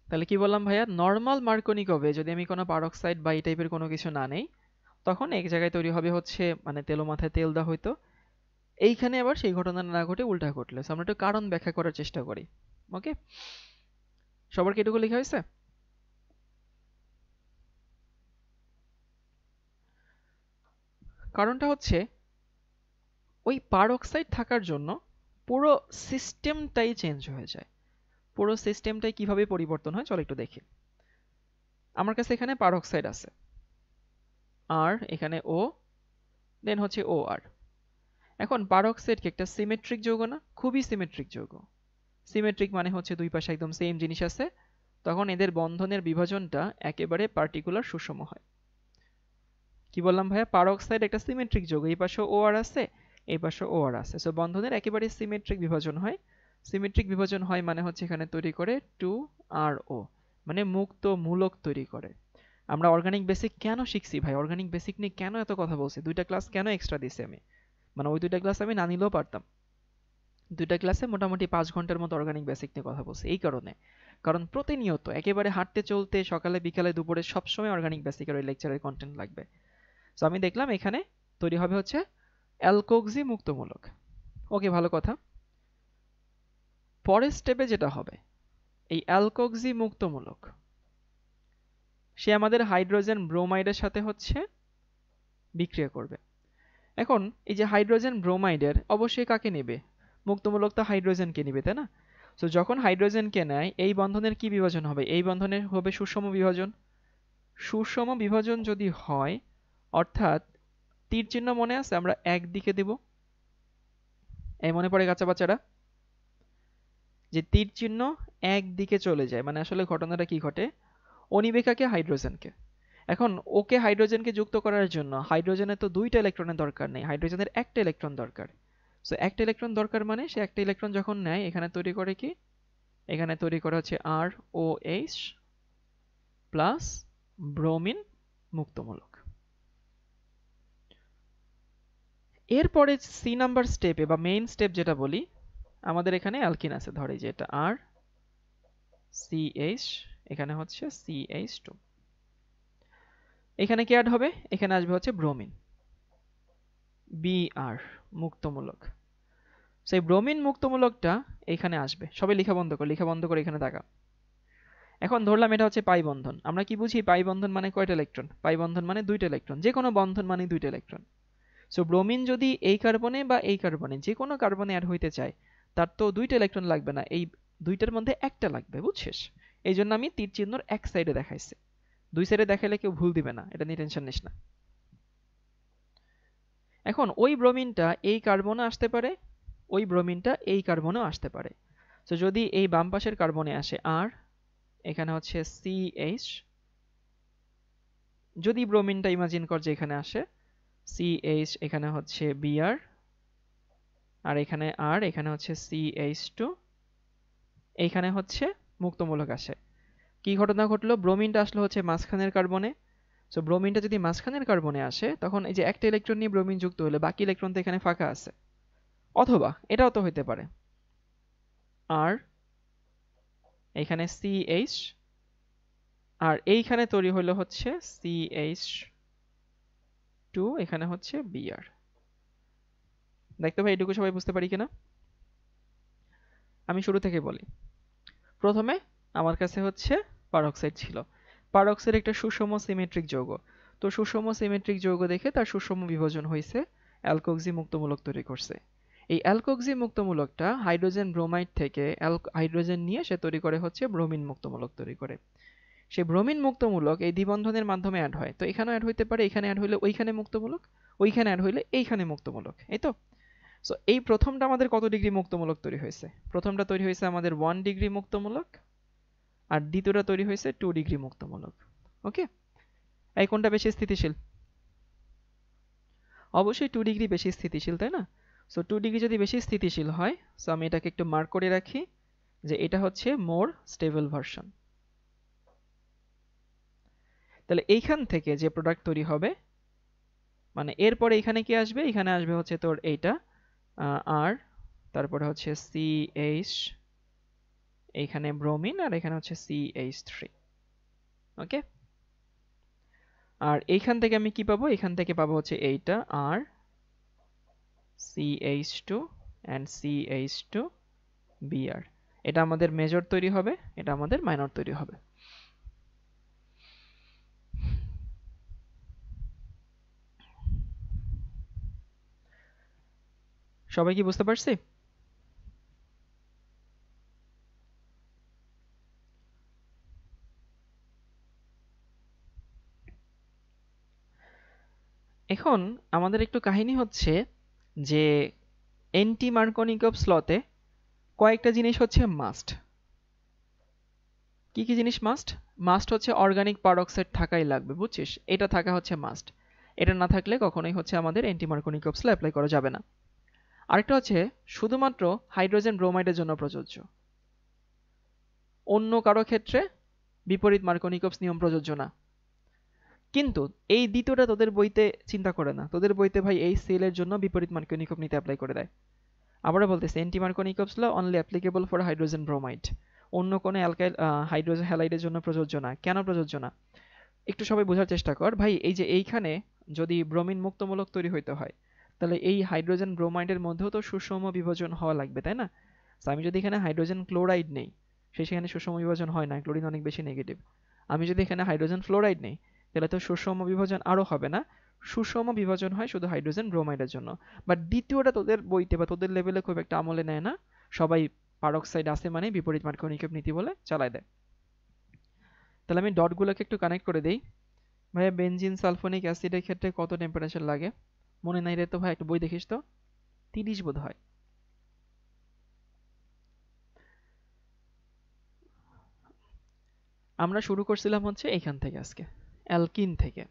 তাহলে কি বললাম ভাইয়া? নর্মাল মার্কোনিকভে যদি আমি কোনো পারক্সাইড বা এই টাইপের কোনো কিছু না নেই, তখন এক জায়গায় তৈরি হবে হচ্ছে মানে তেলো মাথায় তেল দেওয়া হইতো। এইখানে আবার সেই ঘটনা না ঘটে উল্টা ঘটলে। So আমরা একটু কারণ ব্যাখ্যা করার চেষ্টা করি। ওকে, সবার কি এটুকু লেখা হয়েছে? কারণটা হচ্ছে ওই পারক্সাইড থাকার জন্য পুরো সিস্টেমটাই চেঞ্জ হয়ে যায়। পুরো সিস্টেমটাই কিভাবে পরিবর্তন হয় চলো একটু দেখি। আমার কাছে এখানে পারক্সাইড আছে, আর এখানে ও, দেন হচ্ছে ও আর। এখন পারক্সাইড কি একটা সিমেট্রিক যৌগ না? খুবই সিমেট্রিক যৌগ। সিমেট্রিক মানে হচ্ছে দুই পাশে একদম সেম জিনিস আছে, তখন এদের বন্ধনের বিভাজনটা একেবারে পার্টিকুলার সুষম হয়। কি বললাম ভাইয়া? পারক্সাইড একটা সিমেট্রিক যৌগ, এই পাশে ও আর আছে, এই পাশে ও আর আছে। সো বন্ধনের একেবারে সিমেট্রিক বিভাজন হয়। সিমেট্রিক বিভাজন হয় মানে হচ্ছে এখানে তৈরি করে 2RO, মানে মুক্ত মূলক তৈরি করে। আমরা অর্গানিক বেসিক কেন শিখছি ভাই? অর্গানিক বেসিক নিয়ে কেন এত কথা বলছি? দুইটা ক্লাস কেন এক্সট্রা দিছি আমি? মানে ওই দুইটা ক্লাস আমি না নিলেও পারতাম। দুইটা ক্লাসে মোটামুটি 5 ঘন্টার মতো অর্গানিক বেসিক নিয়ে কথা বলছি এই কারণে, কারণ প্রতিনিয়ত একেবারে হাঁটতে চলতে সকালে বিকালে দুপুরে সবসময় অর্গানিক বেসিকের ওই লেকচারের কন্টেন্ট লাগবে। তো আমি দেখলাম এখানে তৈরি হবে হচ্ছে অ্যালকোক্সি মুক্তমূলক। ওকে, ভালো কথা। পরের স্টেপে যেটা হবে, এই অ্যালকোক্সি মুক্তমূলক সে আমাদের হাইড্রোজেন ব্রোমাইডের সাথে হচ্ছে বিক্রিয়া করবে। এখন এই যে হাইড্রোজেন ব্রোমাইডের অবশ্যই কাকে নেবে? মুক্তমূলক তো হাইড্রোজেনকে নেবে, তাই না? তো যখন হাইড্রোজেনকে নেয় এই বন্ধনের কি বিভাজন হবে? এই বন্ধনের হবে সুষম বিভাজন। সুষম বিভাজন যদি হয়, অর্থাৎ তীর চিহ্ন মনে আছে আমরা একদিকে দেব, এই মনে পড়ে কাঁচা বাচ্চারা? যে তীর চিহ্ন একদিকে চলে যায় মানে আসলে ঘটনাটা কি ঘটে? ও নিবে কাকে? হাইড্রোজেনকে। এখন ওকে হাইড্রোজেনকে যুক্ত করার জন্য হাইড্রোজেনের তো দুইটা ইলেকট্রনের দরকার নেই, হাইড্রোজেনের একটা ইলেকট্রন দরকার। সো একটা ইলেকট্রন দরকার মানে সে একটা ইলেকট্রন যখন নেয় এখানে তৈরি করে কি? এখানে তৈরি করা হচ্ছে ROH প্লাস ব্রোমিন মুক্তমূলক। এরপরে সি নাম্বার স্টেপে বা মেইন স্টেপ যেটা বলি, আমাদের এখানে অ্যালকিন আছে, ধরে যে এটা আর CH, এখানে হচ্ছে CH2। এখানে কি অ্যাড হবে? এখানে আসবে হচ্ছে ব্রোমিন BR মুক্তমূলক। সেই ব্রোমিন মুক্তমূলকটা এখানে আসবে। সবাই লেখা বন্ধ কর, লেখা বন্ধ করে এখানে তাকা। এখন ধরলাম এটা হচ্ছে পাই বন্ধন। আমরা কি বুঝি পাই বন্ধন মানে কয়টা ইলেকট্রন? পাই বন্ধন মানে দুইটা ইলেকট্রন, যে কোনো বন্ধন মানে দুইটা ইলেকট্রন। সো ব্রোমিন যদি এই কার্বনে বা এই কার্বনে যে কোনো কার্বনে অ্যাড হইতে চায়, তার তো দুইটা ইলেকট্রন লাগবে না, এই দুইটার মধ্যে একটা লাগবে, বুঝছিস? এই জন্য আমি তীর চিহ্নর এক সাইডে দেখাইছি। দুই সাইডে দেখাইলে কেউ ভুল দিবে না, এটা নিয়ে টেনশন নিস না। এখন ওই ব্রোমিনটা এই কার্বনে আসতে পারে, ওই ব্রোমিনটা এই কার্বনেও আসতে পারে। তো যদি এই বাম পাশের কার্বনে আসে আর, এখানে হচ্ছে CH, যদি ব্রোমিনটা ইমাজিন কর যে এখানে আসে CH, এখানে হচ্ছে Br, আর এখানে আর, এখানে হচ্ছে CH2, এইখানে হচ্ছে মুক্তমূলক আসে। কি ঘটনা ঘটলো? ব্রোমিনটা আসলো হচ্ছে মাঝখানের কার্বনে। সো ব্রোমিনটা যদি মাঝখানের কার্বনে আসে, তখন এই যে একটা ইলেকট্রন নিয়ে ব্রোমিন যুক্ত হলে বাকি ইলেকট্রন তো এখানে ফাঁকা আছে। অথবা এটাও তো হইতে পারে আর এখানে CH, আর এইখানে তৈরি হলো হচ্ছে CH2, এখানে হচ্ছে Br। দেখতে ভাই এটুকু সবাই বুঝতে পারি কিনা? আমি শুরু থেকে বলি। প্রথমে আমার কাছে হচ্ছে পারক্সাইড ছিল। পারক্সাইড একটা সুষম সিমেট্রিক যৌগ। তো সুষম সিমেট্রিক যৌগ দেখে তার সুষম বিভাজন হয়েছে, অ্যালকোক্সি মুক্তমূলক তৈরি করছে। এই অ্যালকোক্সি মুক্তমূলকটা হাইড্রোজেন ব্রোমাইড থেকে হাইড্রোজেন নিয়ে সে তৈরি করে হচ্ছে ব্রোমিন মুক্তমূলক তৈরি করে। সেই ব্রোমিন মুক্তমূলক এই দ্বিবন্ধনের মাধ্যমে অ্যাড হয়। তো এখানেও অ্যাড হইতে পারে, এখানে অ্যাড হইলে ওইখানে মুক্তমূলক, ওইখানে অ্যাড হইলে এইখানে মুক্তমূলক, এই তো। সো এই প্রথমটা আমাদের কত ডিগ্রি মুক্তমূলক তৈরি হয়েছে? প্রথমটা তৈরি হয়েছে আমাদের 1 ডিগ্রি মুক্তমূলক, আর দ্বিতীয়টা তৈরি হয়েছে 2 ডিগ্রি মুক্তমূলক। ওকে, এই কোনটা বেশি স্থিতিশীল? অবশ্যই 2 ডিগ্রি বেশি স্থিতিশীল, তাই না? সো 2 ডিগ্রি যদি বেশি স্থিতিশীল হয়, সো আমি এটাকে একটু মার্ক করে রাখি যে এটা হচ্ছে মোর স্টেবল ভার্সন। তাহলে এইখান থেকে যে প্রোডাক্ট তৈরি হবে, মানে এরপরে এখানে কি আসবে? এখানে আসবে হচ্ছে তোর এইটা আর তারপরে হচ্ছে CH, এইখানে ব্রোমিন, আর এখানে হচ্ছে CH3। ওকে, আর এইখান থেকে আমি কি পাবো? এখান থেকে পাবো হচ্ছে এইটা আর CH2 and CH2 Br। এটা আমাদের মেজর তৈরি হবে, এটা আমাদের মাইনর তৈরি হবে। সবাই কি বুঝতে পারছি? এখন আমাদের একটু কাহিনী হচ্ছে যে এন্টি মার্কনিকভস লতে কয়েকটা জিনিস হচ্ছে মাস্ট। কি কি জিনিস মাস্ট? মাস্ট হচ্ছে অর্গানিক পারঅক্সাইড থাকাই লাগবে, বুঝছিস? এটা থাকা হচ্ছে মাস্ট। এটা না থাকলে কখনোই হচ্ছে আমাদের এন্টি মার্কনিকভস ল অ্যাপ্লাই করা যাবে না। আরেকটা হচ্ছে শুধুমাত্র হাইড্রোজেন ব্রোমাইডের জন্য প্রযোজ্য, অন্য কারো ক্ষেত্রে বিপরীত মার্কনিকভস নিয়ম প্রযোজ্য না। কিন্তু এই দ্বিতীয়টা তোদের বইতে চিন্তা করে না, তোদের বইতে ভাই এই সেলের জন্য বিপরীত মার্কনিকভ নীতি অ্যাপ্লাই করে দেয়। আবারও বলতেছে, anti Markovnikov's law only applicable for hydrogen bromide, অন্য কোনো অ্যালকাইল হাইড্রোজেন হ্যালাইডের জন্য প্রযোজ্য না। কেন প্রযোজ্য না? একটু সবাই বোঝার চেষ্টা কর ভাই। এই যে এইখানে যদি ব্রোমিন মুক্তমূলক তৈরি হইতে হয়, তাহলে এই হাইড্রোজেন ব্রোমাইডের মধ্যেও তো সুষম বিভাজন হওয়া লাগবে, তাই না? আমি যদি এখানে হাইড্রোজেন ক্লোরাইড নেই, সেখানে সুষম বিভাজন হয় না, ক্লোরিন অনেক বেশি নেগেটিভ। আমি যদি এখানে হাইড্রোজেন ফ্লোরাইড নেই, তাহলে তো সুষম বিভাজন আরো হবে না। সুষম বিভাজন হয় শুধু হাইড্রোজেন ব্রোমাইডের জন্য। বাট দ্বিতীয়টা তোদের বইতে বা তোদের লেভেলে খুব একটা আমলে নেয় না। সবাই পারক্সাইড আছে মানে বিপরীত মার্কনিকভ নীতি বলে চালায় দেয়। তাহলে আমি ডটগুলোকে একটু কানেক্ট করে দেই। ভাইয়া বেনজিন সালফোনিক অ্যাসিডের ক্ষেত্রে কত টেম্পারেচার লাগে? মনে নাই রে তো ভাই, একটু বই দেখিস তো। 30 বোধ হয়। আমরা শুরু করছিলাম হচ্ছে এইখান থেকে আজকে, অ্যালকিন থেকে।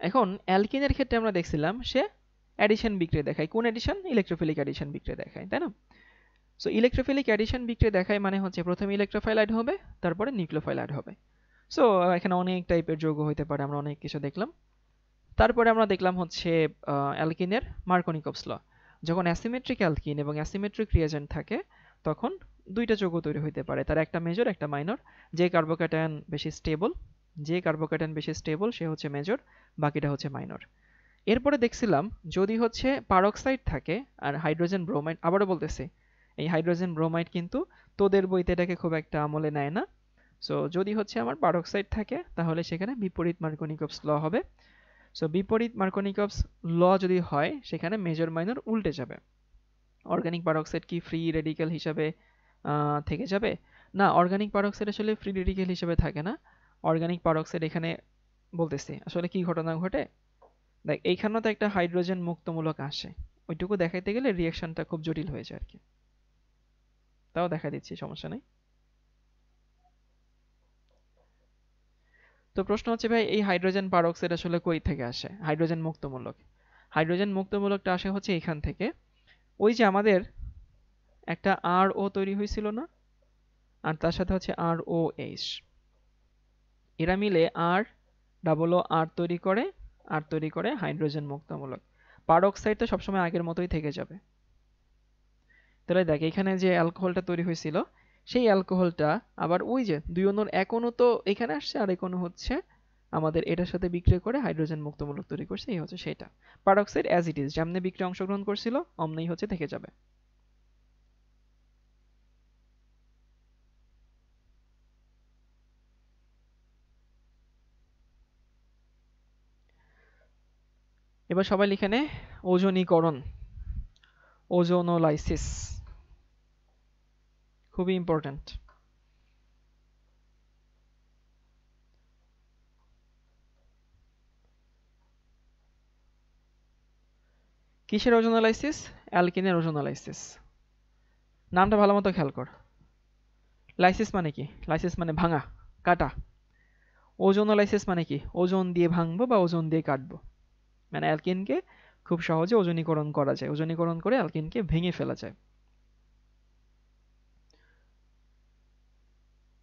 এখন অ্যালকিনের ক্ষেত্রে আমরা দেখছিলাম সে অ্যাডিশন বিক্রিয়া দেখায়। কোন অ্যাডিশন? ইলেকট্রোফিলিক অ্যাডিশন বিক্রিয়া দেখায়, তাই না? সো ইলেকট্রোফিলিক অ্যাডিশন বিক্রিয়া দেখায় মানে হচ্ছে প্রথমে ইলেকট্রোফাইল অ্যাড হবে, তারপরে নিউক্লিওফাইল অ্যাড হবে। সো এখানে অনেক টাইপের যৌগ হইতে পারে, আমরা অনেক কিছু দেখলাম। তারপরে আমরা দেখলাম হচ্ছে অ্যালকিনের মার্কনিকভস ল। যখন অ্যাসিমেট্রিক অ্যালকিন এবং অ্যাসিমেট্রিক রিয়েজেন্ট থাকে, তখন দুইটা যৌগ তৈরি হইতে পারে, তার একটা মেজর একটা মাইনর। যে কার্বোক্যাটায়ন বেশি স্টেবল, সে হচ্ছে মেজর, বাকিটা হচ্ছে মাইনর। এরপরে দেখছিলাম যদি হচ্ছে পারক্সাইড থাকে আর হাইড্রোজেন ব্রোমাইড, আবারও বলতেছি এই হাইড্রোজেন ব্রোমাইড কিন্তু তোদের বইতে এটাকে খুব একটা আমলে নেয় না। সো যদি হচ্ছে আমার পারক্সাইড থাকে, তাহলে সেখানে বিপরীত মার্কনিকভস ল হবে। সো বিপরীত মার্কনিকভস ল যদি হয়, সেখানে মেজর মাইনর উল্টে যাবে। অর্গানিক পারক্সাইড কি ফ্রি রেডিক্যাল হিসাবে থেকে যাবে? না, অর্গানিক পারক্সাইড আসলে ফ্রি রেডিক্যাল হিসাবে থাকে না। অর্গানিক পারক্সাইড এখানে বলতেছি আসলে কি ঘটনা ঘটে। দেখ, এইখানেও তো একটা হাইড্রোজেন মুক্তমূলক আসে, ওইটুকু দেখাইতে গেলে রিয়াকশনটা খুব জটিল হয়ে যায় আর কি। তাও দেখা দিচ্ছি, সমস্যা নেই। তো প্রশ্ন হচ্ছে ভাই, এই হাইড্রোজেন পারক্সাইড আসলে কই থেকে আসে? হাইড্রোজেন মুক্তমূলক, হাইড্রোজেন মুক্তমূলকটা আসে হচ্ছে এখান থেকে। ওই যে আমাদের একটা আর ও তৈরি হয়েছিল না, আর তার সাথে হচ্ছে আর ও এইচ, এরা মিলে আর ডাবল ও আর তৈরি করে হাইড্রোজেন মুক্তমূলক। পারক্সাইড তো সবসময় আগের মতোই থেকে যাবে। তাহলে দেখ, এখানে যে অ্যালকোহলটা তৈরি হয়েছিল, সেই অ্যালকোহলটা আবার ওই যে 2 অণুর 1 অণু তো এখানে আসছে, আর 1 অণু হচ্ছে আমাদের এটার সাথে বিক্রিয়া করে হাইড্রোজেন মুক্ত মূলক তৈরি করছে, এই হচ্ছে সেটা। পারক্সাইড অ্যাজ ইট ইজ, যেমনি বিক্রিয়া অংশগ্রহণ করছিল অমনি হচ্ছে থেকে যাবে। এবার সবাই লিখে নে ওজনীকরণ, ওজোনোলাইসিস, খুবই ইম্পর্ট্যান্ট। কিসের ওজোনোলাইসিস? অ্যালকিনের ওজোনোলাইসিস। নামটা ভালো মতো খেয়াল কর। লাইসিস মানে কি? লাইসিস মানে ভাঙা, কাটা। ওজোনোলাইসিস মানে কি? ওজন দিয়ে ভাঙবো বা ওজন দিয়ে কাটবো, মানে অ্যালকিনকে খুব সহজে ওজনীকরণ করা যায়, ওজনীকরণ করে অ্যালকিনকে ভেঙে ফেলা যায়।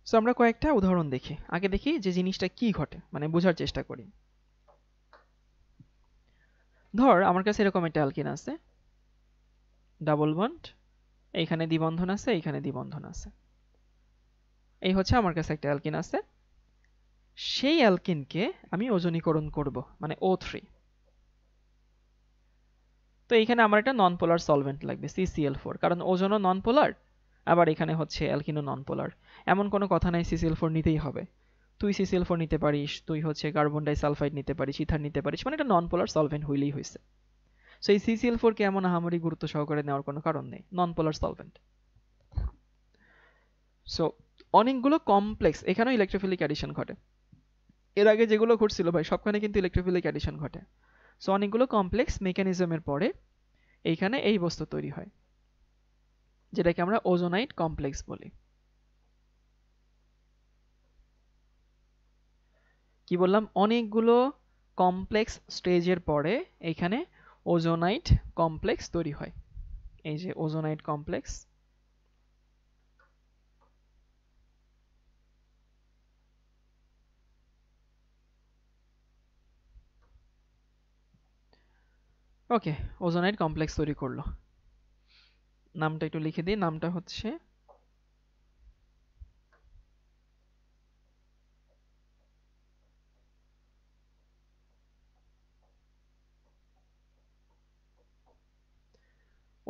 সো আমরা কয়েকটা উদাহরণ দেখি। আগে দেখি যে জিনিসটা কি ঘটে, মানে বোঝার চেষ্টা করি। ধর আমার কাছে এরকম একটা অ্যালকিন আছে, ডাবল বন্ড, এইখানে দ্বিবন্ধন আছে, এইখানে দ্বিবন্ধন আছে। এই হচ্ছে আমার কাছে একটা অ্যালকিন আছে, সেই অ্যালকিনকে আমি ওজনীকরণ করব, মানে O3। তো এইখানে আমার একটা নন পোলার সলভেন্ট লাগবে CCl4, কারণ ওজনও নন পোলার, আবার এখানে হচ্ছে অ্যালকিনও নন পোলার। এমন কোনো কথা নাই CCl4 নিতেই হবে। তুই CCl4 নিতে পারিস, তুই হচ্ছে কার্বন ডাইসালফাইড নিতে পারিস, ইথার নিতে পারিস, মানে একটা নন পোলার সলভেন্ট হইলেই হয়েছে। সো এই CCl4 কে এমন আহামরি গুরুত্ব সহকারে নেওয়ার কোনো কারণ নেই, নন পোলার সলভেন্ট। সো অনেকগুলো কমপ্লেক্স এখানেও ইলেকট্রোফিলিক অ্যাডিশন ঘটে। এর আগে যেগুলো ঘটছিল ভাই সবখানে কিন্তু ইলেকট্রোফিলিক অ্যাডিশন ঘটে। সো অনেকগুলো কমপ্লেক্স মেকানিজমের পরে এইখানে এই বস্তু তৈরি হয়, যেটাকে আমরা ওজোনাইট কমপ্লেক্স বলি। কি বললাম? অনেকগুলো কমপ্লেক্স স্টেজের পরে এইখানে ওজোনাইট কমপ্লেক্স তৈরি হয়। এই যে ওজোনাইট কমপ্লেক্স। ওকে, ওজোনাইট কমপ্লেক্স তৈরি করলো। নামটা একটু লিখে দিই, নামটা হচ্ছে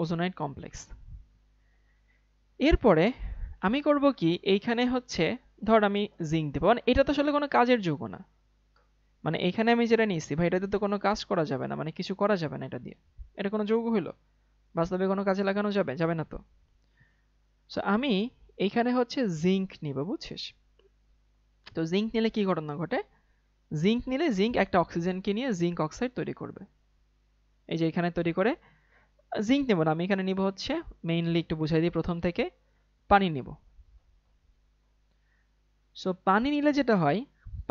ওজোনাইট কমপ্লেক্স। এরপরে আমি করব কি, এইখানে হচ্ছে ধর আমি জিঙ্ক দেবো, মানে এটা তো আসলে কোনো কাজের যৌগ না, মানে এখানে আমি যেটা নিয়েছি ভাই এটাতে তো কোনো কাজ করা যাবে না, মানে কিছু করা যাবে না এটা দিয়ে। এটা কোনো যৌগ হইলো? বাস্তবে কোনো কাজে লাগানো যাবে? যাবে না তো। সো আমি এইখানে হচ্ছে জিঙ্ক নিব, বুঝছিস? তো জিঙ্ক নিলে কি ঘটনা ঘটে? জিঙ্ক নিলে জিঙ্ক একটা অক্সিজেনকে নিয়ে জিঙ্ক অক্সাইড তৈরি করবে। এই যে এখানে তৈরি করে। জিঙ্ক নেব না, আমি এখানে নিব হচ্ছে, মেইনলি একটু বুঝাই দিই প্রথম থেকে, পানি নিব। সো পানি নিলে যেটা হয়,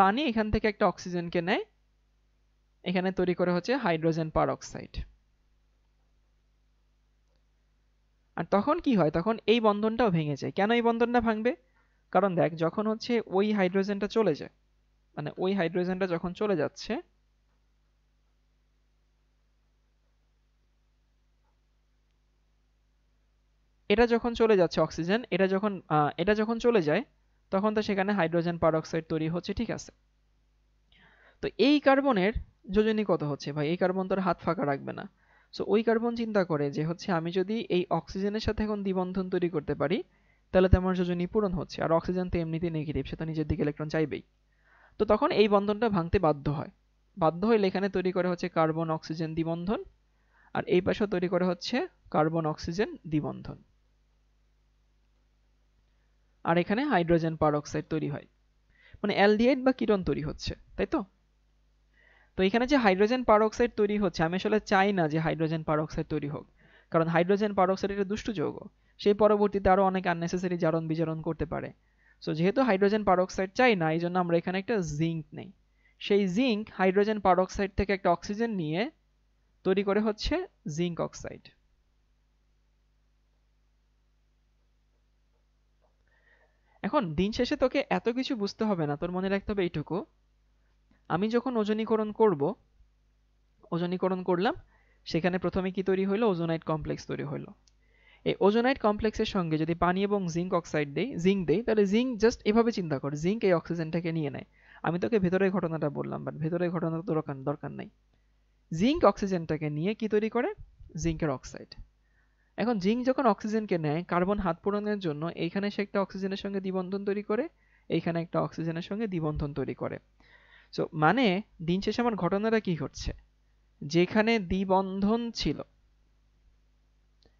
পানি এখান থেকে একটা অক্সিজেনকে নেয়, এখানে তৈরি করে হচ্ছে হাইড্রোজেন পারঅক্সাইড। আর তখন কি হয়, তখন এই বন্ধনটাও ভেঙে যায়। কেন এই বন্ধনটা ভাঙবে? কারণ দেখ, যখন হচ্ছে ওই হাইড্রোজেনটা চলে যায়, মানে ওই হাইড্রোজেনটা যখন চলে যাচ্ছে, এটা যখন চলে যাচ্ছে অক্সিজেন, এটা যখন চলে যায়, তখন তো সেখানে হাইড্রোজেন পারঅক্সাইড তৈরি হচ্ছে, ঠিক আছে? তো এই কার্বনের যোজনী কত হচ্ছে ভাই? এই কার্বন তো আর হাত ফাঁকা রাখবে না। সো ওই কার্বন চিন্তা করে যে হচ্ছে আমি যদি এই অক্সিজেনের সাথে এখন দ্বিবন্ধন তৈরি করতে পারি, তাহলে তো আমার যোজনী পূরণ হচ্ছে। আর অক্সিজেন তো এমনিতেই নেগেটিভ, সে তো নিজের দিকে ইলেকট্রন চাইবেই। তো তখন এই বন্ধনটা ভাঙতে বাধ্য হয়। বাধ্য হইলে এখানে তৈরি করে হচ্ছে কার্বন অক্সিজেন দ্বিবন্ধন, আর এই পাশেও তৈরি করে হচ্ছে কার্বন অক্সিজেন দ্বিবন্ধন, আর এখানে হাইড্রোজেন পারঅক্সাইড তৈরি হয়, মানে অ্যালডিহাইড বা কিটোন তৈরি হচ্ছে, তাই তো? তো এখানে যে হাইড্রোজেন পারঅক্সাইড তৈরি হচ্ছে, আমি আসলে চাই না যে হাইড্রোজেন পারঅক্সাইড তৈরি হোক, কারণ হাইড্রোজেন পারঅক্সাইড একটা দুষ্ট যৌগ, সেই পরবর্তীতে আরো অনেক আননেসেসারি জারণ বিজারণ করতে পারে। সো যেহেতু হাইড্রোজেন পারঅক্সাইড চাই না, এই জন্য আমরা এখানে একটা জিঙ্ক নেই। সেই জিঙ্ক হাইড্রোজেন পারঅক্সাইড থেকে একটা অক্সিজেন নিয়ে তৈরি করে হচ্ছে জিঙ্ক অক্সাইড। এখন দিন শেষে তোকে এত কিছু বুঝতে হবে না, তোর মনে রাখতে হবে এইটুকু, আমি যখন ওজনীকরণ করব, ওজনীকরণ করলাম, সেখানে প্রথমে কি তৈরি হইলো? ওজোনাইট কমপ্লেক্স তৈরি হইলো। এই ওজোনাইট কমপ্লেক্সের সঙ্গে যদি পানি এবং জিঙ্ক দেই তাহলে জিঙ্ক জাস্ট এভাবে চিন্তা কর, জিঙ্ক এই অক্সিজেনটাকে নিয়ে নেয়। আমি তোকে ভেতরের ঘটনাটা বললাম, বাট ভেতরের ঘটনা তো দরকার নাই। জিঙ্ক অক্সিজেনটাকে নিয়ে কি তৈরি করে? জিঙ্কের অক্সাইড। এখন জিঙ্ক যখন অক্সিজেনকে নেয় কার্বন হাত পূরণের জন্য, এইখানে সে একটা অক্সিজেনের সঙ্গে দ্বিবন্ধন তৈরি করে, এইখানে একটা অক্সিজেনের সঙ্গে দ্বিবন্ধন তৈরি করে। সো মানে দিন শেষে আমার ঘটনাটা কি ঘটছে, যেখানে দ্বিবন্ধন ছিল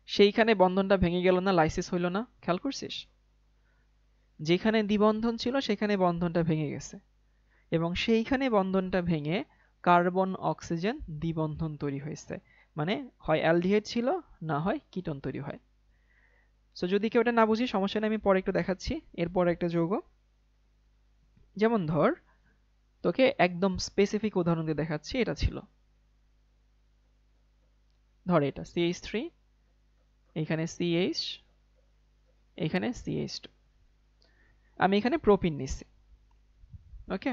সেইখানে বন্ধনটা ভেঙে গেল না, লাইসিস হইল না, খেয়াল করছিস? যেখানে দ্বিবন্ধন ছিল সেখানে বন্ধনটা ভেঙে গেছে, এবং সেইখানে বন্ধনটা ভেঙে কার্বন অক্সিজেন দ্বিবন্ধন তৈরি হয়েছে। মানে হয় অ্যালডিহাইড ছিল, না হয় কিটোন তৈরি হয়। সো যদি কেউ এটা না বুঝি সমস্যা নেই, আমি পরে একটু দেখাচ্ছি। এরপর একটা যৌগ, যেমন ধর তোকে একদম স্পেসিফিক উদাহরণ দিয়ে দেখাচ্ছি। এটা ছিল, ধর এটা CH3, এখানে CH, এখানে CH2, আমি এখানে প্রোপিন নিচ্ছি। ওকে,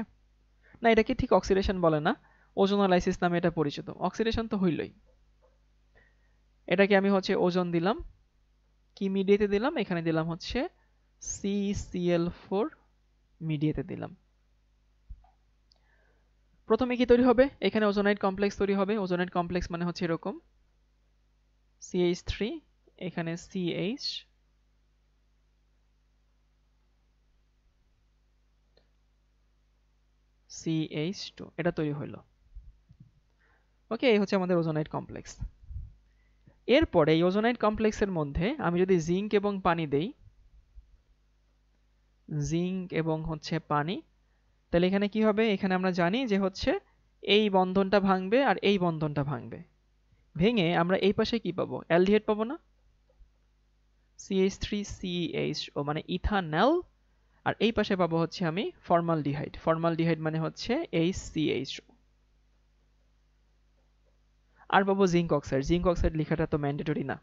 না এটাকে ঠিক অক্সিডেশন বলে না, ওজোনোলাইসিস নামে এটা পরিচিত। অক্সিডেশন তো হইলই। এটাকে আমি হচ্ছে ওজন দিলাম, কি মিডিয়েতে দিলাম? এখানে দিলাম হচ্ছে CCl4 মিডিয়েতে দিলাম। প্রথমে কি তৈরি হবে? এখানে ওজোনাইট কমপ্লেক্স তৈরি হবে। ওজোনাইট কমপ্লেক্স মানে হচ্ছে এরকম, CH3, এখানে CH, CH2, এটা তৈরি হলো। ওকে, এই হচ্ছে আমাদের ওজোনাইট কমপ্লেক্স। এরপরে এই ওজোনাইট কমপ্লেক্সের মধ্যে আমি যদি জিঙ্ক এবং পানি দেই, জিঙ্ক এবং হচ্ছে পানি, তাহলে এখানে কি হবে? এখানে আমরা জানি যে হচ্ছে এই বন্ধনটা ভাঙবে আর এই বন্ধনটা ভাঙবে, ভেঙে আমরা এই পাশে কি পাবো? অ্যালডিহাইড পাবো না? CH3CHO মানে ইথানল। আর এই পাশে পাবো হচ্ছে আমি ফর্মালডিহাইড। ফর্মালডিহাইড মানে হচ্ছে HCHO। আর পাবো জিঙ্ক অক্সাইড। জিঙ্ক অক্সাইড লেখাটা তো ম্যান্ডেটরি না।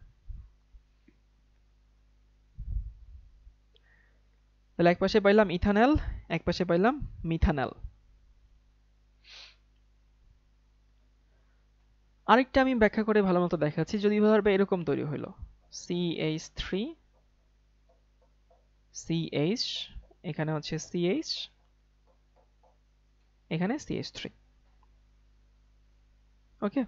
তাহলে এক পাশে পাইলাম ইথানল, এক পাশে পাইলাম মিথানল। আরেকটা আমি ব্যাখ্যা করে ভালো মতো দেখাচ্ছি। যদি ধরবে এরকম তৈরি হলো, CH3 CH, এখানে হচ্ছে CH, এখানে CH3। ওকে,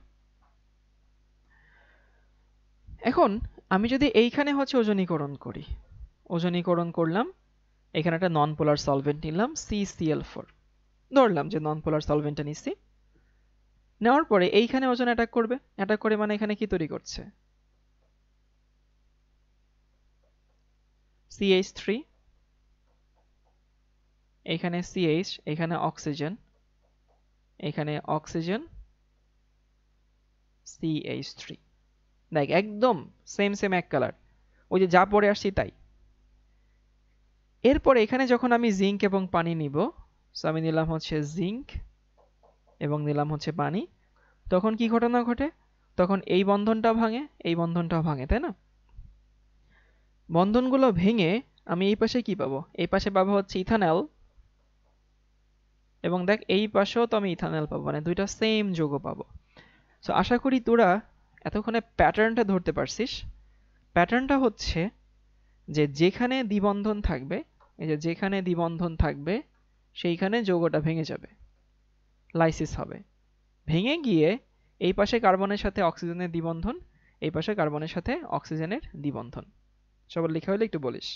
এখন আমি যদি এইখানে হচ্ছে ওজনীকরণ করি, ওজনীকরণ করলাম, এখানে একটা নন পোলার সলভেন্ট নিলাম CCl4, ধরলাম যে নন পোলার সলভেন্টটা নিচ্ছি। নেওয়ার পরে এইখানে ওজন অ্যাটাক করবে, অ্যাটাক করে মানে এখানে কি তৈরি করছে? CH3, এখানে CH, এখানে অক্সিজেন, এখানে অক্সিজেন, CH3। দেখ একদম সেম সেম এক কালার, ওই যে যা পরে আসছি তাই। এরপরে এখানে যখন আমি জিঙ্ক এবং পানি নিব, সো আমি নিলাম হচ্ছে জিঙ্ক এবং নিলাম হচ্ছে পানি, তখন কি ঘটনা ঘটে? তখন এই বন্ধনটা ভাঙে, এই বন্ধনটাও ভাঙে, তাই না? বন্ধনগুলো ভেঙে আমি এই পাশে কি পাবো? এই পাশে পাবো হচ্ছে ইথানল, এবং দেখ এই পাশেও তো আমি ইথানল পাবো, মানে দুইটা সেম যৌগ পাবো। সো আশা করি তোরা এতক্ষণে প্যাটার্নটা ধরতে পারছিস। প্যাটার্নটা হচ্ছে যে যেখানে দ্বিবন্ধন থাকবে, এই যে যেখানে দ্বিবন্ধন থাকবে সেইখানে যৌগটা ভেঙে যাবে, লাইসিস হবে। ভেঙে গিয়ে এই পাশে কার্বনের সাথে অক্সিজেনের দ্বিবন্ধন, এই পাশে কার্বনের সাথে অক্সিজেনের দ্বিবন্ধন। সবার লেখা হলে একটু বলিস।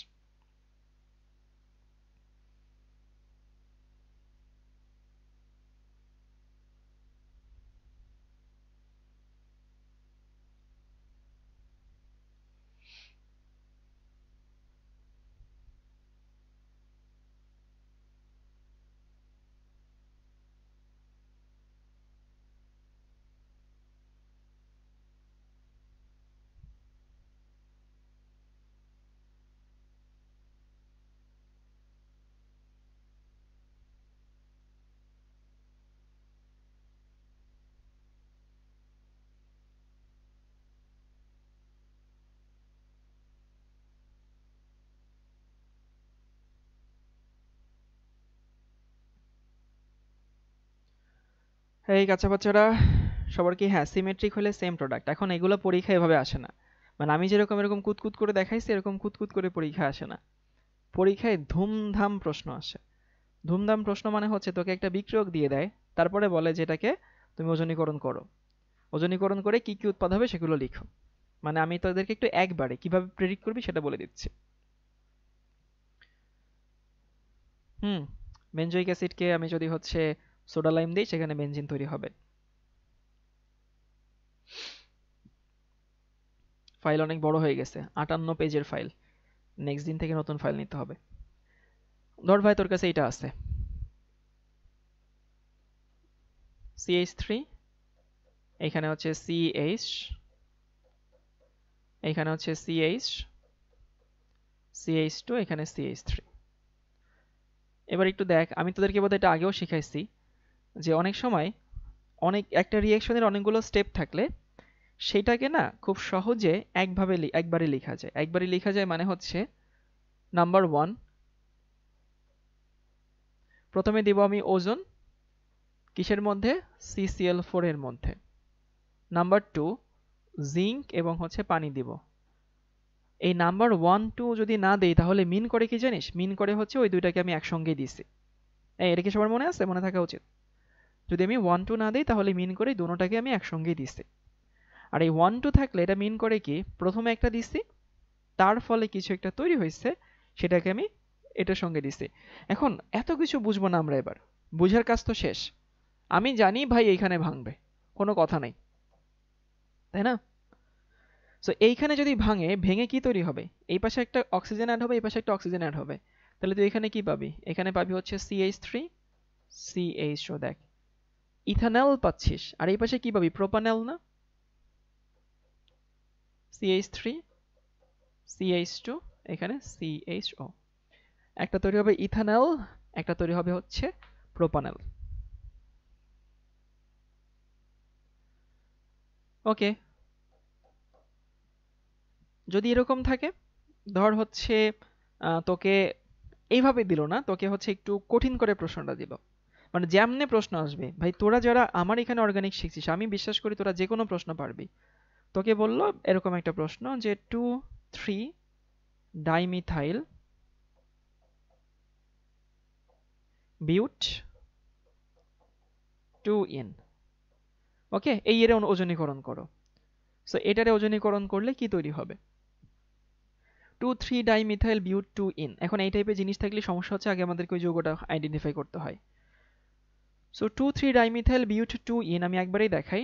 এই কাঁচা বাচ্চারা, সবার কি? হ্যাঁ, সিমেট্রিক হলে সেম প্রোডাক্ট। এখন এগুলো পরীক্ষা এভাবে আসে না, মানে আমি যেরকম এরকম কুতকুত করে দেখাইছি এরকম কুতকুত করে পরীক্ষা আসে না। পরীক্ষায় ধুমধাম প্রশ্ন আসে। ধুমধাম প্রশ্ন মানে হচ্ছে তোকে একটা বিক্রিয়ক দিয়ে দেয়, তারপরে বলে যেটাকে তুমি ওজনীকরণ করো। ওজনীকরণ করে কি কি উৎপাদ হবে সেগুলো লিখো। মানে আমি তোদেরকে একটু একবারে কিভাবে প্রেডিক্ট করবি সেটা বলে দিচ্ছি। হুম। বেনজোইক অ্যাসিডকে আমি যদি হচ্ছে সোডা লাইম দিই সেখানে বেনজিন তৈরি হবে। ফাইল অনেক বড় হয়ে গেছে, 58 পেজের ফাইল। নেক্সট দিন থেকে নতুন ফাইল নিতে হবে। ধর ভাই তোর কাছে এটা আছে, CH3, এখানে হচ্ছে CH, এখানে হচ্ছে CH, CH2, এখানে CH3। এবার একটু দেখ, আমি তোদেরকে বোধহয় এটা আগেও শিখাইছি যে অনেক সময় অনেক একটা রিঅ্যাকশনের অনেকগুলো স্টেপ থাকলে সেটাকে না খুব সহজে একবারে লেখা যায়। একবারে লেখা যায় মানে হচ্ছে নাম্বার 1, প্রথমে দিব আমি ওজন, কিসের মধ্যে? CCl4 এর মধ্যে। নাম্বার 2, জিঙ্ক এবং হচ্ছে পানি দিব। এই নাম্বার 1 2 যদি না দেই তাহলে মিন করে কি জানিস? মিন করে হচ্ছে ওই দুইটাকে আমি একসঙ্গেই দিছি। এটা কি সবার মনে আছে? মনে থাকা উচিত। যদি আমি 1 2 না দেই তাহলে মিন করে দুটোটাকে আমি একসঙ্গেই দিছি। আর এই 1 2 থাকলে এটা মিন করে কি প্রথমে একটা দিছি, তার ফলে কিছু একটা তৈরি হয়েছে, সেটাকে আমি এটার সঙ্গে দিছি। এখন এত কিছু বুঝবো না আমরা, এবার বুঝার কাজ তো শেষ। আমি জানি ভাই এইখানে ভাঙবে, কোনো কথা নাই, তাই না? সো এইখানে যদি ভেঙে কি তৈরি হবে? এই পাশে একটা অক্সিজেন অ্যাড হবে, এই পাশে একটা অক্সিজেন অ্যাড হবে। তাহলে তুই এখানে কি পাবি? এখানে পাবি হচ্ছে CH3 CH, দেখ ইথানল পাচ্ছিস, আর এই পাশে কি পাবি? প্রোপানল না? CH3 CH2, এখানে CHO। একটা তৈরি হবে ইথানল, একটা তৈরি হবে হচ্ছে প্রোপানল। ওকে, যদি এরকম থাকে, ধর হচ্ছে তোকে এইভাবে দিল না, তোকে হচ্ছে একটু কঠিন করে প্রশ্নটা দিল। মানে যেমনে প্রশ্ন আসবে ভাই, তোরা যারা আমার এখানে অর্গানিক শিখছিস আমি বিশ্বাস করি তোরা যে কোনো প্রশ্ন পারবি। তোকে বললো এরকম একটা প্রশ্ন যে 2,3 ডাইমিথাইল বিউট 2N। ওকে, এই এর ওজনীকরণ করো। সো এটারে ওজনীকরণ করলে কি তৈরি হবে? 2,3 ডাইমিথাইল বিউট 2N। এখন এই টাইপের জিনিস থাকলে সমস্যা হচ্ছে আগে আমাদেরকে ওই যৌগটা আইডেন্টিফাই করতে হয়। সো 2,3 ডাইমিথাইল বিউট 2N আমি একবারেই দেখাই।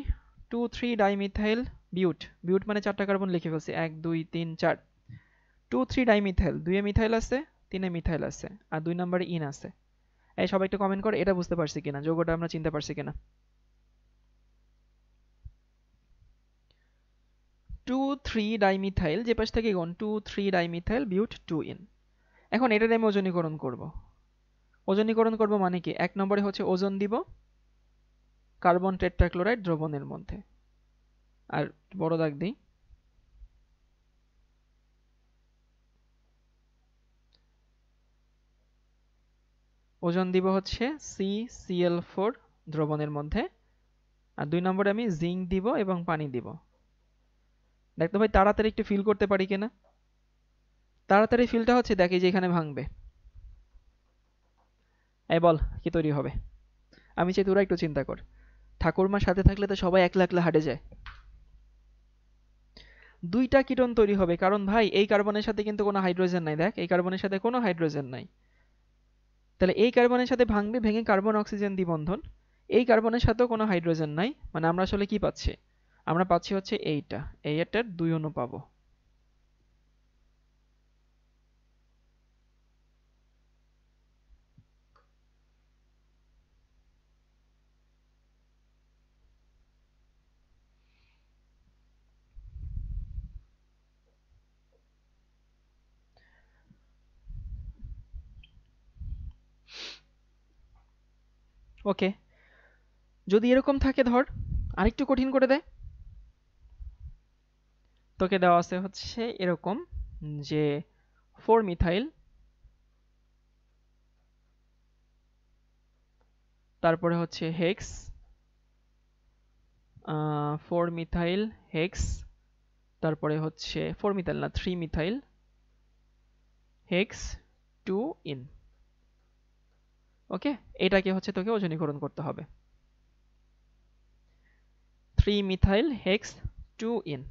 2,3 ডাইমিথাইল বিউট, বিউট মানে 4টা কার্বন লিখে ফেলছি, 1 2 3 4। 2,3 ডাইমিথাইল, 2 এ মিথাইল আছে, 3 এ মিথাইল আছে, আর 2 নম্বরে ইন আছে। এই সবাই একটু কমেন্ট করে এটা বুঝতে পারছি কিনা, যৌগটা আমরা চিনতে পারছি কিনা। 2,3 ডাইমিথাইল, যে পাশ থেকে গুণ 2,3 ডাইমিথাইল বিউট 2N। এখন এটার আমি ওজনীকরণ করব। ওজনীকরণ করব মানে কি, 1 নম্বরে হচ্ছে ওজন দিব কার্বন টেট্রাক্লোরাইড দ্রবণের মধ্যে, আর বড় দাগ দিই। ওজন দিব হচ্ছে CCl4 দ্রবণের মধ্যে, আর 2 নম্বরে আমি জিঙ্ক দিব এবং পানি দিব। দেখতো ভাই তাড়াতাড়ি একটু ফিল করতে পারি কিনা? তাড়াতাড়ি ফিলটা হচ্ছে দেখি যে এখানে ভাঙবে। এই বল কি তৈরি হবে? আমি চাই তোরা একটু চিন্তা কর। ঠাকুরমার সাথে থাকলে তো সবাই একলা একলা হাঁটে যায়। দুইটা কিটোন তৈরি হবে, কারণ ভাই এই কার্বনের সাথে কিন্তু কোনো হাইড্রোজেন নাই। দেখ এই কার্বনের সাথে কোনো হাইড্রোজেন নাই, তাহলে এই কার্বনের সাথে ভাঙবে, ভেঙে কার্বন অক্সিজেন দ্বিবন্ধন। এই কার্বনের সাথেও কোনো হাইড্রোজেন নাই, মানে আমরা আসলে কি পাচ্ছি? আমরা পাচ্ছি হচ্ছে এইটা, এইটার 2 অণু পাবো। ওকে, যদি এরকম থাকে, ধর আরেকটু কঠিন করে দেয়। তোকে দেওয়া আছে হচ্ছে এরকম যে 4 মিথাইল, তারপরে হচ্ছে হেক্স, 4 মিথাইল হেক্স, তারপরে হচ্ছে 4 মিথাইল না 3 মিথাইল হেক্স 2 ইন। ওকে, এটাকে হচ্ছে তোকে ওজনীকরণ করতে হবে। 3 মিথাইল হেক্স 2 ইন।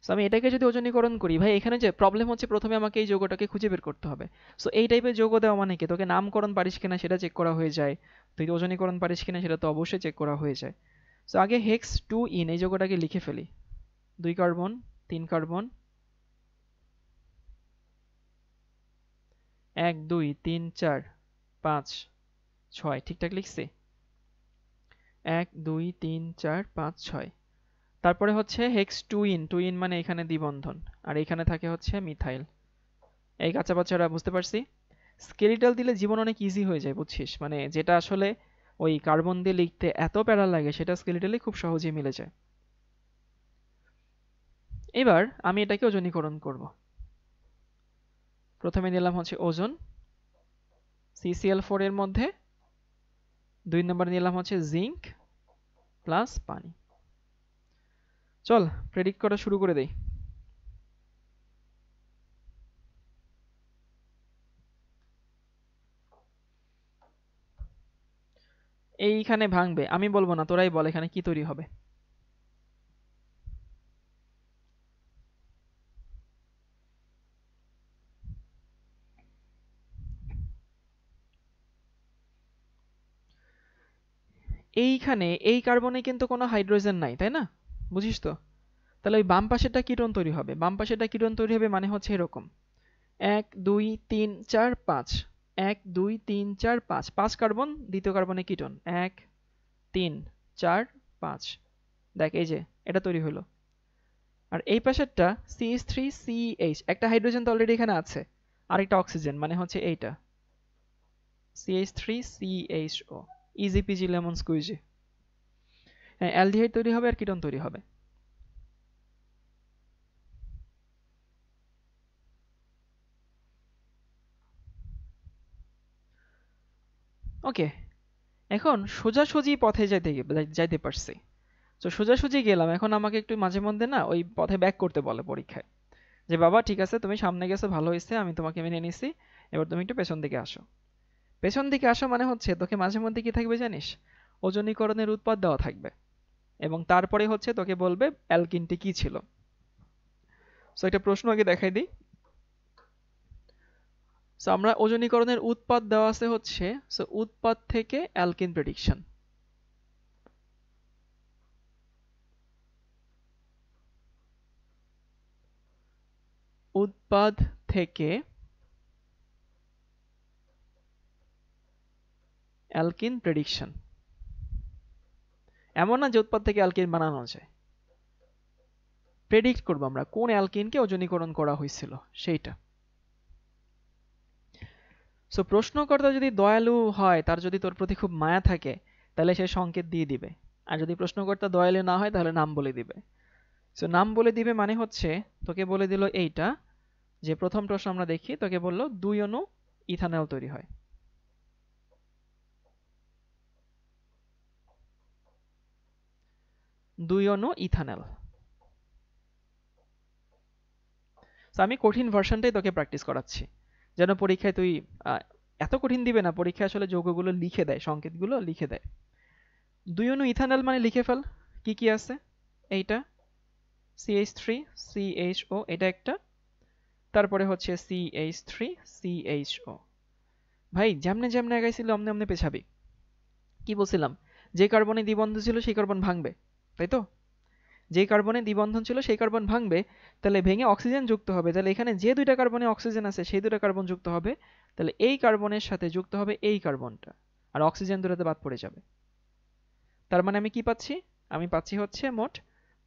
সো আমি এটাকে যদি ওজনীকরণ করি, ভাই এখানে যে প্রবলেম হচ্ছে প্রথমে আমাকে এই যৌগটাকে খুঁজে বের করতে হবে। সো এই টাইপের যৌগ দেওয়া মানে কি, তোকে নামকরণ পারিস কিনা সেটা চেক করা হয়ে যায়, তুই ওজনীকরণ পারিস কিনা সেটা তো অবশ্যই চেক করা হয়ে যায়। সো আগে হেক্স 2 ইন এই যৌগটাকে লিখে ফেলি। 2 কার্বন 3 কার্বন 1 2 3 4 5 6, ঠিকঠাক লিখছি? 1 2 3 4 5 6। তারপরে হচ্ছে হেক্স 2 ইন, 2 ইন মানে এখানে দ্বিবন্ধন, আর এখানে থাকে হচ্ছে মিথাইল। এই কাঁচা বাচ্চারা বুঝতে পারছি? স্কেলিটাল দিলে জীবন অনেক ইজি হয়ে যায়, বুঝছিস? মানে যেটা আসলে ওই কার্বন দিয়ে লিখতে এত প্যারা লাগে সেটা স্কেলিটালি খুব সহজেই মিলে যায়। এবার আমি এটাকে ওজনীকরণ করব। প্রথমে নিলাম হচ্ছে ওজন CCl4 এর মধ্যে, 2 নম্বরে নিলাম হচ্ছে জিঙ্ক প্লাস পানি। চল প্রেডিক্ট করা শুরু করে দেই। এইখানে ভাঙবে, আমি বলবো না, তোরাই বল এখানে কি তৈরি হবে। এইখানে এই কার্বনে কিন্তু কোনো হাইড্রোজেন নাই, তাই না? বুঝিস তো? তাহলে ওই বাম পাশেরটা কিটোন তৈরি হবে, বাম পাশেরটা কিটোন তৈরি হবে মানে হচ্ছে এরকম 1 2 3 4 5, 1 2 3 4 5, 5 কার্বন, দ্বিতীয় কার্বনে কিটোন 1 3 4 5। দেখ এই যে এটা তৈরি হলো। আর এই পাশেরটা CH3CH, একটা হাইড্রোজেন তো অলরেডি এখানে আছে, আরেকটা অক্সিজেন মানে হচ্ছে এইটা CH3CHO, easy peasy lemon squeegee. হ্যাঁ, অ্যালডিহাইড তৈরি হবে আর কিটোন তৈরি হবে। ওকে, এখন সোজাসুজি পথে যাইতে পারছি। তো সোজাসুজি গেলাম, এখন আমাকে একটু মাঝে মধ্যে না ওই পথে ব্যাক করতে বলে পরীক্ষায়, যে বাবা ঠিক আছে তুমি সামনে গেছো ভালো হয়েছে, আমি তোমাকে মেনে নিছি, এবার তুমি একটু পেছন দিকে আসো। পেছন দিকে আসো মানে হচ্ছে তোকে মাঝে মধ্যে কি থাকবে জানিস, ওজনীকরণের উৎপাদ দেওয়া থাকবে, এবং তারপরে হচ্ছে তোকে বলবে অ্যালকিনটি কি ছিল। সো একটা প্রশ্ন আগে দেখাই দিই। সো আমরা ওজনীকরণের উৎপাদ দেওয়া আছে হচ্ছে, সো উৎপাদ থেকে অ্যালকিন প্রেডিকশন। উৎপাদ থেকে অ্যালকিন প্রেডিকশন। এমন না যে উৎপাদ থেকে অ্যালকিন বানানো যায়, প্রেডিক্ট করবো আমরা কোন অ্যালকিনকে ওজনীকরণ করা হয়েছিল সেইটা। সো প্রশ্নকর্তা যদি দয়ালু হয়, তার যদি তোর প্রতি খুব মায়া থাকে, তাহলে সে সংকেত দিয়ে দিবে। আর যদি প্রশ্নকর্তা দয়ালু না হয় তাহলে নাম বলে দিবে। সো নাম বলে দিবে মানে হচ্ছে তোকে বলে দিল এইটা, যে প্রথম প্রশ্ন আমরা দেখি, তোকে বললো 2 অণু ইথানল তৈরি হয়। 2 অণু ইথানল। সো আমি কঠিন ভার্সনটাই তোকে প্র্যাকটিস করাচ্ছি, যেন পরীক্ষায় তুই এত কঠিন দিবে না, পরীক্ষায় আসলে যৌগগুলো লিখে দেয়, সংকেতগুলো লিখে দেয়। 2 অণু ইথানল মানে লিখে ফেল কি কি আছে। এইটা CH3CHO, এটা একটা, তারপরে হচ্ছে CH3CHO। ভাই যেমনে যেমনে আগাইছিল অমনে অমনে পেছাবি। কি বলছিলাম, যে কার্বনে দ্বিবন্ধন ছিল সেই কার্বন ভাঙবে, তাই তো? যে কার্বনে দ্বিবন্ধন ছিল সেই কার্বন ভাঙবে, তাহলে ভেঙে অক্সিজেন যুক্ত হবে, তাহলে এখানে যে দুইটা কার্বনে অক্সিজেন আছে সেই দুইটা কার্বন যুক্ত হবে, তাহলে এই কার্বনের সাথে যুক্ত হবে এই কার্বনটা, আর অক্সিজেন দুটোতে বাদ পড়ে যাবে। তার মানে আমি কি পাচ্ছি, আমি পাচ্ছি হচ্ছে মোট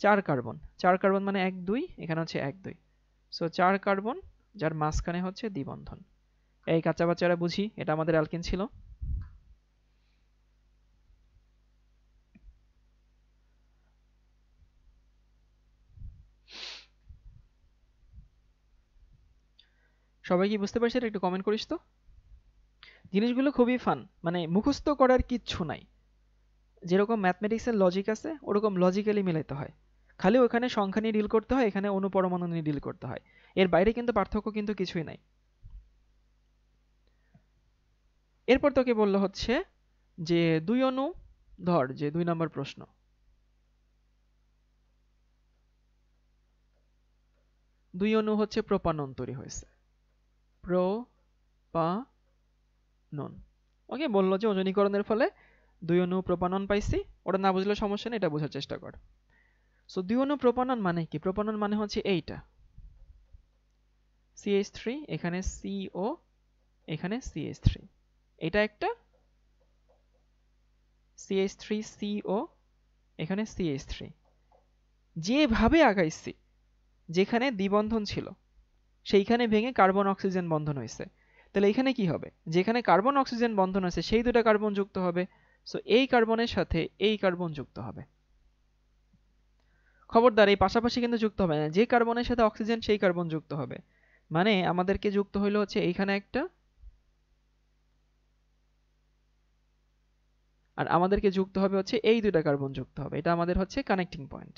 4 কার্বন। 4 কার্বন মানে 1 2, এখানে হচ্ছে 1 2। সো 4 কার্বন, যার মাঝখানে হচ্ছে দ্বিবন্ধন। এই কাঁচা বাচ্চারা বুঝি এটা আমাদের অ্যালকিন ছিল। সবাই কি বুঝতে পারছে? এটা একটু কমেন্ট করিস তো। জিনিসগুলো খুবই ফান, মানে মুখস্থ করার কিচ্ছু নাই, যেরকম ম্যাথমেটিক্সের লজিক আছে ওরকম লজিক্যালি মিলাইতে হয়। খালি ওখানে সংখ্যা নিয়ে ডিল করতে হয়, এখানে অণু পরমাণু নিয়ে ডিল করতে হয়। এর বাইরে কিন্তু পার্থক্য কিন্তু কিছুই নাই। এরপর তোকে বললো হচ্ছে যে 2 অণু, ধর যে 2 নম্বর প্রশ্ন, 2 অণু হচ্ছে প্রোপানন তৈরি হয়েছে, প্রোপানন। ওকে, বললো যে ওজনীকরণের ফলে 2 অণু প্রোপানন পাইছি। ওটা না বুঝলে সমস্যা নেই, এটা বোঝার চেষ্টা কর। সো 2 অণু প্রোপানন মানে কি? প্রোপানন মানে হচ্ছে এইটা, CH3, এখানে CO, এখানে CH3, এটা একটা CH3CO, এখানে CH3, যেভাবে আগাইছি, যেখানে দ্বিবন্ধন ছিল সেইখানে ভেঙে কার্বন অক্সিজেন বন্ধন হয়েছে। তাহলে এখানে কি হবে? যেখানে কার্বন অক্সিজেন বন্ধন আছে সেই দুটো কার্বন যুক্ত হবে। সো এই কার্বনের সাথে এই কার্বন যুক্ত হবে। খবরদার, এই পাশাপাশি কিন্তু যুক্ত হবে না, যে কার্বনের সাথে অক্সিজেন সেই কার্বন যুক্ত হবে। মানে আমাদেরকে যুক্ত হইলো হচ্ছে এইখানে একটা, আর আমাদেরকে যুক্ত হবে হচ্ছে এই দুটো কার্বন যুক্ত হবে। এটা আমাদের হচ্ছে কানেক্টিং পয়েন্ট।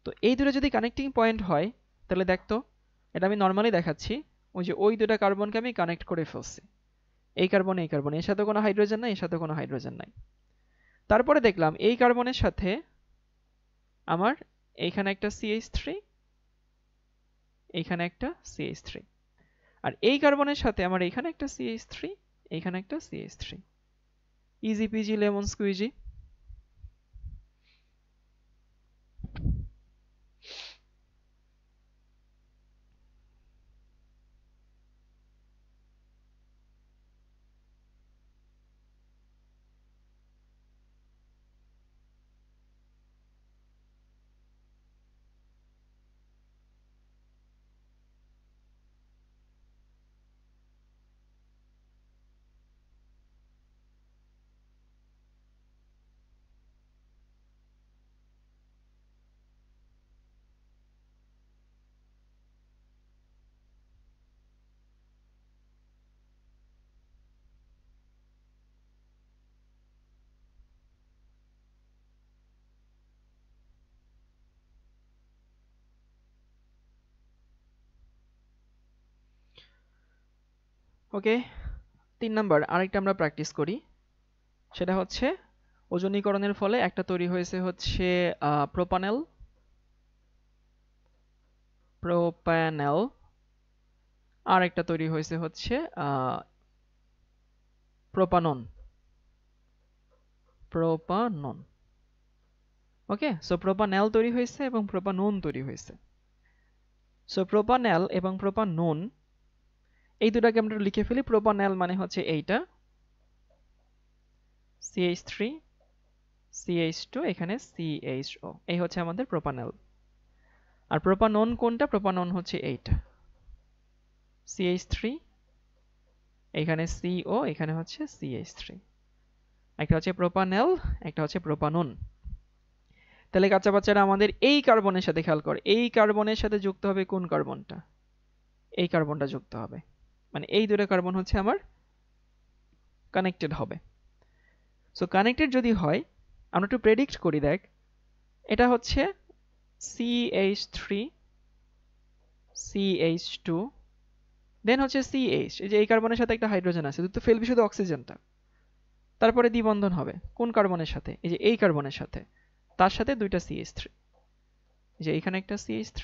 তো এই দুটো যদি কানেক্টিং পয়েন্ট হয় তাহলে দেখতো, এটা আমি নর্মালি দেখাচ্ছি, ওই যে ওই দুটো কার্বনকে আমি কানেক্ট করে ফেলছি। এই কার্বন এই কার্বন, এর সাথে কোনো হাইড্রোজেন নাই, এর সাথে কোনো হাইড্রোজেন নাই। তারপরে দেখলাম এই কার্বনের সাথে আমার এইখানে একটা CH3, এইখানে একটা CH3, আর এই কার্বনের সাথে আমার এইখানে একটা CH3, এইখানে একটা CH3। Easy peasy lemon squeezy. Okay, 3 number আরেকটা আমরা প্র্যাকটিস করি। সেটা হচ্ছে ওজনীকরণের ফলে একটা তৈরি হয়েছে হচ্ছে প্রোপানেল, প্রোপ্যানেল, আর একটা তৈরি হয়েছে হচ্ছে প্রোপানন, প্রোপানন। ওকে, সো প্রোপানেল তৈরি হয়েছে এবং প্রোপানন তৈরি হয়েছে। সো প্রোপানেল এবং প্রোপানন এই দুটাকে আমরা লিখে ফেলি। প্রোপানেল মানে হচ্ছে এইটা, CH3, CH2, এখানে CHO, এই হচ্ছে আমাদের প্রোপানেল। আর প্রোপানন কোনটা? প্রোপানন হচ্ছে এইটা, CH3, এখানে CO, এখানে হচ্ছে CH3। একটা হচ্ছে প্রোপানেল, একটা হচ্ছে প্রোপানন। তাহলে কাঁচা বাচ্চারা আমাদের এই কার্বনের সাথে খেয়াল কর, এই কার্বনের সাথে যুক্ত হবে কোন কার্বনটা? এই কার্বনটা যুক্ত হবে। মানে এই দুটো কার্বন হচ্ছে আমার কানেক্টেড হবে। সো কানেক্টেড যদি হয়, আমরা একটু প্রেডিক্ট করি। দেখ, এটা হচ্ছে CH3, CH2, দেন হচ্ছে CH, এই যে এই কার্বনের সাথে একটা হাইড্রোজেন আছে, তুই তো ফেলবি শুধু অক্সিজেনটা। তারপরে দ্বিবন্ধন হবে কোন কার্বনের সাথে? এই যে এই কার্বনের সাথে, তার সাথে দুইটা CH3, যে এইখানে একটা CH3,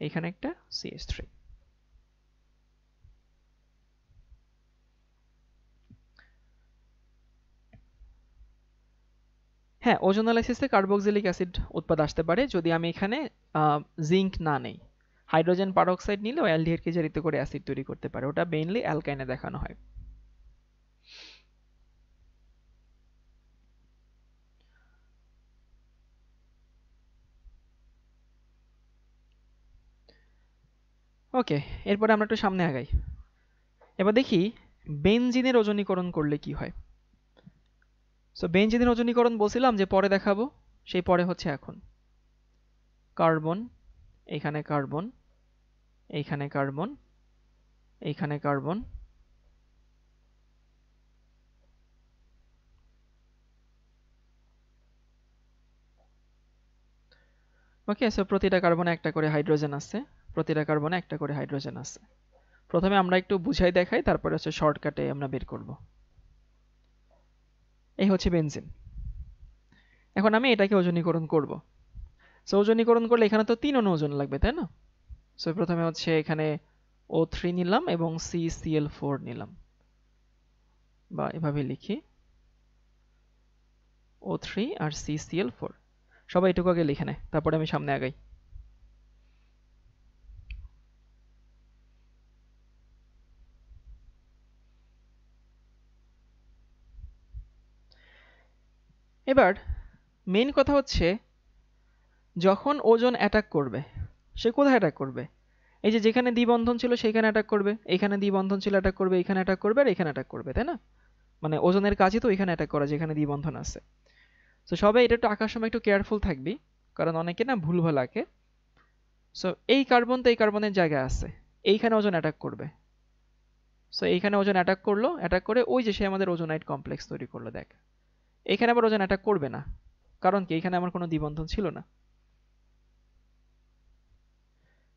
এইখানে একটা CH3। হ্যাঁ, ওজোনালাইসিসে কার্বক্সিলিক অ্যাসিড উৎপাদ আসতে পারে যদি আমি এখানে জিঙ্ক না নেই। হাইড্রোজেন পারঅক্সাইড নিলে ওই অ্যালডিহাইডকে জারিত করে অ্যাসিড তৈরি করতে পারে, ওটা মেইনলি অ্যালকাইনে দেখানো হয়। ওকে, এরপরে আমরা একটু সামনে আগাই। এবার দেখি বেনজিনের ওজনীকরণ করলে কি হয়। সো বেনজিনের ওজনীকরণ বলছিলাম যে পরে দেখাবো, সেই পরে হচ্ছে এখন। কার্বন, এইখানে কার্বন, এইখানে কার্বন, এইখানে কার্বন, ওকে, সো প্রতিটা কার্বনে একটা করে হাইড্রোজেন আছে, প্রতিটা কার্বনে একটা করে হাইড্রোজেন আছে। প্রথমে আমরা একটু বুঝাই দেখাই, তারপরে হচ্ছে শর্টকাটে আমরা বের করব। এই হচ্ছে বেনজিন। এখন আমি এটাকে ওজনীকরণ করব। সো ওজনীকরণ করলে এখানে তো 3 অণু ওজন লাগবে, তাই না? সো প্রথমে হচ্ছে এখানে O3 নিলাম এবং CCl4 নিলাম, বা এভাবে লিখি O3 আর CCl4। সবাই এটুকু আগে লিখে নেয়, তারপরে আমি সামনে আগাই। এবার মেইন কথা হচ্ছে, যখন ওজন অ্যাটাক করবে, সে কোথায় অ্যাটাক করবে? এই যে যেখানে দ্বিবন্ধন ছিল সেখানে অ্যাটাক করবে, এইখানে দ্বিবন্ধন ছিল অ্যাটাক করবে, এইখানে অ্যাটাক করবে, আর এখানে অ্যাটাক করবে, তাই না? মানে ওজনের কাজই তো এখানে অ্যাটাক করা, যেখানে দ্বিবন্ধন আছে। তো সবাই এটা একটু আঁকার সময় একটু কেয়ারফুল থাকবি, কারণ অনেকে না ভুলভাল আঁকে। সো এই কার্বন তো এই কার্বনের জায়গায় আছে, এইখানে ওজন অ্যাটাক করবে। সো এইখানে ওজন অ্যাটাক করলো, অ্যাটাক করে ওই যে সে আমাদের ওজোনাইড কমপ্লেক্স তৈরি করলো, দেখ। এইখানে আবার ওজন অ্যাটাক করবে না, কারণ কি? এইখানে আমার কোনো দ্বিবন্ধন ছিল না।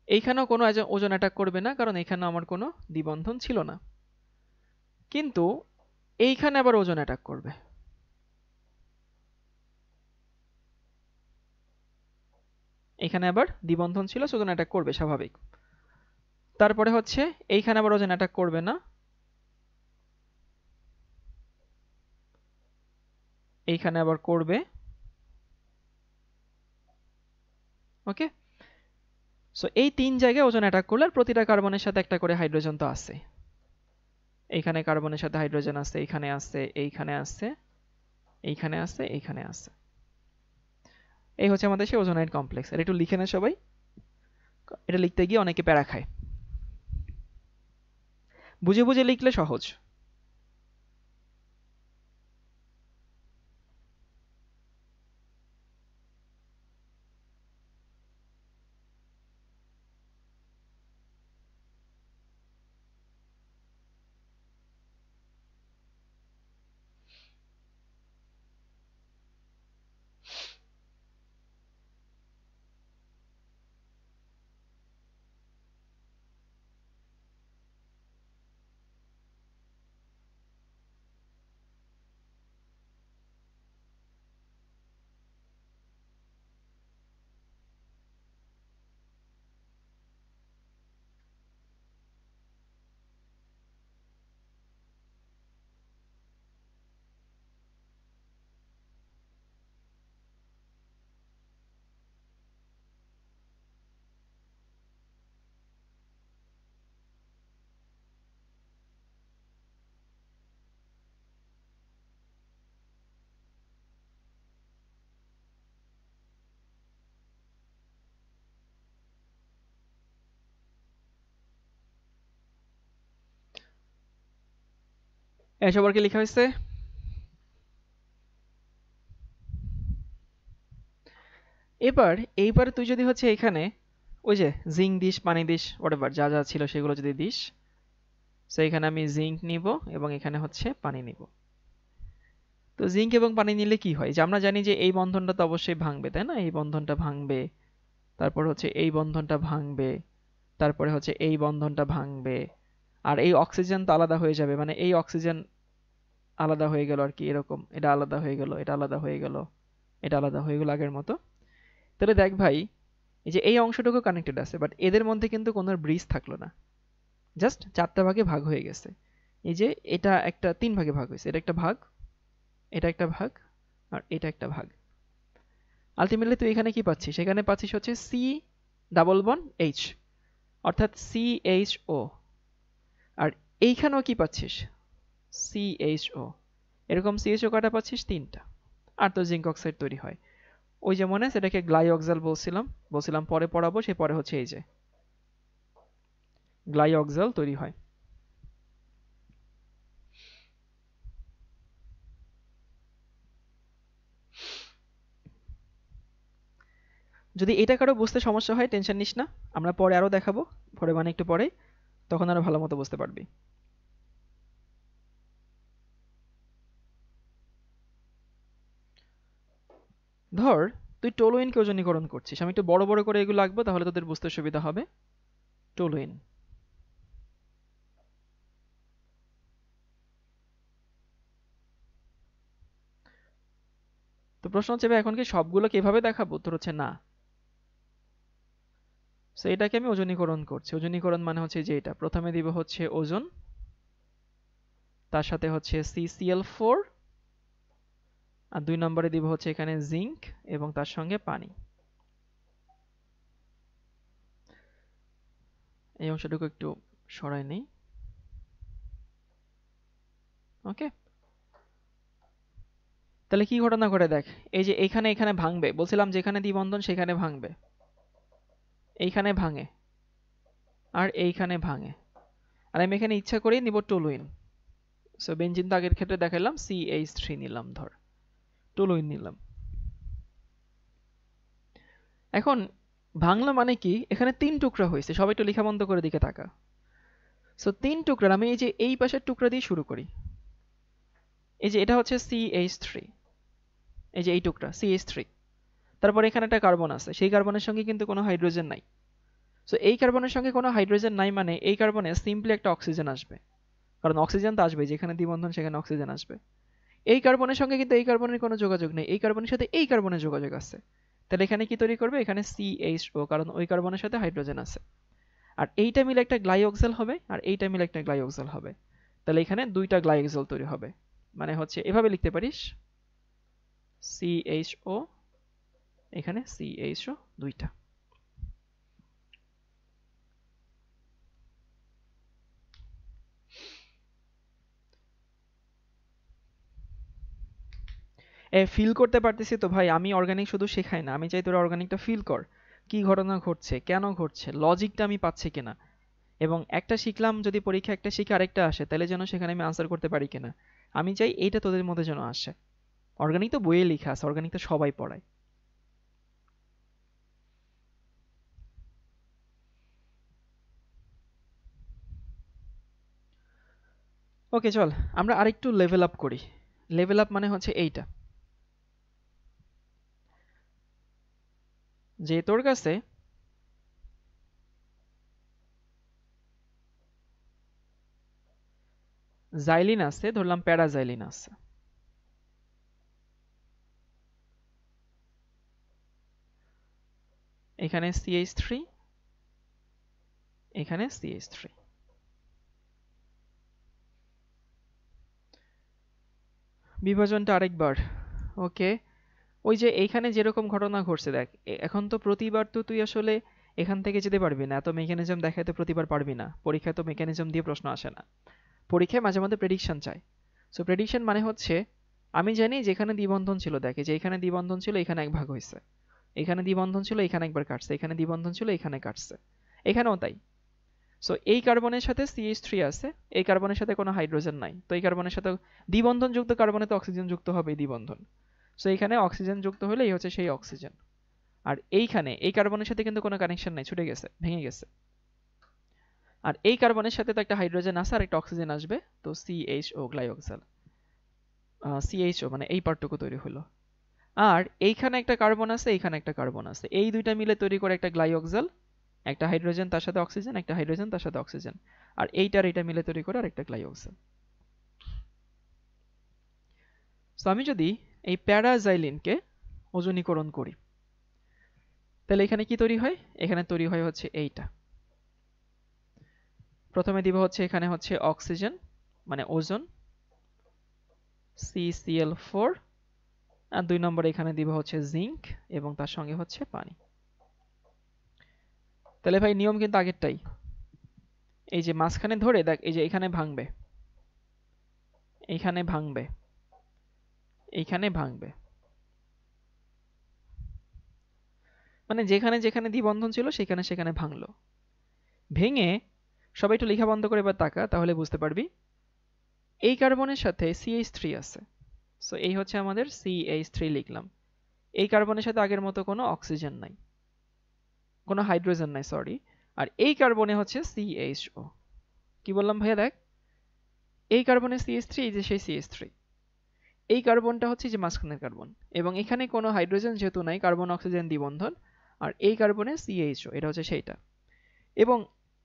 এইখানেও কোনো ওজন অ্যাটাক করবে না, কারণ এইখানেও আমার কোনো দ্বিবন্ধন ছিল না। কিন্তু এইখানে আবার ওজন অ্যাটাক করবে। এখানে আবার দ্বিবন্ধন ছিল, ওজন অ্যাটাক করবে স্বাভাবিক। তারপরে হচ্ছে এইখানে আবার ওজন অ্যাটাক করবে না, এইখানে আবার করবে। ওকে, সো এই 3 জায়গায় ওজন অ্যাটাক করলে, আর প্রতিটা কার্বনের সাথে একটা করে হাইড্রোজেন তো আছে। এইখানে কার্বনের সাথে হাইড্রোজেন আছে, এইখানে আছে, এইখানে আছে, এইখানে আছে, এইখানে আছে। এই হচ্ছে আমাদের সেই ওজোনাইড কমপ্লেক্স। এটা একটু লিখে না সবাই, এটা লিখতে গিয়ে অনেকে প্যারা খায়। বুঝে বুঝে লিখলে সহজ। এই সবার কি লেখা হয়েছে? এইবার তুই যদি হচ্ছে এখানে ওই যে জিঙ্ক দিস, পানি দিস, হোয়াটএভার যা যা ছিল সেগুলো যদি দিস, সো এখানে আমি জিঙ্ক নিব এবং এখানে হচ্ছে পানি নিব। তো জিঙ্ক এবং পানি নিলে কি হয়, যে আমরা জানি যে এই বন্ধনটা তো অবশ্যই ভাঙবে, তাই না? এই বন্ধনটা ভাঙবে, তারপর হচ্ছে এই বন্ধনটা ভাঙবে, তারপরে হচ্ছে এই বন্ধনটা ভাঙবে, আর এই অক্সিজেন তো আলাদা হয়ে যাবে, মানে এই অক্সিজেন আলাদা হয়ে গেল আর কি, এরকম এটা আলাদা হয়ে গেল, এটা আলাদা হয়ে গেল, এটা আলাদা হয়ে গেল আগের মতো। তাহলে দেখ ভাই, এই যে এই অংশটুকু কানেক্টেড আছে, বাট এদের মধ্যে কিন্তু কোনো ব্রিজ থাকলো না, জাস্ট 4টা ভাগে ভাগ হয়ে গেছে। এই যে এটা একটা 3 ভাগে ভাগ হয়েছে, এটা একটা ভাগ, এটা একটা ভাগ, আর এটা একটা ভাগ। আলটিমেটলি তুই এখানে কি পাচ্ছিস? এখানে পাচ্ছিস হচ্ছে সি ডাবল বন্ড এইচ, অর্থাৎ CHO। আর এইখানেও কি পাচ্ছিস? CHO। এরকম CHO কয়টা পাচ্ছিস? 3টা। আর তো জিঙ্ক অক্সাইড তৈরি হয়। ওই যে মনে আছে এটাকে গ্লাইঅক্সাল বলছিলাম পরে পড়াবো, সে পরে হচ্ছে এই যে গ্লাইঅক্সাল তৈরি হয়। যদি এটা কারো বুঝতে সমস্যা হয় টেনশন নিস না, আমরা পরে আরো দেখাবো, পরে মানে একটু পরে, তখন আরো ভালো মতো বুঝতে পারবি। ধর তুই টলুইনকে ওজনীকরণ করছিস। আমি একটু বড় বড় করে এগুলো আঁকবো, তাহলে তোদের বুঝতে সুবিধা হবে। টলুইন। তো প্রশ্ন হচ্ছে ভাই এখন কি সবগুলোকে এভাবে দেখাবো? উত্তর হচ্ছে না। সো এটাকে আমি ওজনীকরণ করছি। ওজনীকরণ মানে হচ্ছে যে এটা প্রথমে দিব হচ্ছে ওজন, তার সাথে হচ্ছে CCl4, আর 2 নম্বরে দিব হচ্ছে এখানে জিঙ্ক এবং তার সঙ্গে পানি। এই অংশটুকু একটু সরাই নেই। ওকে, তাহলে কি ঘটনা ঘটে দেখ, এই যে এখানে এখানে ভাঙবে, বলছিলাম যেখানে দ্বিবন্ধন সেখানে ভাঙবে, এইখানে ভাঙে আর এইখানে ভাঙে। আর আমি এখানে ইচ্ছা করেই নিব টলুইন। সো বেনজিন তো আগের ক্ষেত্রে দেখালাম CH3 নিলাম, ধর টলুইন নিলাম। এখন ভাঙলো মানে কি, এখানে 3 টুকরা হয়েছে, সবাই একটু লেখা বন্ধ করে দিকে তাকা। সো 3 টুকরা, আমি এই যে এই পাশের টুকরা দিয়ে শুরু করি। এই যে এটা হচ্ছে CH3, এই যে এই টুকরা CH3, তারপর এখানে একটা কার্বন আছে, সেই কার্বনের সঙ্গে কিন্তু কোনো হাইড্রোজেন নাই। সো এই কার্বনের সঙ্গে কোনো হাইড্রোজেন নাই মানে এই কার্বনে সিম্পলি একটা অক্সিজেন আসবে, কারণ অক্সিজেন তো আসবে, যেখানে দ্বিবন্ধন সেখানে অক্সিজেন আসবে। এই কার্বনের সঙ্গে কিন্তু এই কার্বনের কোনো যোগাযোগ নেই, এই কার্বনের সাথে এই কার্বনের যোগাযোগ আছে। তাহলে এখানে কি তৈরি করবে, এখানে CHO, কারণ ওই কার্বনের সাথে হাইড্রোজেন আছে। আর এইটা মিলে একটা গ্লাইওক্সেল হবে, আর এইটা মিলে একটা গ্লাইওক্সেল হবে। তাহলে এখানে 2টা গ্লাইওক্সেল তৈরি হবে। মানে হচ্ছে এভাবে লিখতে পারিস, CHO, এখানে CHO 2টা। ফিল করতে পারতেছি তো ভাই, আমি অর্গানিক শুধু শেখাই না, আমি চাই তোরা অর্গানিকটা ফিল কর, কি ঘটনা ঘটছে, কেন ঘটছে, লজিকটা আমি পাচ্ছি কিনা। এবং একটা শিখলাম যদি পরীক্ষা একটা শিখে আরেকটা আসে, তাহলে যেন সেখানে আমি আনসার করতে পারি কিনা। আমি চাই এইটা তোদের মধ্যে যেন আসে। অর্গানিক তো বইয়ে লেখা আছে, অর্গানিক তো সবাই পড়ায়। ওকে চল, আমরা আরেকটু লেভেল আপ করি। লেভেল আপ মানে হচ্ছে এইটা, যে তোর কাছে জাইলিন আছে, ধরলাম প্যারাজাইলিন আছে, এখানে CH3, এখানে CH3। বিভাজনটা আরেকবার। ওকে, ওই যে এইখানে যেরকম ঘটনা ঘটছে দেখ, এখন তো প্রতিবার তো তুই আসলে এখান থেকে যেতে পারবি না, এত মেকানিজম দেখাতে প্রতিবার পারবি না, পরীক্ষায় তো মেকানিজম দিয়ে প্রশ্ন আসে না, পরীক্ষায় মাঝে মধ্যে প্রেডিকশন চায়। সো প্রেডিকশন মানে হচ্ছে আমি জানি যেখানে দ্বিবন্ধন ছিল, দেখে যে এখানে দ্বিবন্ধন ছিল, এখানে এক ভাগ হয়েছে, এখানে দ্বিবন্ধন ছিল, এখানে একবার কাটছে, এখানে দ্বিবন্ধন ছিল, এখানে কাটছে, এখানেও তাই। সো এই কার্বনের সাথে CH3 আছে, এই কার্বনের সাথে কোনো হাইড্রোজেন নাই, তো এই কার্বনের সাথে দ্বিবন্ধন যুক্ত কার্বনে তো অক্সিজেন যুক্ত হবে, দ্বিবন্ধন। সো এখানে অক্সিজেন যুক্ত হলে এই হচ্ছে সেই অক্সিজেন। আর এইখানে এই কার্বনের সাথে কিন্তু কোনো কানেকশন নাই, ছুটে গেছে, ভেঙে গেছে। আর এই কার্বনের সাথে তো একটা হাইড্রোজেন আছে আর একটা অক্সিজেন আসবে, তো CHO গ্লাইওক্সাল, CHO মানে এই পার্টটুকু তৈরি হলো। আর এইখানে একটা কার্বন আছে, এইখানে একটা কার্বন আছে, এই দুইটা মিলে তৈরি করে একটা গ্লাইওক্সাল, একটা হাইড্রোজেন তার সাথে অক্সিজেন, একটা হাইড্রোজেন তার সাথে অক্সিজেন, আর এইটার এটা মিলে তৈরি করে আরেকটা গ্লাইওক্সাল। সো আমি যদি এই প্যারাজাইলিনকে ওজনীকরণ করি, তাহলে এখানে কি তৈরি হয়, এখানে তৈরি হয় হচ্ছে এইটা। প্রথমে দিব হচ্ছে এখানে হচ্ছে অক্সিজেন মানে ওজন, CCl4, আর 2 নম্বরে এখানে দিব হচ্ছে জিঙ্ক এবং তার সঙ্গে হচ্ছে পানি। তাহলে ভাই নিয়ম কিন্তু আগেরটাই, এই যে মাঝখানে ধরে দেখ, এই যে এখানে ভাঙবে, এইখানে ভাঙবে, এইখানে ভাঙবে, মানে যেখানে যেখানে দ্বিবন্ধন ছিল সেখানে সেখানে ভাঙলো, ভেঙে সবাই একটু লেখা বন্ধ করে এবার তাকা, তাহলে বুঝতে পারবি এই কার্বনের সাথে CH3 আছে। সো এই হচ্ছে আমাদের CH3 লিখলাম। এই কার্বনের সাথে আগের মতো কোনো অক্সিজেন নাই, কোনো হাইড্রোজেন নাই, সরি। আর এই কার্বনে হচ্ছে CHO। কি বললাম ভাইয়া দেখ, এই কার্বনে CH3, এই যে সেই CH3, এই কার্বনটা হচ্ছে যে মাঝখানের কার্বন, এবং এখানে কোনো হাইড্রোজেন যেহেতু নাই, কার্বন অক্সিজেন দ্বিবন্ধন, আর এই কার্বনে CH4, এটা হচ্ছে সেইটা। এবং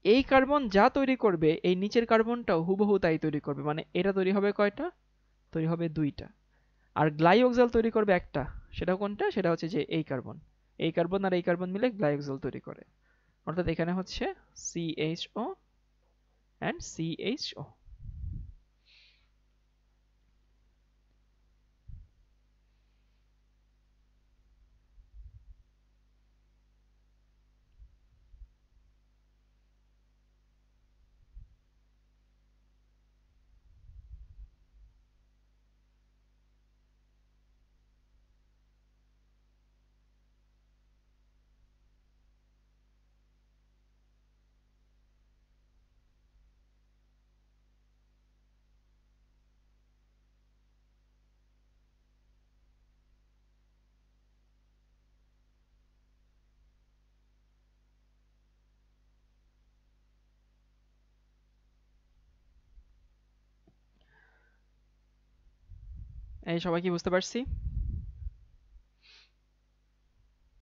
এই কার্বন যা তৈরি করবে এই নিচের কার্বনটাও হুবহু তাই তৈরি করবে, মানে এটা তৈরি হবে কয়টা? তৈরি হবে দুইটা। আর গ্লাইওক্সাল তৈরি করবে একটা, সেটা কোনটা? সেটা হচ্ছে যে এই কার্বন। এই কার্বন আর এই কার্বন মিলে গ্লাইওক্সাল তৈরি করে। অর্থাৎ এখানে হচ্ছে CHO অ্যান্ড CHO। এই সবাই কি বুঝতে পারছি?